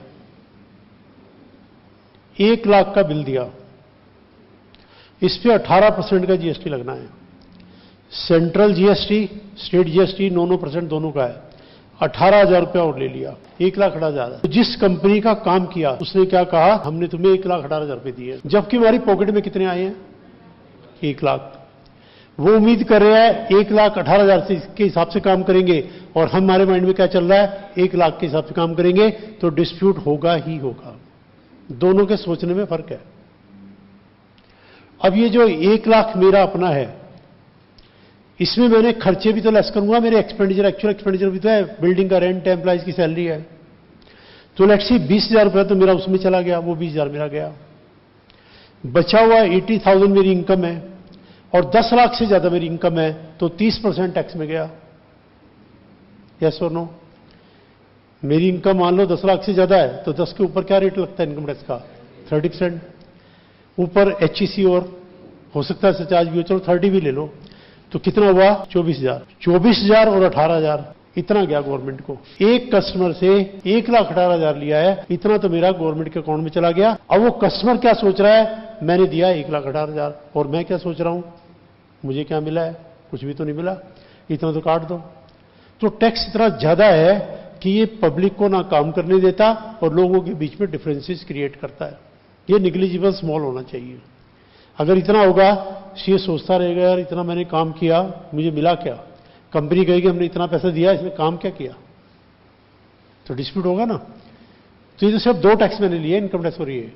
1 लाख का बिल दिया, इस पे 18% का जीएसटी लगना है। सेंट्रल जीएसटी, स्टेट जीएसटी 9% दोनों का है। 18,000 रुपया और ले लिया, 1,18,000। तो जिस कंपनी का काम किया उसने क्या कहा? हमने तुम्हें 1,18,000 रुपए दिए, जबकि हमारी पॉकेट में कितने आए हैं? 1 लाख। वो उम्मीद कर रहे हैं 1,18,000 से के हिसाब से काम करेंगे, और हमारे माइंड में क्या चल रहा है? 1 लाख के हिसाब से काम करेंगे, तो डिस्प्यूट होगा ही होगा। दोनों के सोचने में फर्क है। अब ये जो 1 लाख मेरा अपना है, इसमें मैंने खर्चे भी तो लेस करूंगा, मेरे एक्सपेंडिचर, एक्चुअल एक्सपेंडिचर भी तो है, बिल्डिंग का रेंट है, एम्प्लॉइज की सैलरी है। तो लेट्स सी 20,000 रुपया तो मेरा उसमें चला गया, वो 20,000 मेरा गया। बचा हुआ 80,000 मेरी इनकम है, और 10 लाख से ज्यादा मेरी इनकम है, तो 30% टैक्स में गया। यस और नो? मेरी इनकम मान लो 10 लाख से ज्यादा है, तो 10 के ऊपर क्या रेट लगता है इनकम टैक्स का? 30%। ऊपर एचईसी और हो सकता है सरचार्ज भी हो, चलो 30 भी ले लो, तो कितना हुआ? 24,000। 24,000 और 18,000, इतना गया गवर्नमेंट को। एक कस्टमर से 1,18,000 लिया है, इतना तो मेरा गवर्नमेंट के अकाउंट में चला गया। अब वो कस्टमर क्या सोच रहा है? मैंने दिया 1,18,000, और मैं क्या सोच रहा हूं? मुझे क्या मिला है? कुछ भी तो नहीं मिला, इतना तो काट दो। तो टैक्स इतना ज्यादा है कि ये पब्लिक को ना काम करने देता, और लोगों के बीच में डिफरेंसेस क्रिएट करता है। ये निग्लिजिबल स्मॉल होना चाहिए। अगर इतना होगा, ये सोचता रहेगा यार इतना मैंने काम किया, मुझे मिला क्या? कंपनी कहेगी हमने इतना पैसा दिया, इसमें काम क्या किया? तो डिस्प्यूट होगा ना। तो ये तो सिर्फ 2 टैक्स मैंने लिए, इनकम टैक्स और ये।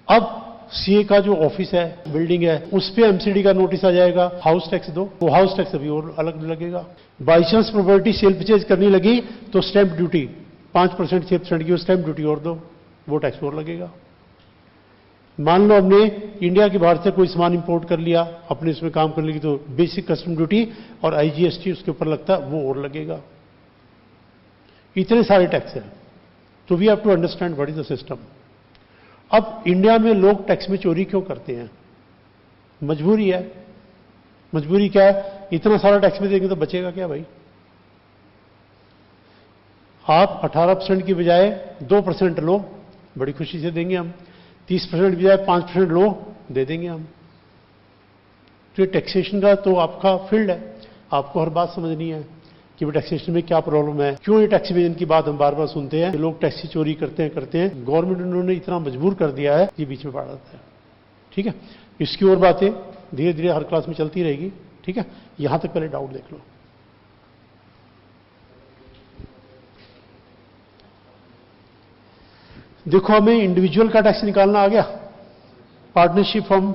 अब सीए का जो ऑफिस है, बिल्डिंग है, उस पर एमसीडी का नोटिस आ जाएगा, हाउस टैक्स दो, वो हाउस टैक्स अभी और अलग लगेगा। By chance property cell purchase करनी लगी, तो स्टैंप ड्यूटी 5% 6% की स्टैंप ड्यूटी और दो, वो टैक्स और लगेगा। मान लो हमने इंडिया के बाहर से कोई सामान इंपोर्ट कर लिया, अपने इसमें काम करने की, तो बेसिक कस्टम ड्यूटी और आईजीएसटी उसके ऊपर लगता है, वो और लगेगा। इतने सारे टैक्स हैं। तो we have to understand what is the system. अब इंडिया में लोग टैक्स में चोरी क्यों करते हैं? मजबूरी है। मजबूरी क्या है? इतना सारा टैक्स में देंगे तो बचेगा क्या भाई? आप 18% की बजाय 2% लो, बड़ी खुशी से देंगे हम। 30% की बजाय 5% लो, दे देंगे हम। तो ये टैक्सेशन का तो आपका फील्ड है, आपको हर बात समझनी है कि टैक्सेशन में क्या प्रॉब्लम है, क्यों ये टैक्स इवेजन की बात हम बार बार सुनते हैं कि लोग टैक्स की चोरी करते हैं। गवर्नमेंट उन्होंने इतना मजबूर कर दिया है कि बीच में पड़ जाता है। ठीक है, इसकी और बातें धीरे धीरे हर क्लास में चलती रहेगी। ठीक है, यहां तक पहले डाउट देख लो। देखो, हमें इंडिविजुअल का टैक्स निकालना आ गया, partnership firm,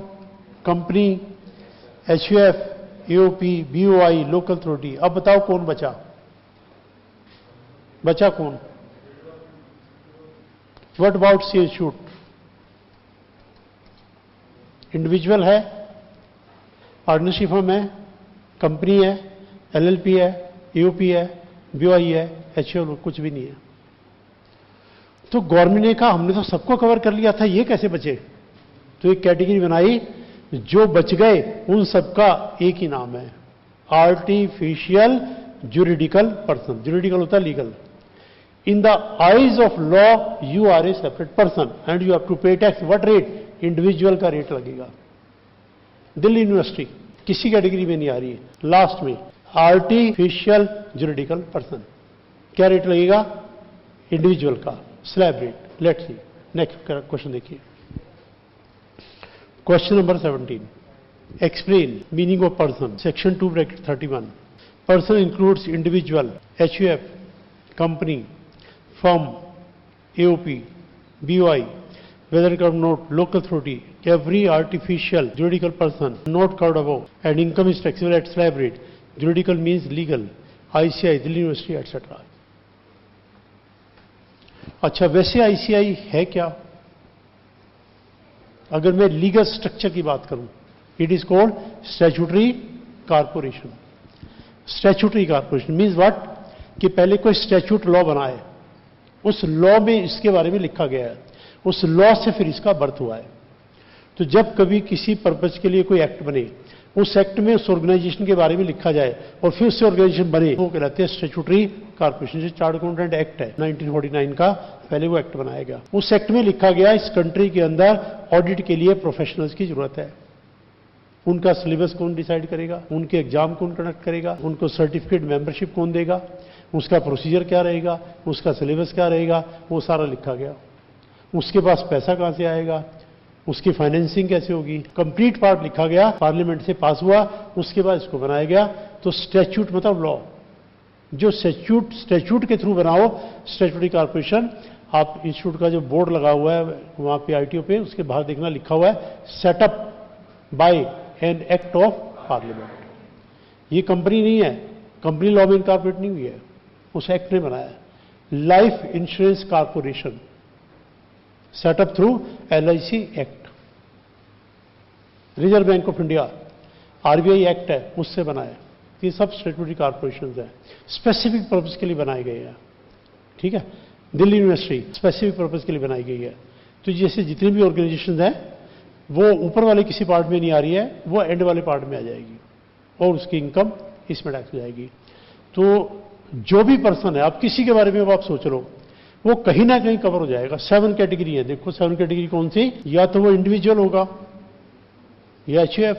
company, HUF, AOP, BOI, local authority. अब बताओ कौन बचा? बचा कौन? What about see shoot? Individual है, पार्टनरशिप फर्म है, कंपनी है, एलएलपी है, एओपी है, बीओआई है, एचयूएफ कुछ भी नहीं है। तो गवर्नमेंट ने कहा हमने तो सबको कवर कर लिया था, ये कैसे बचे? तो एक कैटेगरी बनाई, जो बच गए उन सबका एक ही नाम है, आर्टिफिशियल जुरिडिकल पर्सन। जुरिडिकल होता है legal. In the eyes of law you are a separate person and you have to pay tax. What rate? Individual का रेट लगेगा। दिल्ली यूनिवर्सिटी किसी कैटेगरी में नहीं आ रही है। लास्ट में आर्टिफिशियल जुरिडिकल पर्सन क्या रेट लगेगा? इंडिविजुअल का slab rate. Let's see next question देखिए। Question number 17, explain meaning of person. Section 2 bracket 31। Person includes individual, HUF, company, firm, AOP, BOI, whether income note, local authority, every artificial juridical person not covered above, and income is taxable at slab rate. Juridical means legal, ICI, Delhi university etcetera. अच्छा, वैसे ICI है क्या? अगर मैं legal structure की बात करूं, it is called statutory corporation. Statutory corporation means what? कि पहले कोई स्टैट्यूट लॉ बना है, उस लॉ में इसके बारे में लिखा गया है, उस लॉ से फिर इसका बर्थ हुआ है। तो जब कभी किसी पर्पज के लिए कोई एक्ट बने, उस एक्ट में उस ऑर्गेनाइजेशन के बारे में लिखा जाए और फिर उससे ऑर्गेनाइजेशन बने, वो कहलाते हैं स्टैट्यूटरी कारपोरेशन। जो चार्टर्ड अकाउंटेंट एक्ट है 1949 का, पहले वो एक्ट बनाया गया। उस एक्ट में लिखा गया इस कंट्री के अंदर ऑडिट के लिए प्रोफेशनल्स की जरूरत है। उनका सिलेबस कौन डिसाइड करेगा, उनके एग्जाम कौन कंडक्ट करेगा, उनको सर्टिफिकेट मेंबरशिप कौन देगा, उसका प्रोसीजर क्या रहेगा, उसका सिलेबस क्या रहेगा, वो सारा लिखा गया। उसके पास पैसा कहां से आएगा, उसकी फाइनेंसिंग कैसे होगी, कंप्लीट पार्ट लिखा गया, पार्लियामेंट से पास हुआ, उसके बाद इसको बनाया गया। तो स्टैट्यूट मतलब लॉ, जो स्टैट्यूट के थ्रू बनाओ, स्टैट्यूटरी कारपोरेशन। आप इंस्टीट्यूट का जो बोर्ड लगा हुआ है वहां पे ITO पे, उसके बाहर देखना लिखा हुआ है set up by an act of parliament. ये कंपनी नहीं है, कंपनी लॉ में इनकॉर्पोरेट नहीं हुई है, उस एक्ट ने बनाया। Life insurance corporation setup through LIC act. Reserve bank of India RBI act है, उससे बनाया। ये सब स्टैट्यूटरी कारपोरेशन है, स्पेसिफिक पर्पज के लिए बनाए गए हैं। ठीक है, दिल्ली यूनिवर्सिटी स्पेसिफिक पर्पज के लिए बनाई गई है। तो जैसे जितनी भी ऑर्गेनाइजेशन है, वो ऊपर वाले किसी पार्ट में नहीं आ रही है, वो एंड वाले पार्ट में आ जाएगी और उसकी इनकम इसमें टैक्स हो जाएगी। तो जो भी पर्सन है, आप किसी के बारे में आप सोच लो, वो कहीं ना कहीं कवर हो जाएगा। 7 कैटेगरी है, देखो 7 कैटेगरी कौन सी? या तो वो इंडिविजुअल होगा, या HUF,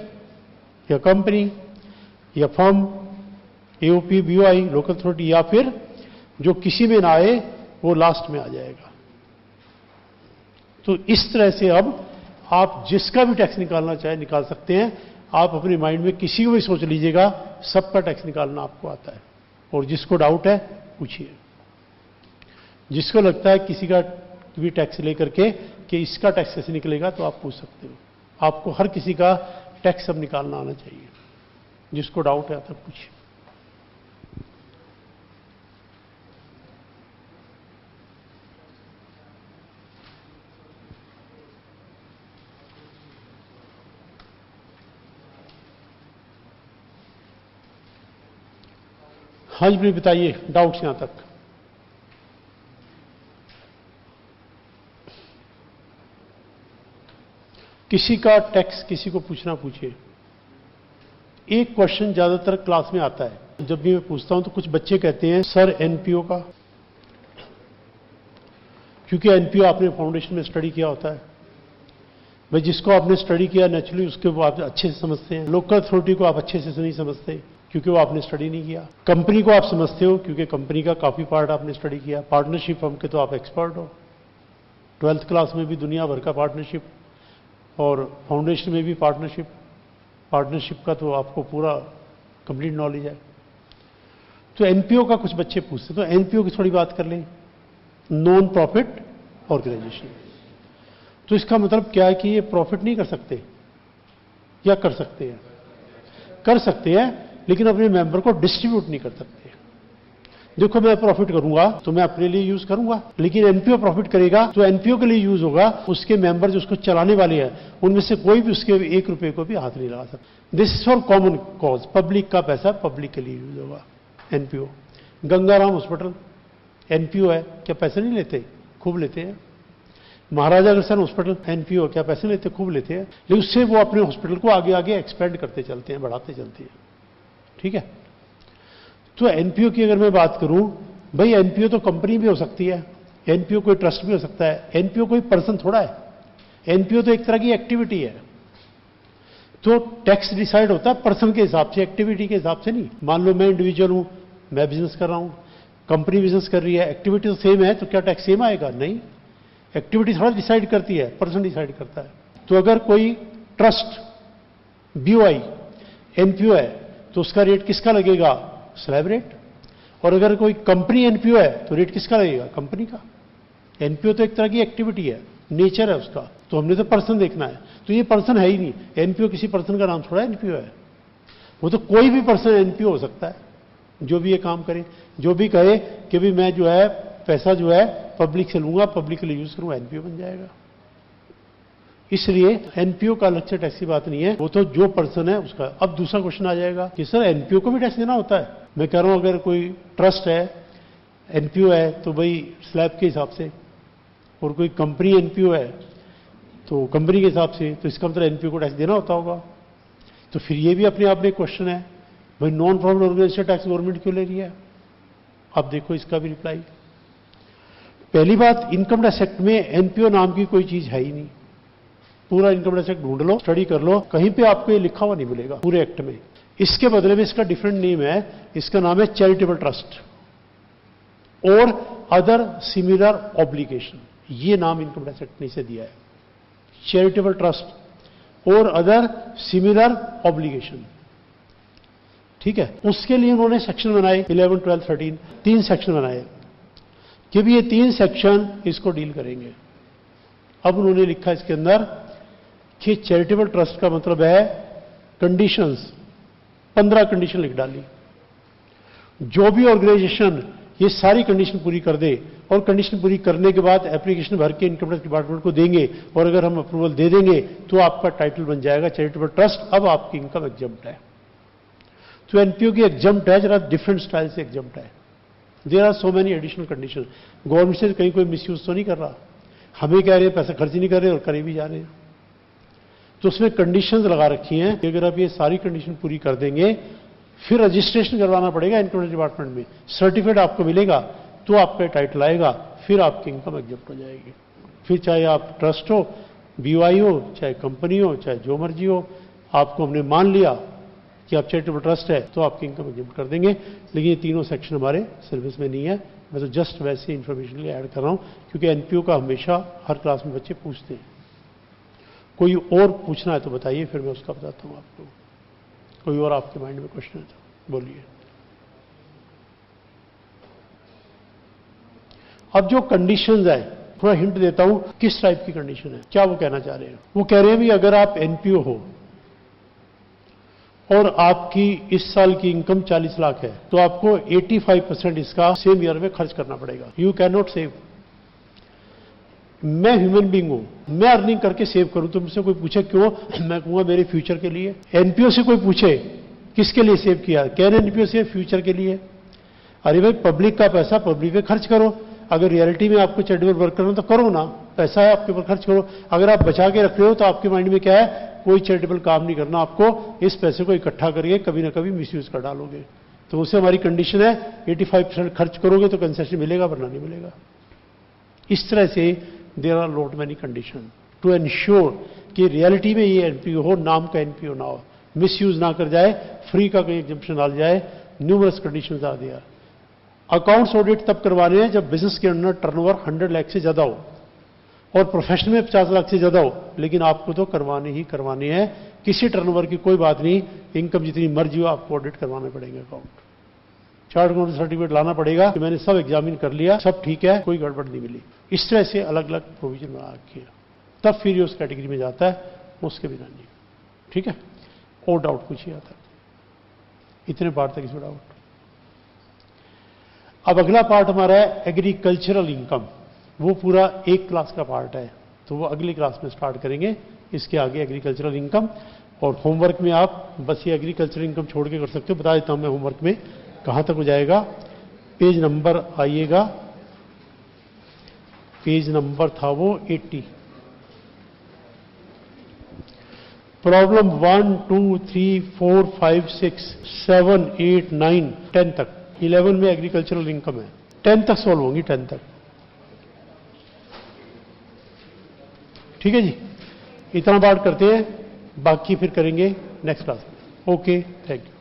या कंपनी, या firm, AOP, BOI, local authority, या फिर जो किसी में ना आए वो लास्ट में आ जाएगा। तो इस तरह से अब आप जिसका भी टैक्स निकालना चाहे निकाल सकते हैं। आप अपने माइंड में किसी को भी सोच लीजिएगा, सबका टैक्स निकालना आपको आता है। और जिसको डाउट है पूछिए, जिसको लगता है किसी का भी टैक्स लेकर के कि इसका टैक्स कैसे निकलेगा, तो आप पूछ सकते हो। आपको हर किसी का टैक्स अब निकालना आना चाहिए। जिसको डाउट है तब पूछिए। हाँ जी, बताइए डाउट्स यहां तक। किसी का टैक्स किसी को पूछना पूछिए। एक क्वेश्चन ज्यादातर क्लास में आता है, जब भी मैं पूछता हूं तो कुछ बच्चे कहते हैं सर NPO का, क्योंकि NPO आपने फाउंडेशन में स्टडी किया होता है। भाई जिसको आपने स्टडी किया नेचुरली उसके वो आप अच्छे से समझते हैं। लोकल अथॉरिटी को आप अच्छे से नहीं समझते क्योंकि वो आपने स्टडी नहीं किया। कंपनी को आप समझते हो क्योंकि कंपनी का काफी पार्ट आपने स्टडी किया। पार्टनरशिप फर्म के तो आप एक्सपर्ट हो, 12th क्लास में भी दुनिया भर का पार्टनरशिप, और फाउंडेशन में भी पार्टनरशिप का तो आपको पूरा कंप्लीट नॉलेज है। तो NPO का कुछ बच्चे पूछते, तो NPO की थोड़ी बात कर लें, नॉन प्रॉफिट ऑर्गेनाइजेशन। तो इसका मतलब क्या है कि ये प्रॉफिट नहीं कर सकते या कर सकते हैं? कर सकते हैं, लेकिन अपने मेंबर को डिस्ट्रीब्यूट नहीं कर सकते। देखो मैं प्रॉफिट करूंगा तो मैं अपने लिए यूज करूंगा, लेकिन NPO प्रॉफिट करेगा तो NPO के लिए यूज होगा। उसके मेंबर जो उसको चलाने वाले हैं उनमें से कोई भी उसके 1 रुपए को भी हाथ नहीं लगा सकता। This is for common cause, public का पैसा पब्लिक के लिए यूज होगा। NPO, गंगाराम हॉस्पिटल NPO है, क्या पैसे नहीं लेते? खूब लेते हैं। महाराजा अग्रसेन हॉस्पिटल NPO, क्या पैसे लेते? खूब लेते हैं। लेकिन उससे वो अपने हॉस्पिटल को आगे आगे एक्सपेंड करते चलते हैं, बढ़ाते चलते हैं। ठीक है, तो NPO की अगर मैं बात करूं, भाई NPO तो कंपनी भी हो सकती है, NPO कोई ट्रस्ट भी हो सकता है, NPO कोई पर्सन थोड़ा है। NPO तो एक तरह की एक्टिविटी है। तो टैक्स डिसाइड होता है पर्सन के हिसाब से, एक्टिविटी के हिसाब से नहीं। मान लो मैं इंडिविजुअल हूं, मैं बिजनेस कर रहा हूं, कंपनी बिजनेस कर रही है, एक्टिविटी तो सेम है, तो क्या टैक्स सेम आएगा? नहीं, एक्टिविटी थोड़ा डिसाइड करती है, पर्सन डिसाइड करता है। तो अगर कोई ट्रस्ट, बीओआई, एनपीओ है तो उसका रेट किसका लगेगा? Slab rate. और अगर कोई कंपनी एनपीओ है तो रेट किसका लगेगा? कंपनी का। एनपीओ तो एक तरह की एक्टिविटी है, नेचर है उसका, तो हमने तो पर्सन देखना है। तो ये पर्सन है ही नहीं, एनपीओ किसी पर्सन का नाम थोड़ा एनपीओ है, वो तो कोई भी पर्सन एनपीओ हो सकता है, जो भी ये काम करे, जो भी कहे कि भी मैं जो है पैसा जो है पब्लिक से लूंगा, पब्लिक के लिए यूज करूंगा, एनपीओ बन जाएगा। इसलिए एनपीओ का अलग से टैक्स की बात नहीं है, वो तो जो पर्सन है उसका। अब दूसरा क्वेश्चन आ जाएगा कि सर एनपीओ को भी टैक्स देना होता है? मैं कह रहा हूं अगर कोई ट्रस्ट है, एनपीओ है तो भाई स्लैब के हिसाब से, और कोई कंपनी एनपीओ है तो कंपनी के हिसाब से, तो इसका मतलब एनपीओ को टैक्स देना होता होगा। तो फिर ये भी अपने आप में क्वेश्चन है, भाई non profit organisation tax government क्यों ले रही है? अब देखो इसका भी रिप्लाई। पहली बात, इनकम टैक्स एक्ट में एनपीओ नाम की कोई चीज है ही नहीं। पूरा इनकम टैक्स एक्ट ढूंढ लो, स्टडी कर लो, कहीं पे आपको ये लिखा हुआ नहीं मिलेगा पूरे एक्ट में। इसके बदले में इसका डिफरेंट नेम है, इसका नाम है चैरिटेबल ट्रस्ट और अदर सिमिलर ऑब्लिगेशन। ये नाम इनकम टैक्स एक्ट ने इसे दिया है, चैरिटेबल ट्रस्ट और अदर सिमिलर ऑब्लिगेशन। ठीक है, उसके लिए उन्होंने सेक्शन बनाए 11, 12, 13, 3 सेक्शन बनाए कि भी ये 3 सेक्शन इसको डील करेंगे। अब उन्होंने लिखा इसके अंदर कि चैरिटेबल ट्रस्ट का मतलब है कंडीशंस, 15 कंडीशन लिख डाली। जो भी ऑर्गेनाइजेशन ये सारी कंडीशन पूरी कर दे, और कंडीशन पूरी करने के बाद एप्लीकेशन भर के इनकम टैक्स डिपार्टमेंट को देंगे, और अगर हम अप्रूवल दे देंगे तो आपका टाइटल बन जाएगा चैरिटेबल ट्रस्ट। अब आपकी इनकम एग्जम्प्ट है। तो एनपीओ की एग्जम्प्ट है, जरा डिफरेंट स्टाइल से एग्जम्प्ट है। There are so many additional condition. Government से कहीं कोई मिसयूज तो नहीं कर रहा, हमें कह रहे हैं पैसा खर्च नहीं कर रहे और करे भी जा रहे हैं। तो उसमें कंडीशंस लगा रखी हैं कि अगर आप ये सारी कंडीशन पूरी कर देंगे, फिर रजिस्ट्रेशन करवाना पड़ेगा इनकम टैक्स डिपार्टमेंट में, सर्टिफिकेट आपको मिलेगा, तो आपका टाइटल आएगा, फिर आपकी इनकम एग्जम्प्ट हो जाएगी। फिर चाहे आप ट्रस्ट हो, बीओआई हो, चाहे कंपनी हो, चाहे जो मर्जी हो, आपको हमने मान लिया कि आप चैरिटेबल ट्रस्ट है तो आपकी इनकम एग्जम्प्ट कर देंगे। लेकिन ये तीनों सेक्शन हमारे सिलेबस में नहीं है, मैं तो जस्ट वैसे इंफॉर्मेशन ऐड कर रहा हूं, क्योंकि एनपीओ का हमेशा हर क्लास में बच्चे पूछते हैं। कोई और पूछना है तो बताइए, फिर मैं उसका बताता हूं आपको। कोई और आपके माइंड में क्वेश्चन है तो बोलिए। अब जो कंडीशंस है, थोड़ा हिंट देता हूं किस टाइप की कंडीशन है, क्या वो कहना चाह रहे हैं। वो कह रहे हैं भी अगर आप एनपीओ हो और आपकी इस साल की इनकम 40 लाख है, तो आपको 85% इसका सेम ईयर में खर्च करना पड़ेगा। You can not save. मैं ह्यूमन बीइंग हूं, मैं अर्निंग करके सेव करूं, तो मुझसे कोई पूछे क्यों, मैं कहूंगा मेरे फ्यूचर के लिए। एनपीओ से कोई पूछे किसके लिए सेव किया, कह रहे एनपीओ से फ्यूचर के लिए। अरे भाई, पब्लिक का पैसा पब्लिक पे खर्च करो। अगर रियलिटी में आपको चैरिटेबल वर्क करना तो करो ना, पैसा है आपके ऊपर खर्च करो। अगर आप बचा के रख रहे हो तो आपके माइंड में क्या है, कोई चैरिटेबल काम नहीं करना आपको, इस पैसे को इकट्ठा करके कभी ना कभी मिसयूज कर डालोगे। तो उससे हमारी कंडीशन है 85% खर्च करोगे तो कंसेशन मिलेगा, वरना नहीं मिलेगा। इस तरह से there are lot many condition to ensure कि रियलिटी में ये एनपीओ हो, नाम का एनपीओ ना हो, मिसयूज ना कर जाए, फ्री का कोई एग्जम्पशन आ जाए। न्यूमरस कंडीशंस आ दिया। अकाउंट्स ऑडिट तब करवाने हैं जब बिजनेस के अंदर टर्नओवर 100 लाख से ज्यादा हो और प्रोफेशन में 50 लाख से ज्यादा हो, लेकिन आपको तो करवाने ही करवाने हैं। किसी टर्नओवर की कोई बात नहीं, इनकम जितनी मर्जी हो आपको ऑडिट करवाने पड़ेंगे। अकाउंट चार्ट अकाउंट सर्टिफिकेट लाना पड़ेगा कि मैंने सब एग्जामिन कर लिया, सब ठीक है, कोई गड़बड़ नहीं मिली। इस तरह से अलग अलग प्रोविजन बना रखी है, तब फिर ये उस कैटेगरी में जाता है, उसके बिना नहीं। ठीक है, और डाउट पूछिए आता, इतने पार्ट तक इसमें डाउट। अब अगला पार्ट हमारा है एग्रीकल्चरल इनकम। वो पूरा एक क्लास का पार्ट है, तो वो अगली क्लास में स्टार्ट करेंगे। इसके आगे एग्रीकल्चरल इनकम, और होमवर्क में आप बस ये एग्रीकल्चरल इनकम छोड़ के कर सकते हो। बता देता हूं मैं होमवर्क में कहां तक हो जाएगा। पेज नंबर आइएगा, पेज नंबर था वो 80। प्रॉब्लम 1, 2, 3, 4, 5, 6, 7, 8, 9, 10 तक। 11 में एग्रीकल्चरल इनकम है, 10 तक सॉल्व होंगी, 10 तक। ठीक है जी, इतना बात करते हैं, बाकी फिर करेंगे नेक्स्ट क्लास में। Okay, thank you.